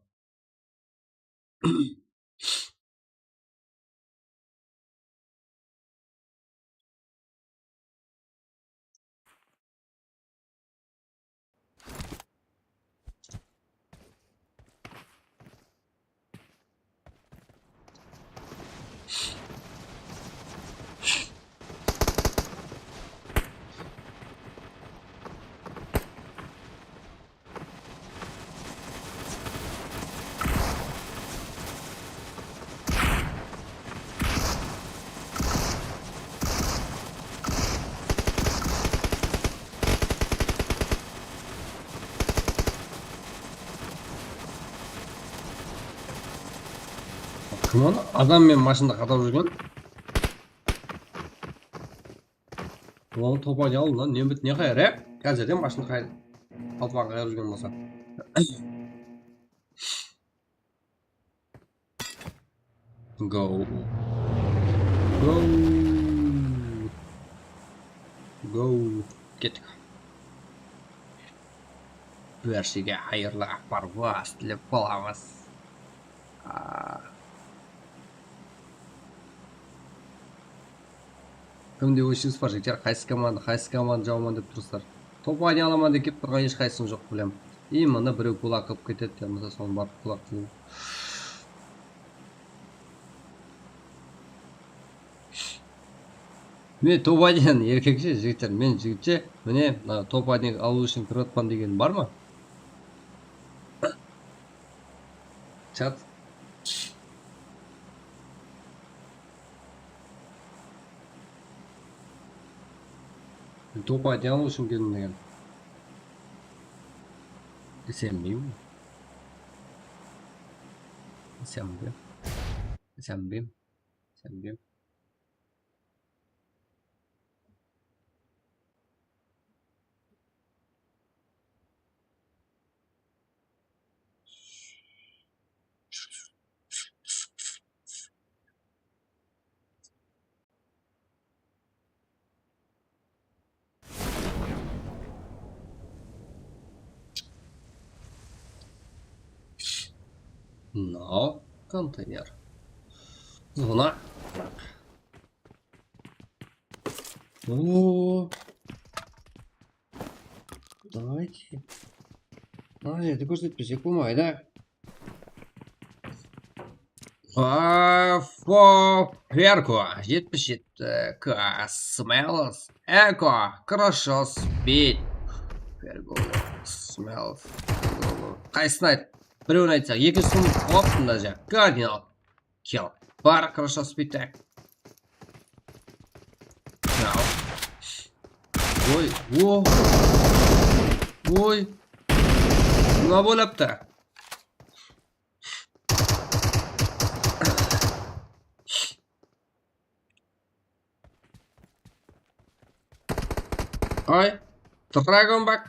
Кім оны? Адам мен машинада қатап жүрген. Оны топ айналып алды lan. Не бит не қайыр, ә? Қазірден машина қайыр. Алтыға қайыр жүрген болса. Go. Go. Go. Кеттік. Бәршеге қайырлы ақпар бас тілеп боламыз. Кімде өшіңіз бар жігіттер, қайсы команда жауыман деп тұрсыздар. Топ айне аламан деп кеп тұрған еш қайсын жоқ білем. И мында біреу кулак қып кетеді, мұнда соны барып кулак тілу. Мен топ айнен еркекше жігіттер, мен жігітше, міне топ айнен алу үшін кіріп деген бар ма? Чат. Топ айне алу үшін келдім деген. Сенбеймін. Сенбеймін. Но контейнер. Зона. О. Давайте. Ты көрсетпесе болмайды. Ферко, 77 Смелос, Эко, хорошо спит. Смелов. Qaysini ayt? Birovini aytsa, ikkinchisini olib даже. Кардинал. Kill. Бар, хорошо спите. Voy, voy. Voy. Nima bo'libdi? Ay, Dragon bak.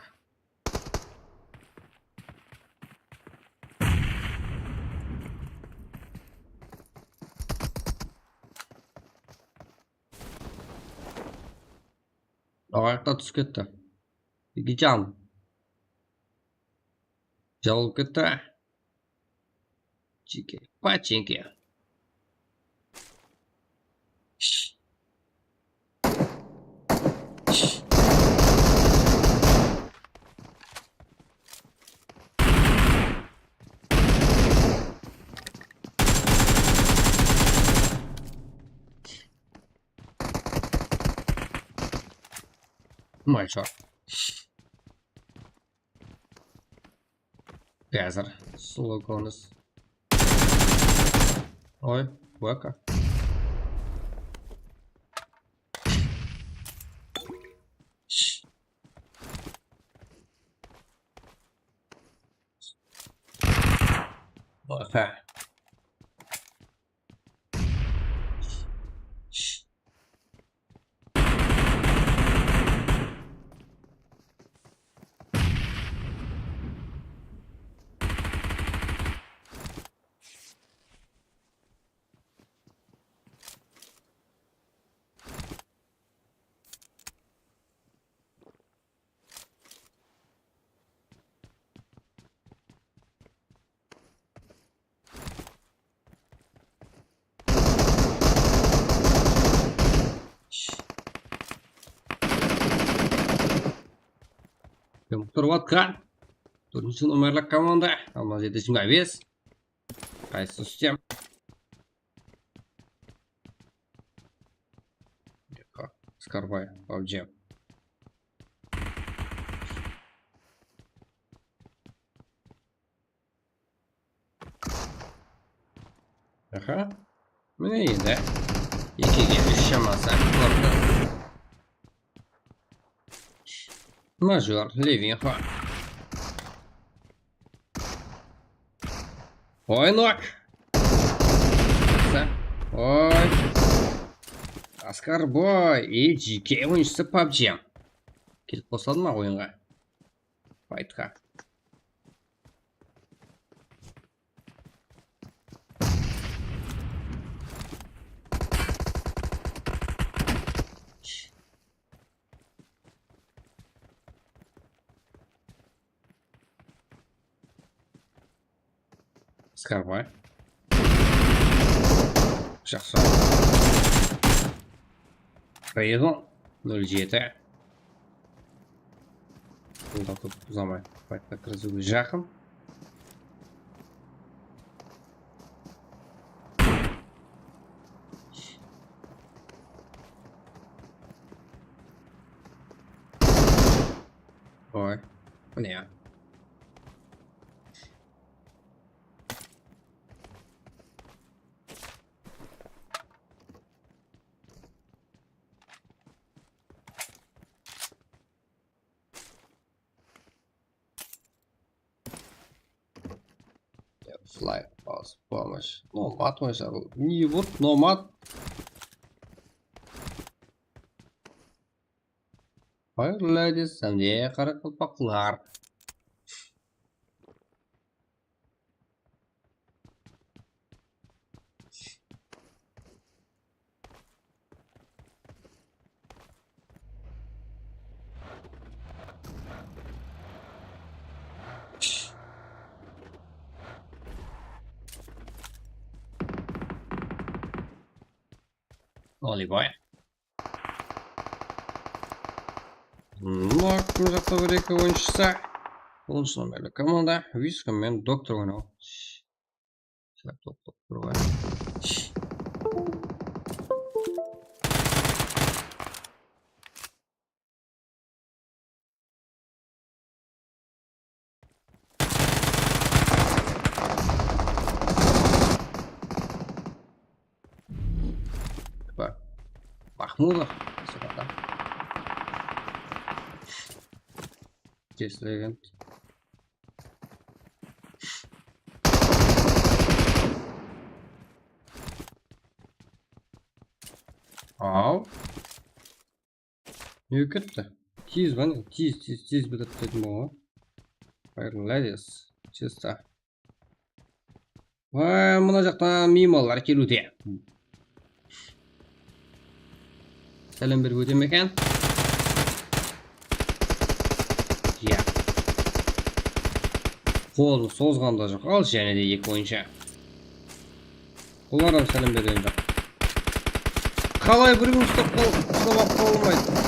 Oyoqqa tushib ketdi. Igijan. Javob ketdi. Chiki, pachinki. My shot. Gather. Slow corners. Oi, worker. Okay. Turvatkan. Turuncu nomerli komanda. Ama yetişme vez. Qaysi sistem? Скарбай, PUBG. Aha. Bu neydi? İkiga düşemezsen korkma. Major Levinhorn. Ой, ног. Ой. Аскарбой и жеке ойыншысы PUBG. Келіп қосады ма ойынға? Файтқа. Скарбай. Жақсы. Рейдон 07. Бұлда көп ұзамай файтқа кіргізуге жақын. Ой, bu ne ya? Fly, pause, помощь. Nomad oynar. Niye vur? Nomad. Hayır ladies, sen diye kara kalpaklar. Оливай. Бak bu жақта бір екі ойыншысы. Оныншы номерлі команда. Виском мен доктор ойнау. Махмудов. Кесілеген. Ау. Не кетті? Тез ба не? Тез бітіп дейтін болған. Пайырлайдес. Чисто. Мына жақтан мималар келуде. Сәлем беріп өтем екен. Я. Қолы созғанда жоқ. Ал және де екі ойынша. Олардан сәлем берген жоқ. Қалай бірігін ұстап қалмайды.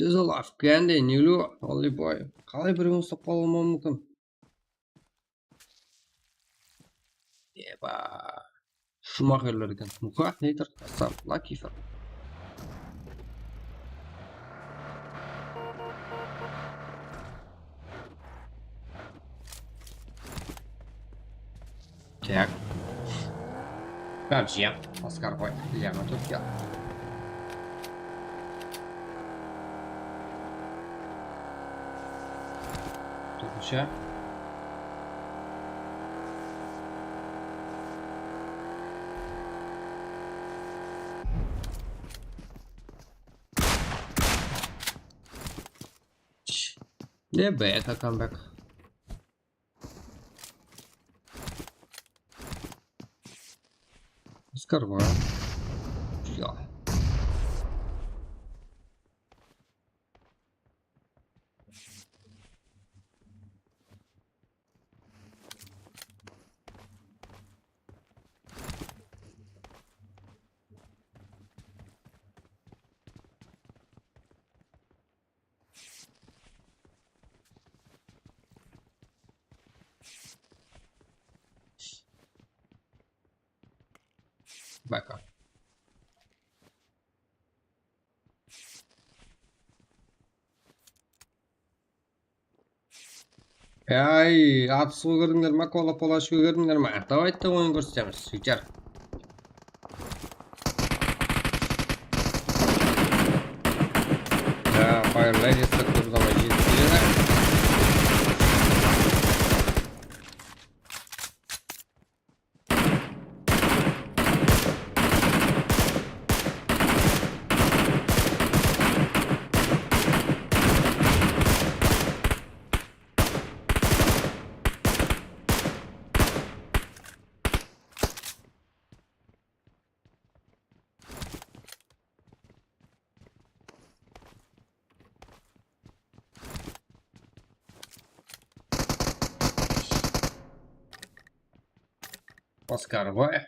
Жүз ал Афганде, нелу, Алибай. Қалай бірігін ұстап қалмау мүмкін? Еба. Шумахерлер екен. Мұқа, нейтір? Асап, Лакифер. Так. Бәлжия. Оскар қой. Яна Түркия. Түркіше. Лебека камбэк. Скорваю. Я. Бэка. Ай, атысу көрдіңдер ма, кола полашу көрдіңдер ма? Давайте ойын көрсетеміз, сөйтер. Пайырлайды, тұрдама жеткелері. Оскар Вай.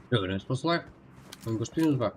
Görünüz poslar. Oyun gösteriniz bak.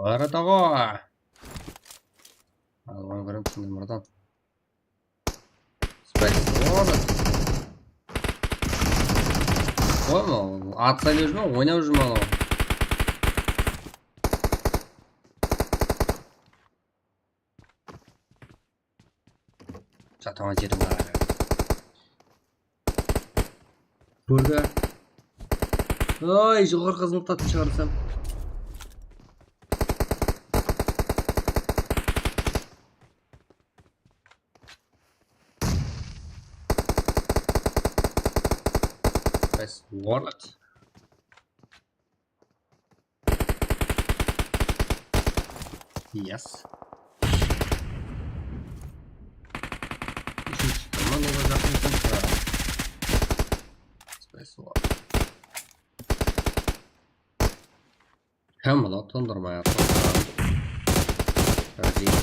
Para того. Ладно, говорим с ним, братан. Спасибо. Понял? Atsa lejme, oyna jumalo. Жатаған жерім бар. Көрді. Ой, жоғары қызметтатын шығарсам. What? Yes. Командага жақын екен. Space War. Кім мына тондырмай атқан? Разиз.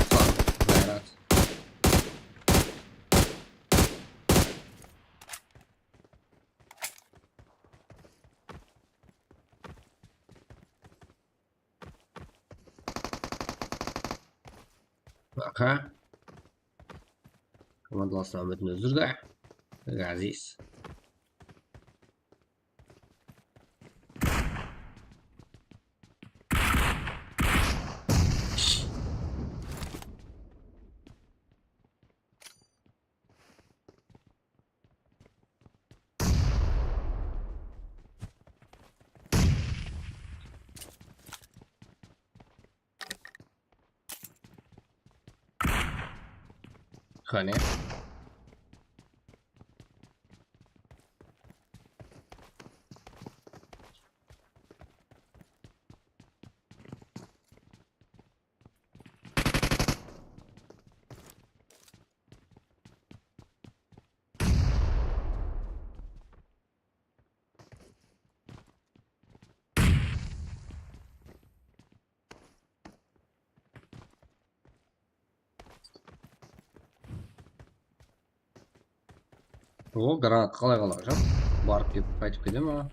Сан, Қайрат. Бақа. Командаласына үмітін өздірді. Ғазиз. Қане. О, гранат қалай жап? Барып кеп қайтып кете ма?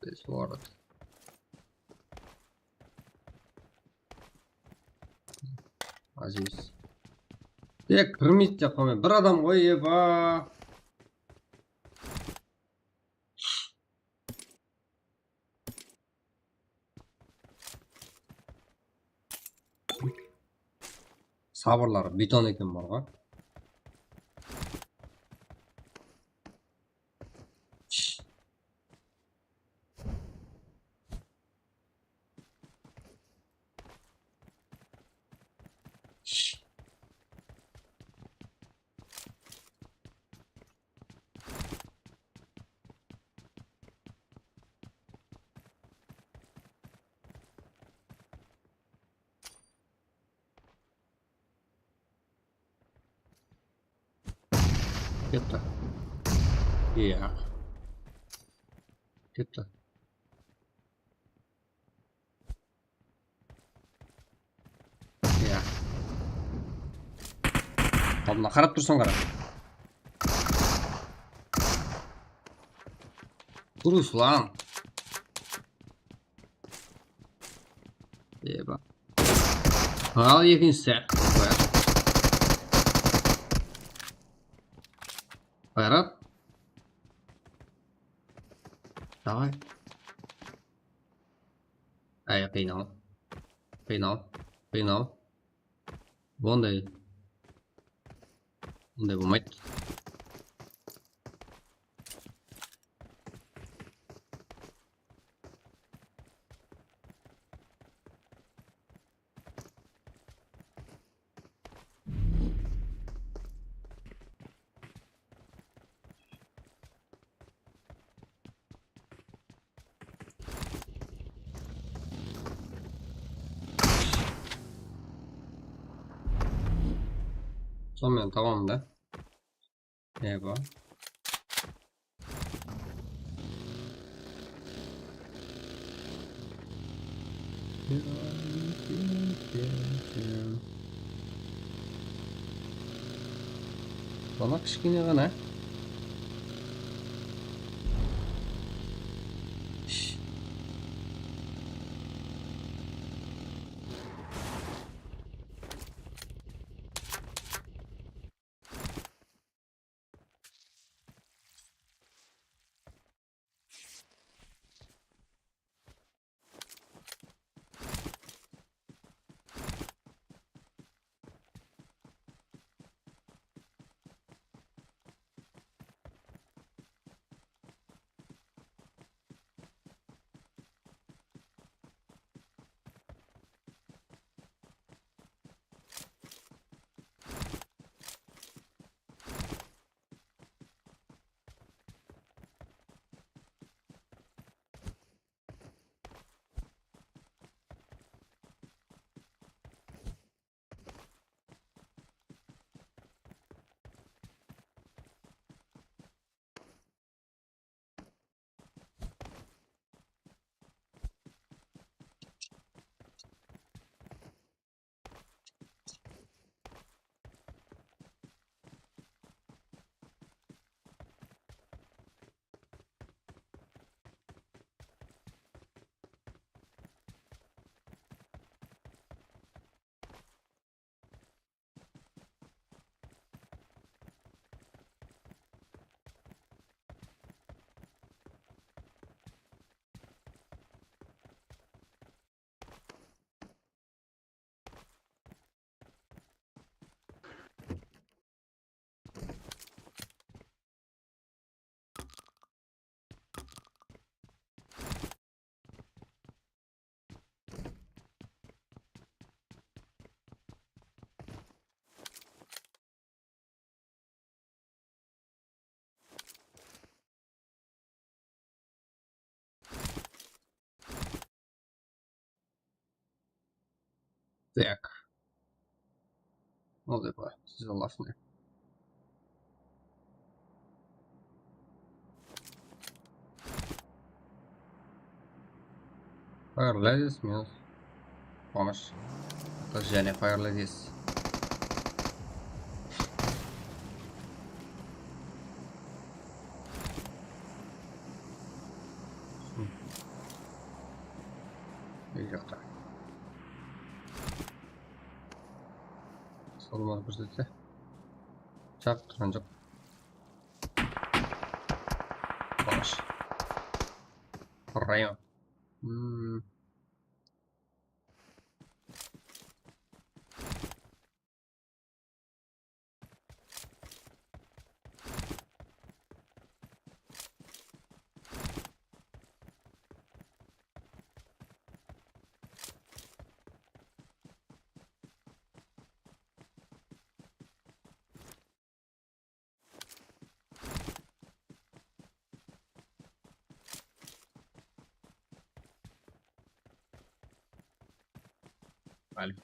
This world. Азиз. Тек кірмейді деп қоймай, бір адам ғой, еба. Сабырлары бетон екен бар ғой. Кетті. Иә. Кетті. Иә. Алдына қарап тұрсың қара. Дұрыс lan. Еба. Ал екіншісі. Қайрат. Давай. Ай, қинал. Ондай болмайды. Sonradan tamam da. Evo. Bana kışkine gana. Так. Ну, типа, залазный. Fire Ladies минус. Помощь. Это Женя Fire Ladies. Идет. Соломон, подождите. Чап, транжок. Помощь. Район. Альф.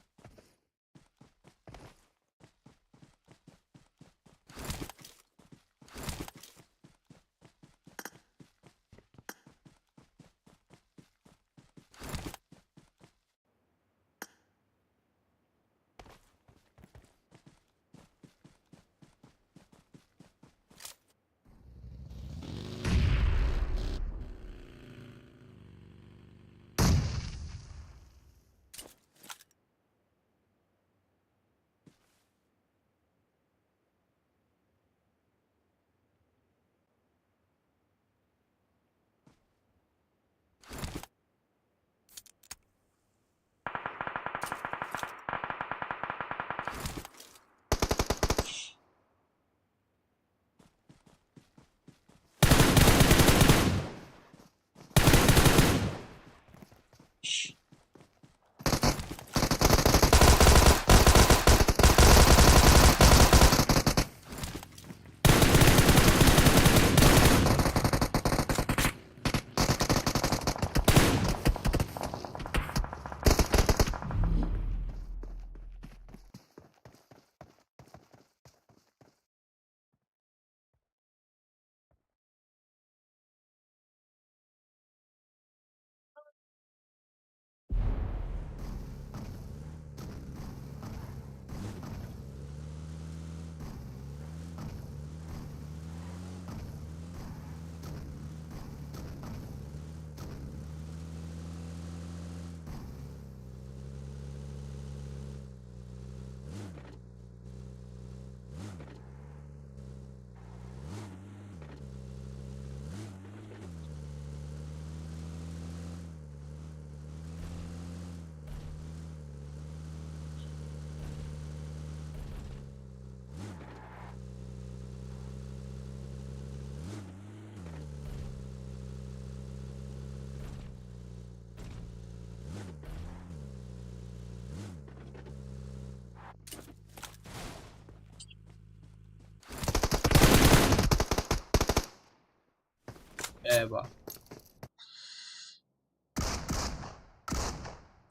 Эба.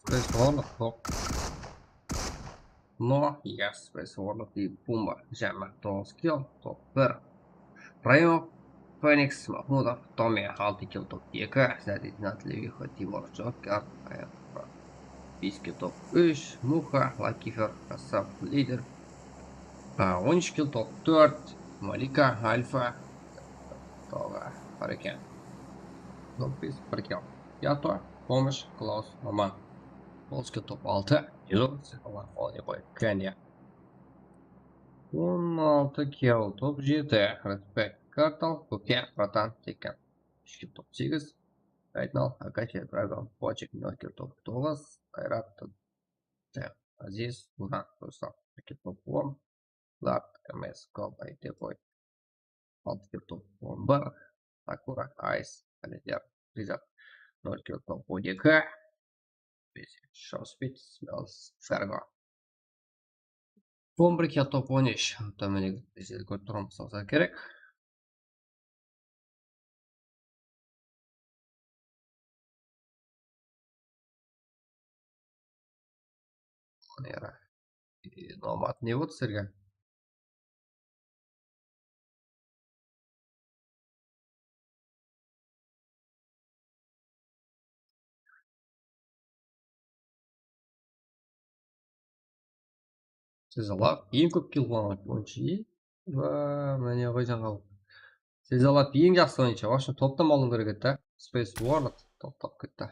Space Warlock bok. No, yes, Space Warlock i pumba. Jämmä tuon skill, tuo per. Rayo, Phoenix, Mahmudov, Tommy, Haltikil, Топека, Сядет Натлевиха, Тимур Джокер, Писки топ-1, Муха, Лакифер, Касап, Лидер, Ончкил топ-4, Малика, Альфа, Тога, Парикен. Топ-5, Парикен. Ято, Помощь, Клаус, Маман. Polski топ-6, Юзов, Психолог, Волнебой, Кенья. 16 Kill, топ-7, Респект, Картал, Куке, Братан, Тикен. Топ-8, Райтнал, Акафия, Драгон, Почек, Нокер, топ-9, Айрат, Азиз, Луна, Русал, топ-1, Ларт, МС, Колба и Депой, Алтфир, топ-1, Бар, Акура, Айс, Алидер, Риза, Нокер, топ-1, К, Шоспит, Смелс, Ферго. Помбрик я топ-13, там или здесь Тром создать керек. Nomard не болды сіздерге? Сезалап ең көп килл қылған ойыншы. Міне ғой жаңалық. Сезалап ең жақсы ойыншы. Вообще топтан алу керек еді да. Space World топтап кетті.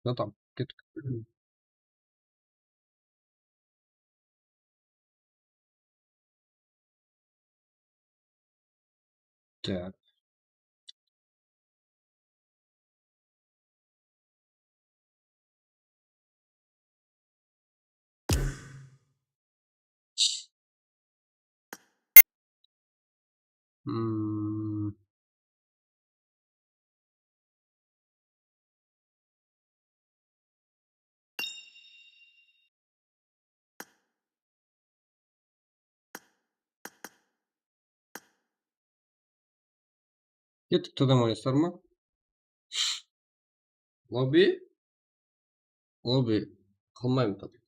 Жатам. Кеттік. Так. Кеттік тыңдамай ойнайсыздар ма? Лобби? Лобби. Қылмаймын таbii.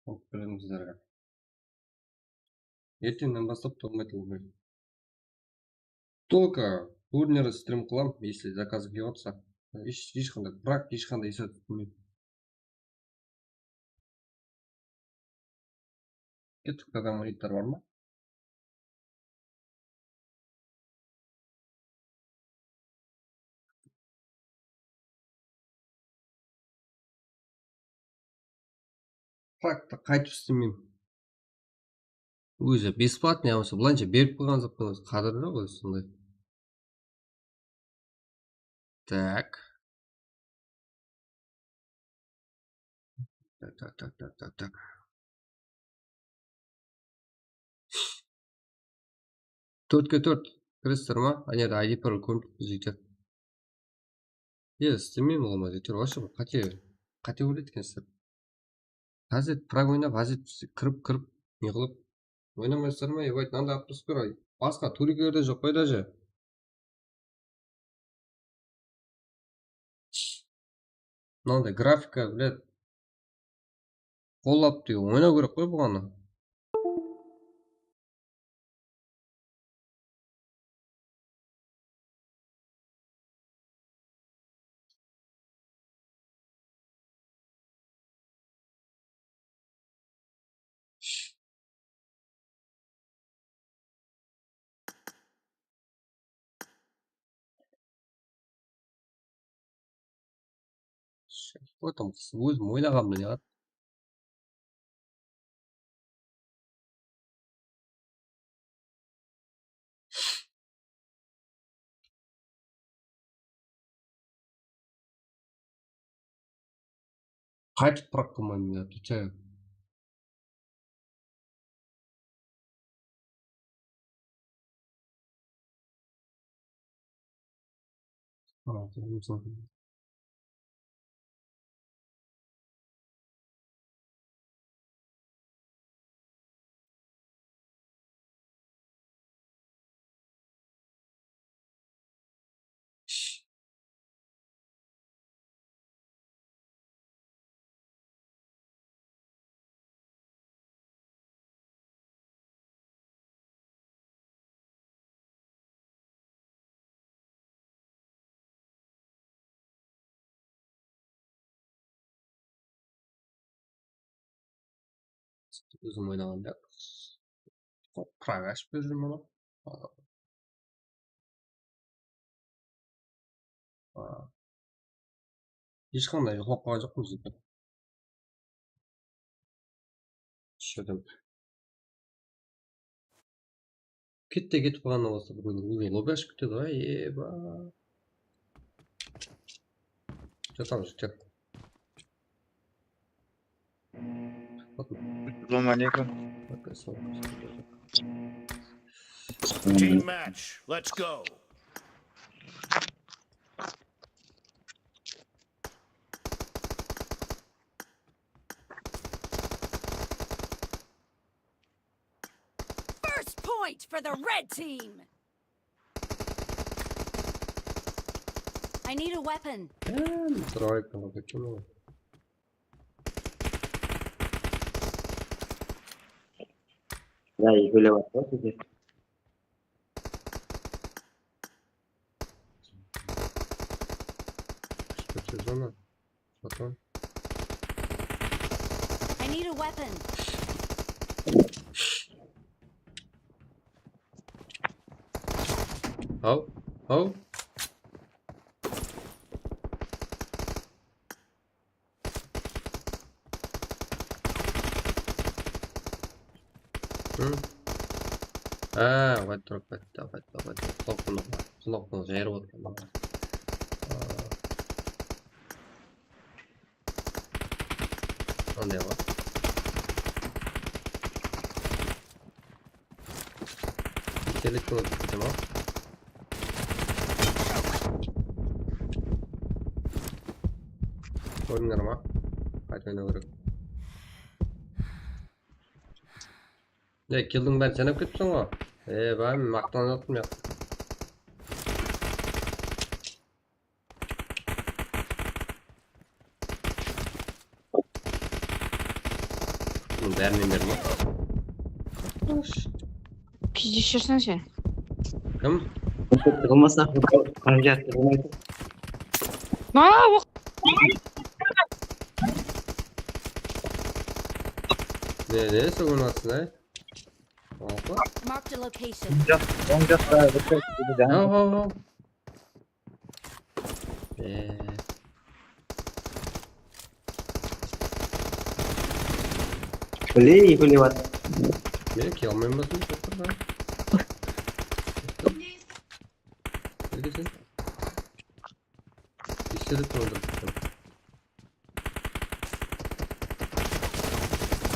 Оқып беремін сіздерге. Ертеңнен бастап толмайды лобби. Только турнирі стрим қылам, если заказ келіп жатса. Ешқандай, бірақ ешқандай есеп түспеймін. Кеттік тыңдамайсыздар бар ма? Факты қайтып істемеймін. Өзі бесплатный болса былайынша беріп қойған жоқпын, өзі қадірлі ғой сондай. Так. Так. Төртке төрт кіресіздер ма? Анерде ID пароль көрініп жетеді. Істемеймін ғой жетер. Вообще қате ойлайды екенсіздер. Газет праг ойнап, газет кіріп не қылып ойнамайсыздар ма? Ебать, мынандай атмосфера. Басқа турикілерде жоқ қой даже. Мынандай графика, блядь. Қолап деген ойнау керек қой бұғаны. Өзім ойнағанымды не қылады? Қайтып праг қылмаймын, я отвечаю. Өзім ойнағанда праг ашып беріп жүрмін ана. Ешқандай жоқлап қалған жоқпын сізді. Шөдім. Кетіп қалғаннан бастап бүгін лобби ашып кетеді ғой, еба. Жатамыз, жігіттер. Assalamu alaikum. Team match, let's go. First point for the red team. I need a weapon. Тройка, ну почему? Да, и были вопросы здесь. Что сезона? Потом. I need a weapon. Ау. Қайтты. Кнопканы жайырып отырмын. Қандай ғой? Келетін өтті ма? Көрдіңдер ма? Қайта ойнау керек. Килдің бәрін сен алып кетіпсің ғой. Мен мақтанып жатырмын я. Бәрінен бері ма? Кездесерсің сен. Кім? Olmasa amcası olmaydı. Ne sögün atsın ay? Опа. Marked a location. Ау. Boleh buat. Meni kill almayın basın çok da. Neredesin? İşleri kaldırdım.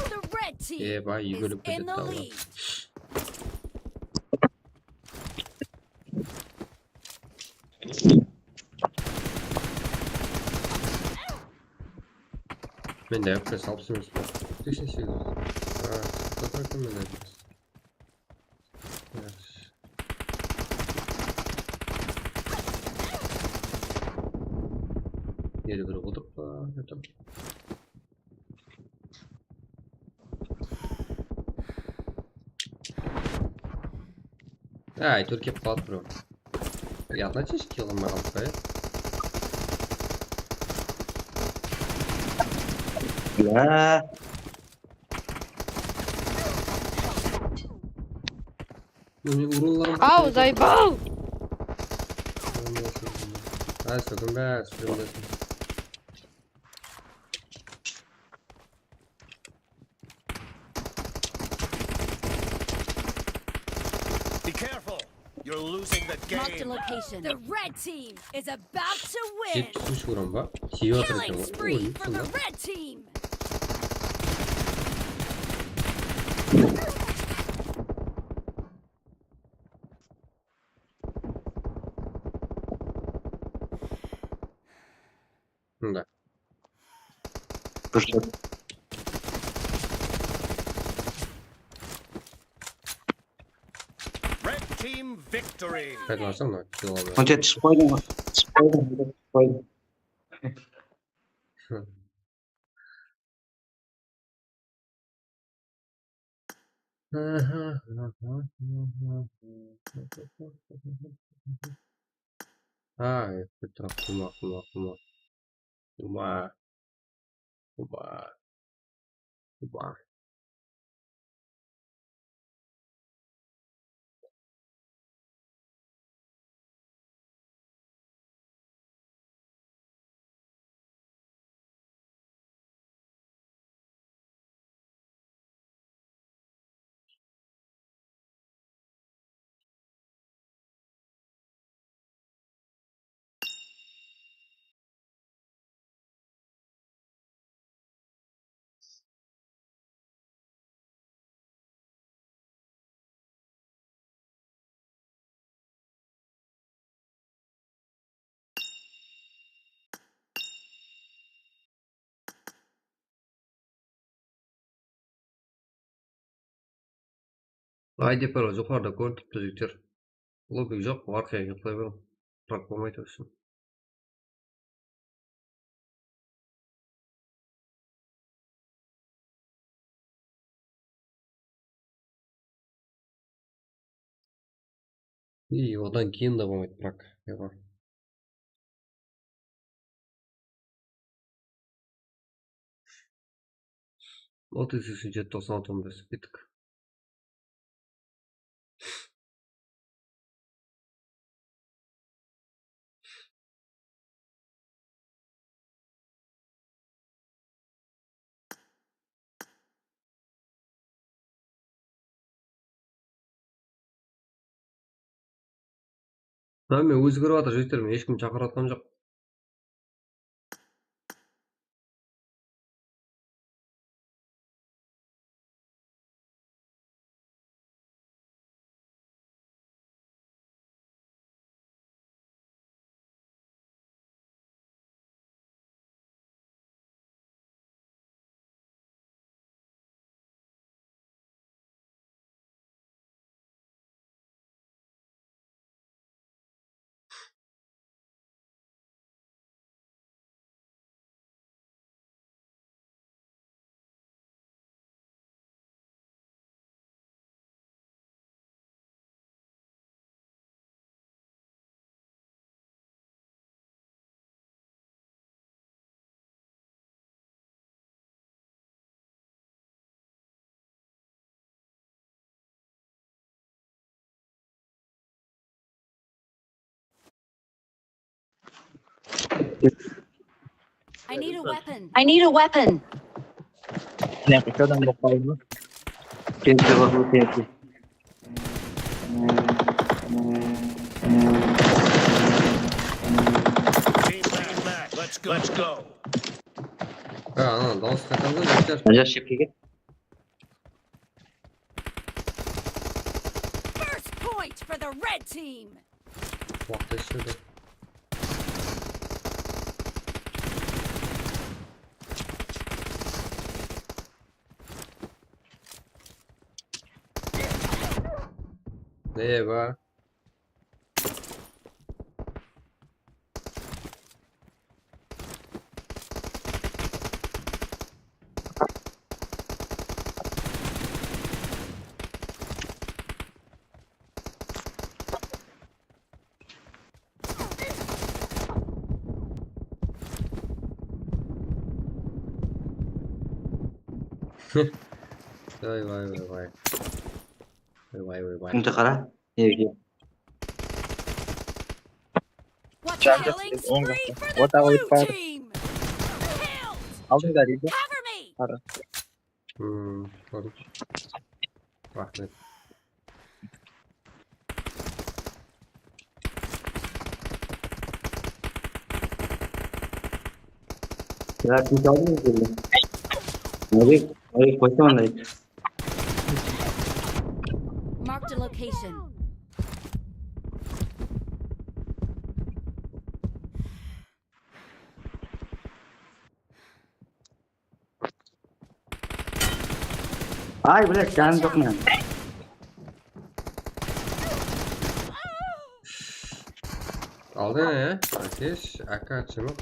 The red team Bak is yürüyüp in the gitti Allah. lead. Ben de yapacağız. Alpsın. Düşün şey. Fotoğrafım ben de yapacağız. Yeri bir oturup yatalım. Türkiye patron. Я значит скиллом махал, Ya. Ау, заебал! Sökün be, sürümdesin. Be careful. You're losing the Marked a game. location. The red team is about to win. 73 vuran bak. Kiyo Killing atacağım. spree for the red team. Da. Proszę. Red team victory. Kayıt varsam da kill alıyorum. Hoca spoiler. Spoiler. Это Kuba. Haydi para yukarıda kontüp düzültür. Lobi yok mu? Arkaya yıklayalım. Bırakmamayı olsun. İyi odan keyin devam et bırak. Yalan. O 1790 bir tık. Ha, men o'zgarib жатыр жігіттер, мен ешкім шақырыватқан жоқ. I need a weapon. I need a weapon. Ne kadar bakalım. Kimse bakıyor kimse. Team match. Let's go. Ha, ana, dауыс қайтарды жігіттер. Ancak şekilde. First point for the red team. Уақыт ішінде. Ne be? Vay vay vay vay. Vay vay vay. Kimse kara. Evet. What's Çarpı killing sekiz, on spree dakika. for the What are we blue fighting? team? Killed. Aldın galiba. Cover me. Gördüm. Rahmet. Ya kimse aldın mı böyle? Abi koşma lan. Marked a location. Ay bırak canım dokma. Aldı ne ya? Ateş, AK açımı var.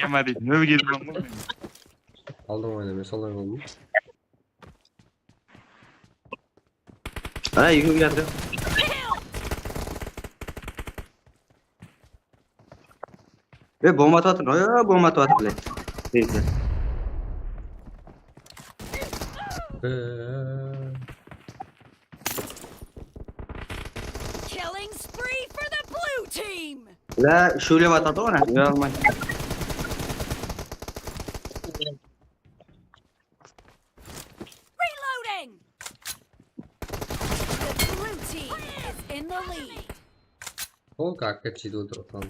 Yemedi. Ne bileyim ben bunu. Aldım oynamayı, salak oldum. Ay yürü geldi. Ve bomba atın. Oy bomba atın bile. Neyse. Killing spree for the blue team. La şöyle atadı ona. Ya aman. Reloading. The blue team is in the lead. O как чидо дротан.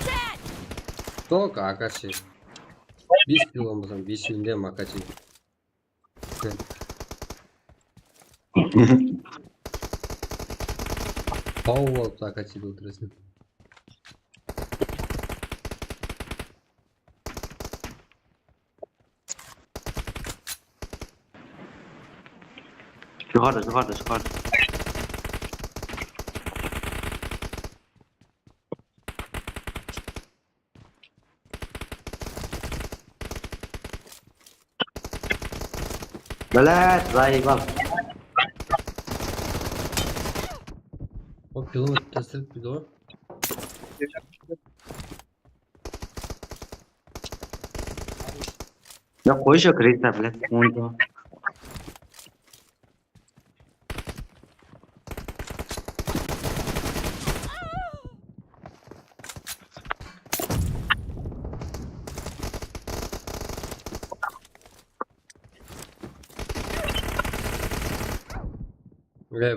Dead. Только Акачи. 5 кил болмасам 5 килден Акачи. Пау болып Акачиді өлтіресің. Çıkardı. Belet, rival. O pilomu test edip bir de o. Ya qo'yish yo'q, reyta, блядь.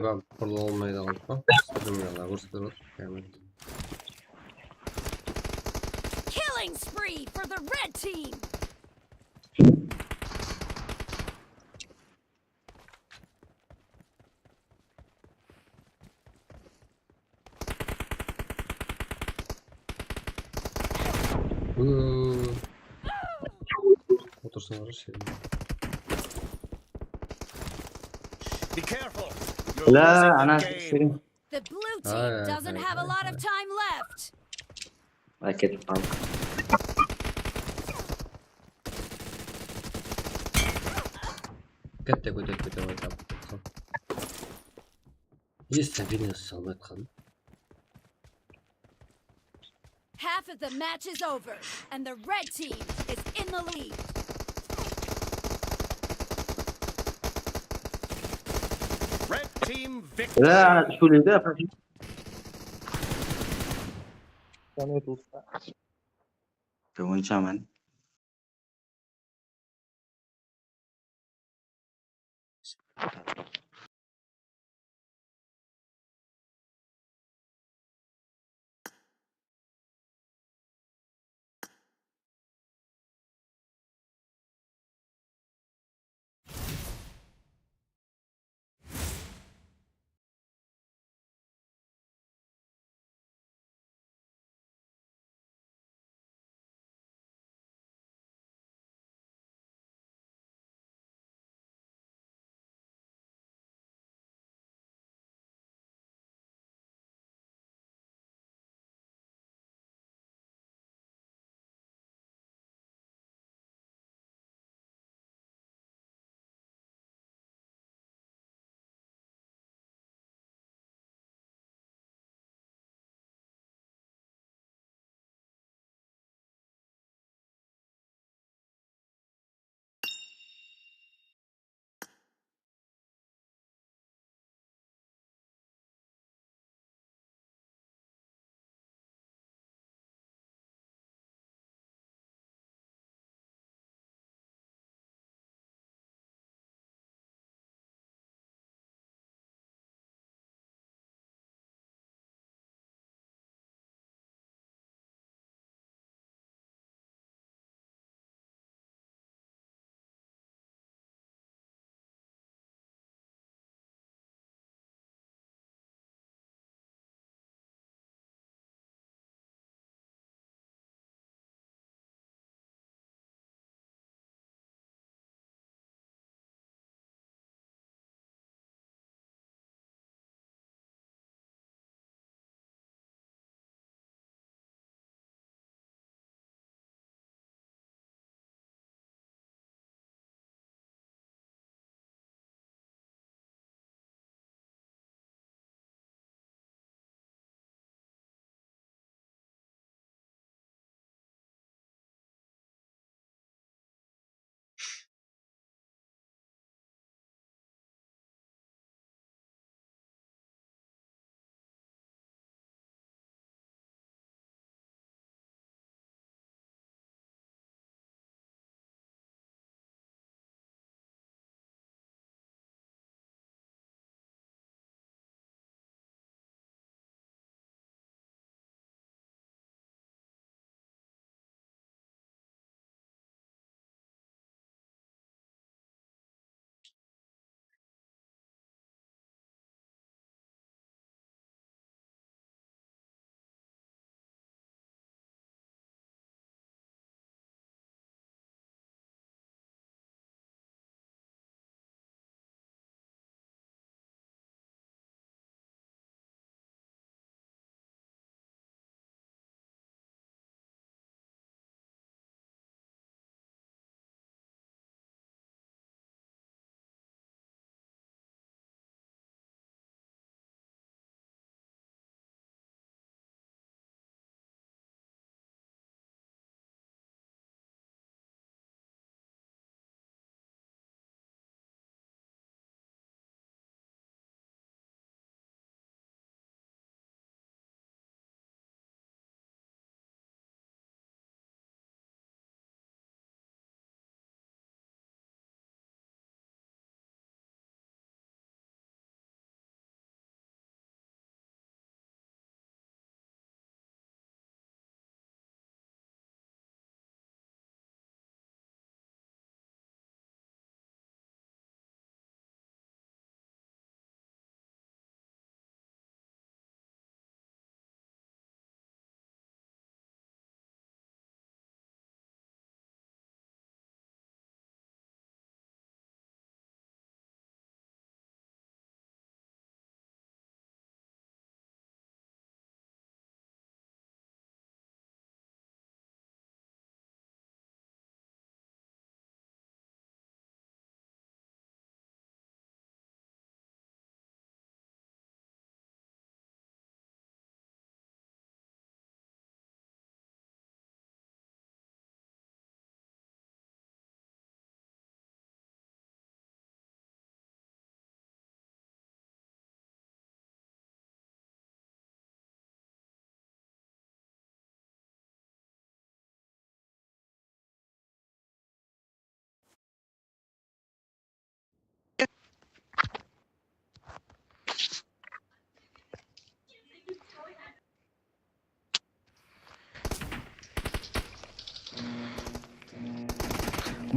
Ben burada olmayı da unutma. Sıkıntım ya. Vursun. Killing spree for the red team. Otursana şey. Be careful. You're La, losing ana the game. senin. The blue Aye, team doesn't aye, have a aye, lot aye. of time left. Ay ketib qoldi. Katta ko'tarib aytdim. Есть обидно салатхан. Half of the match is over, and the red team is in the lead. Red team victory. La, ana tushkulikda. O'yinchaman.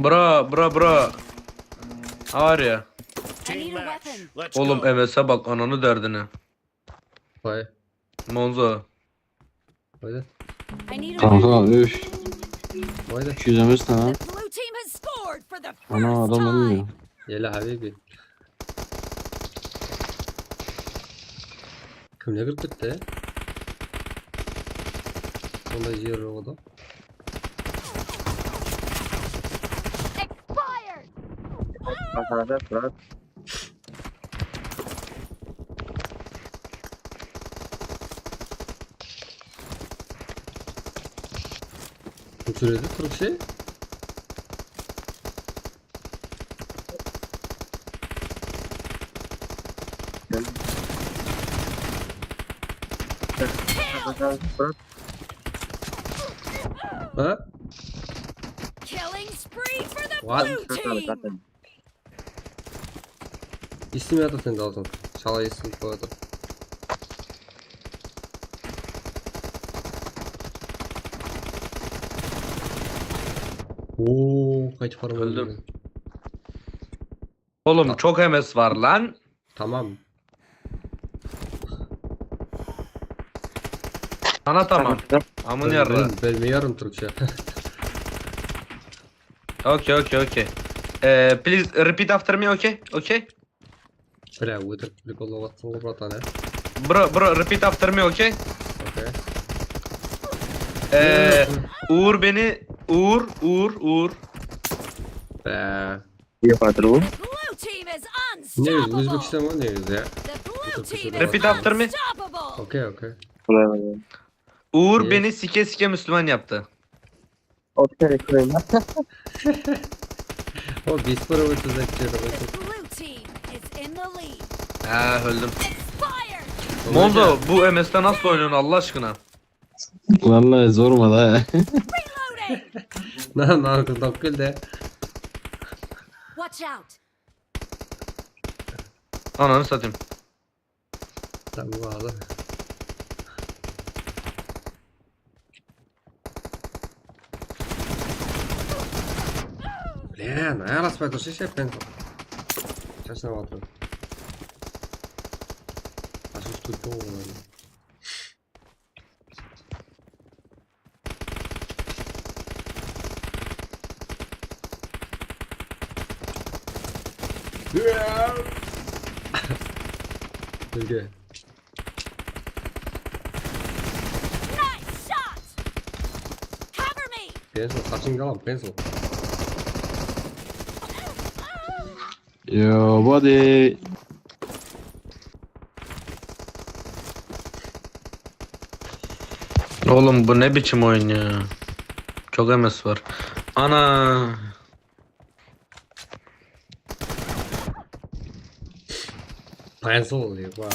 Bro. How are you? I Team need a match. weapon. Let's Oğlum go. MS'e bak ananı derdine. Vay. Monzo. Haydi. I need a Kanka weapon. üf. Haydi. 200 MS ne lan? The blue team has scored for the Ana first adam ölmüyor. time. Yela habibi. Kimle kırıp gitti? Onda yer o da. Expired. Arkadaşlar bırak. Bu sürede kırık şey. Arkadaşlar bırak. Ha? Killing spree for the What? blue team. İsim ya da sen de aldın. Şalay isim koydu. Oo, kaç para var? Öldüm. öyle? Oğlum çok MS var lan. Tamam. Sana tamam. Amın yarra. Bilmiyorum Türkçe. Okay. Please repeat after me, okay? Okay? Бля, вытер прикол отцу, братан, а? Bro, repeat after me, okay? Окей. Uğur beni... Uğur. Bля. Yapatırım. Blue team is Ne yüz? unstoppable. Özbekistan mı ne yüz ya? The blue team is Repeat after me. unstoppable. Okey okey. Uğur Yes. beni sike Müslüman yaptı. Okey. O biz para ötüzekçiydi. The blue team is in the lead. Öldüm. Expired. Monzo bu MS'te nasıl oynuyorsun Allah aşkına? Vallahi zorma da. Reloading. Ne kız de. Watch out. Ananı satayım. Tamam bağlı. Блин, я раз пойду, сейчас я пенку. Сейчас на вату. А что ж тут было? Где? Nice shot. Cover me. Пенсил, сашин галам, пенсил. Yo buddy. Oğlum bu ne biçim oyun ya? Çok MS var. Ana. Пенсил, либо...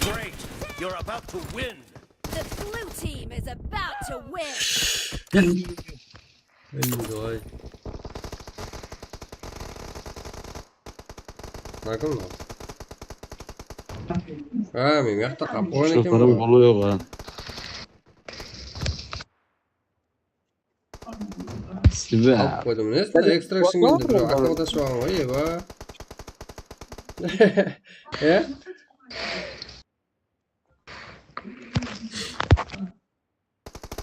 Great. You're about to win. The blue team is about to win. Enjoy. Bakın mı? Ha, benim yakta kapı oynayken Şoförün bu. kolu yok ha. Sibe. Alıp koydum. Neyse extraction geldi bro. Aklıma şu an var ya ba. Ya?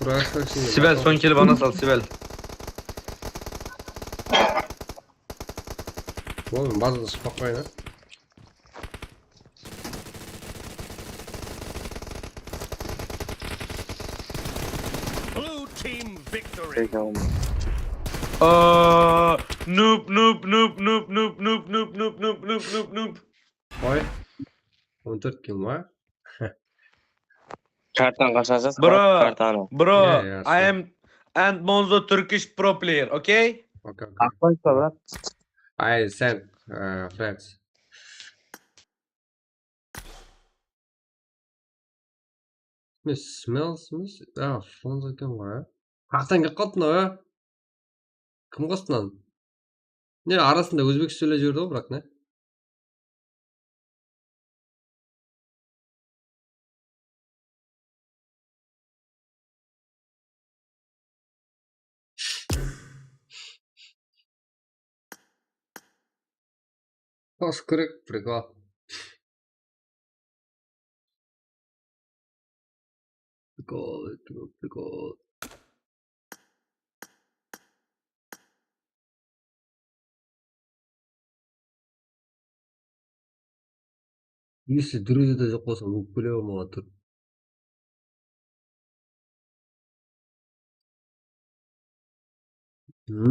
Bro extraction geldi. Sibel son kill'i bana sal Sibel. Oğlum bazı da spokojno. Blue team victory. Noob. Oy. 14 kill var. Kartdan kaçacağız. Bro. Kartdan. Bro, Yeah, yeah, I am and Monzo Turkish pro player, okay? Okay. Akbaysa bırak. I sent friends. Smells. Ah, fonda kim var? Qaqdan qotno. Kim qostan? Ne arasında Özbekçe söyle jibirdi go bırak ne? Hoş kırık prikol. Prikol. Если друзья жоқ болса өкпелеп алмаған тұр.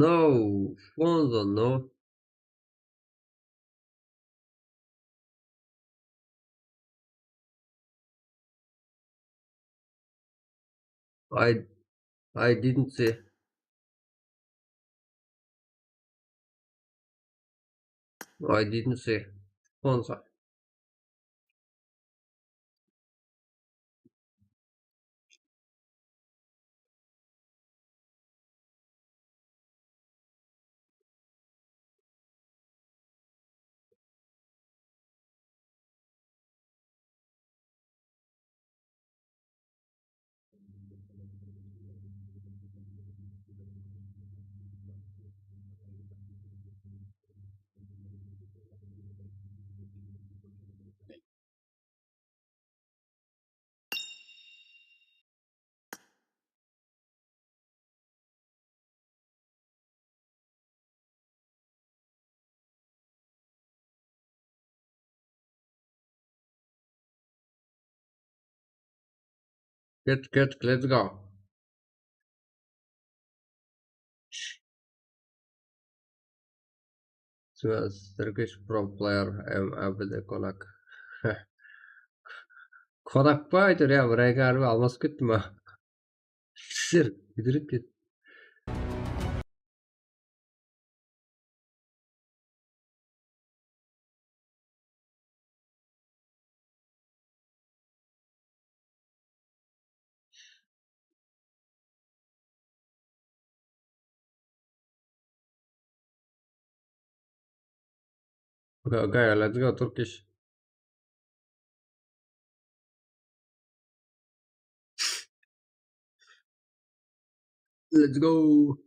No, Fonzo, no. I didn't say. I didn't say. Fonzo. Get, let's go. Turkish pro player Abide Konak. Konak pa aytır ya, buraya harbi alması kötü mü? Sır, gidirip git. Okay, let's go Turkish. Let's go.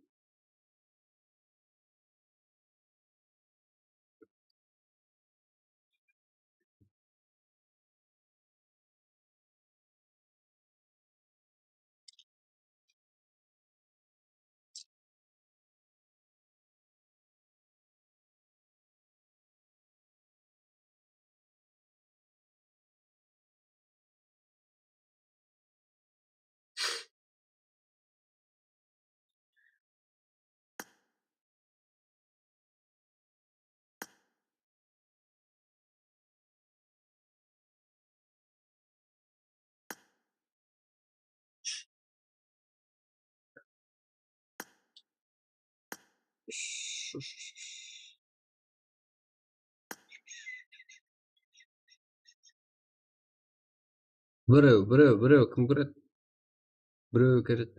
Біреу кім кіреді? Біреу кіреді.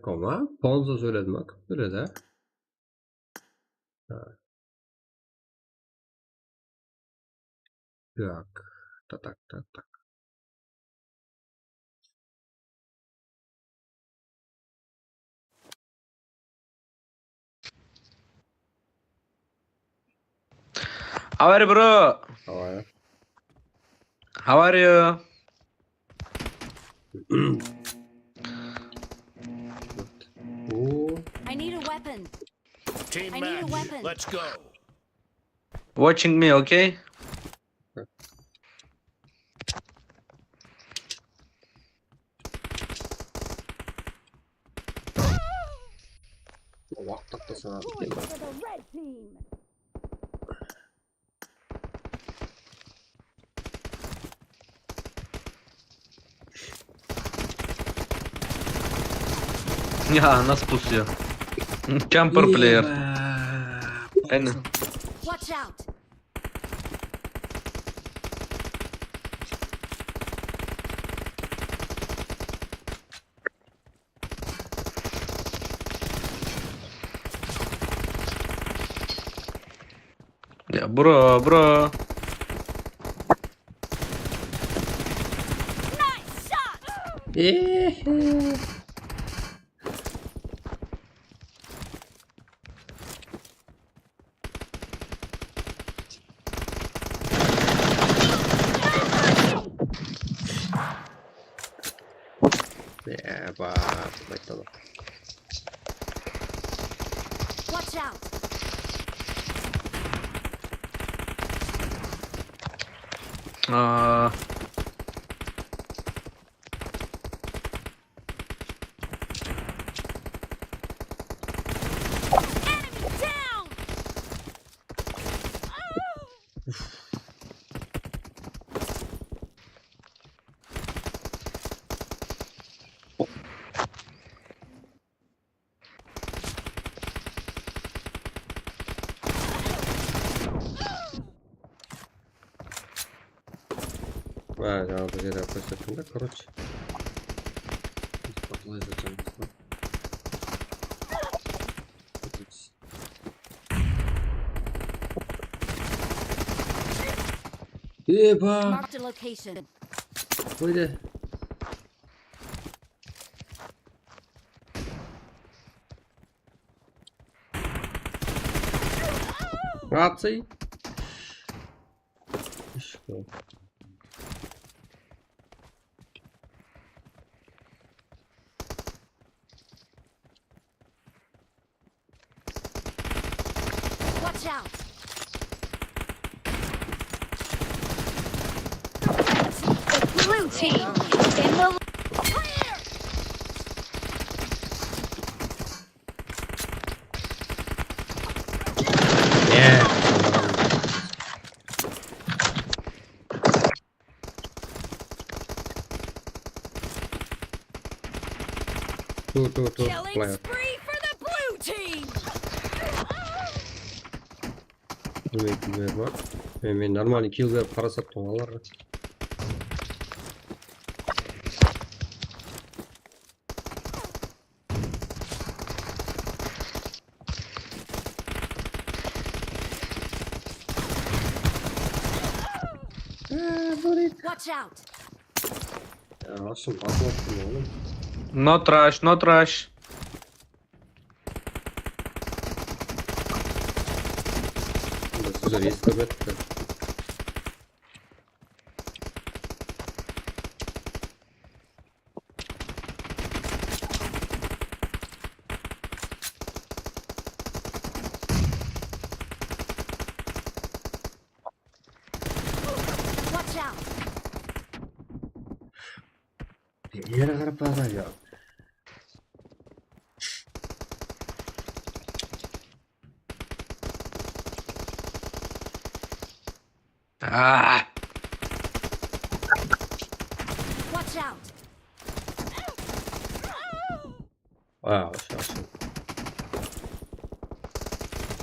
Koma, Ponzo söyledim bak. Böyle de. Так. Так. How are you, bro? Давай. How are you? I need a weapon. Team I need a match. weapon. Let's go. Watching me, okay? Vakit da sana. Point for the red team. Ya nasıl pusuyor? Camper player. Aynen. Watch out. Ya bro, bro. Nice shot! Ya bak. Bakalım. Watch out! Aa, Enemy down! Жаңағы жерде көрсеттім да, короче. Қалай зачем? Еба! Marked a location. Қойды. Раций. Что? Watch out! Blue team in the Clear! Тут, Killing плеер. spree for the blue team! Демек, бар. Мен нормальный килл беріп қарасақ тоңалар. Watch out! Ашым басып отырмын оğlum. not rush, not rush. Сіздер естіп етті. Watch out! Ері қарап бағы ya. Ah, Watch out! Aşağı.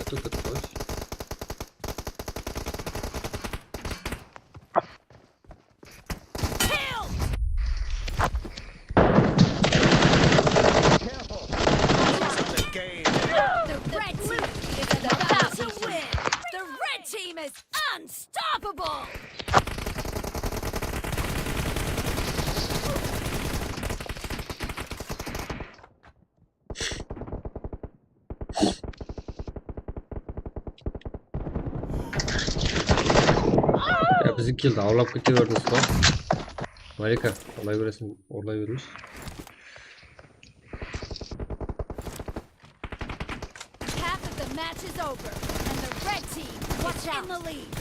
Тут koş. Kill! The game. The red team is about to win! The red team is unstoppable! Ya bizi killdi. Avlap ketiverdi usta. Marika. Olay göresin. Olay vermiş. Half of the match is over, and the red team is in the lead.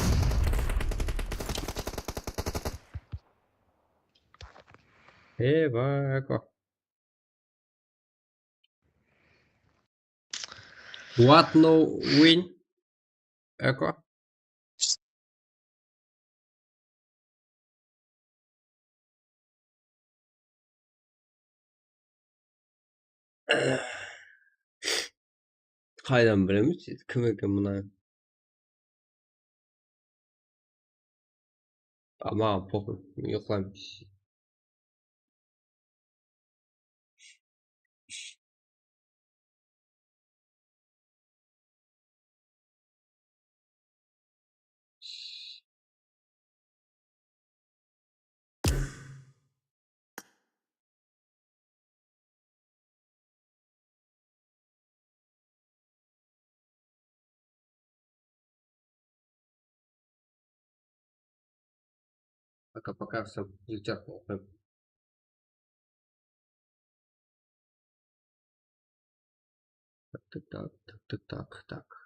Bak. What no win? Eko. Qaydan bilamiz? Kim ekan buni? Ama pokul. Yo'qlaymiz. Пока-пока, всем життя. Так.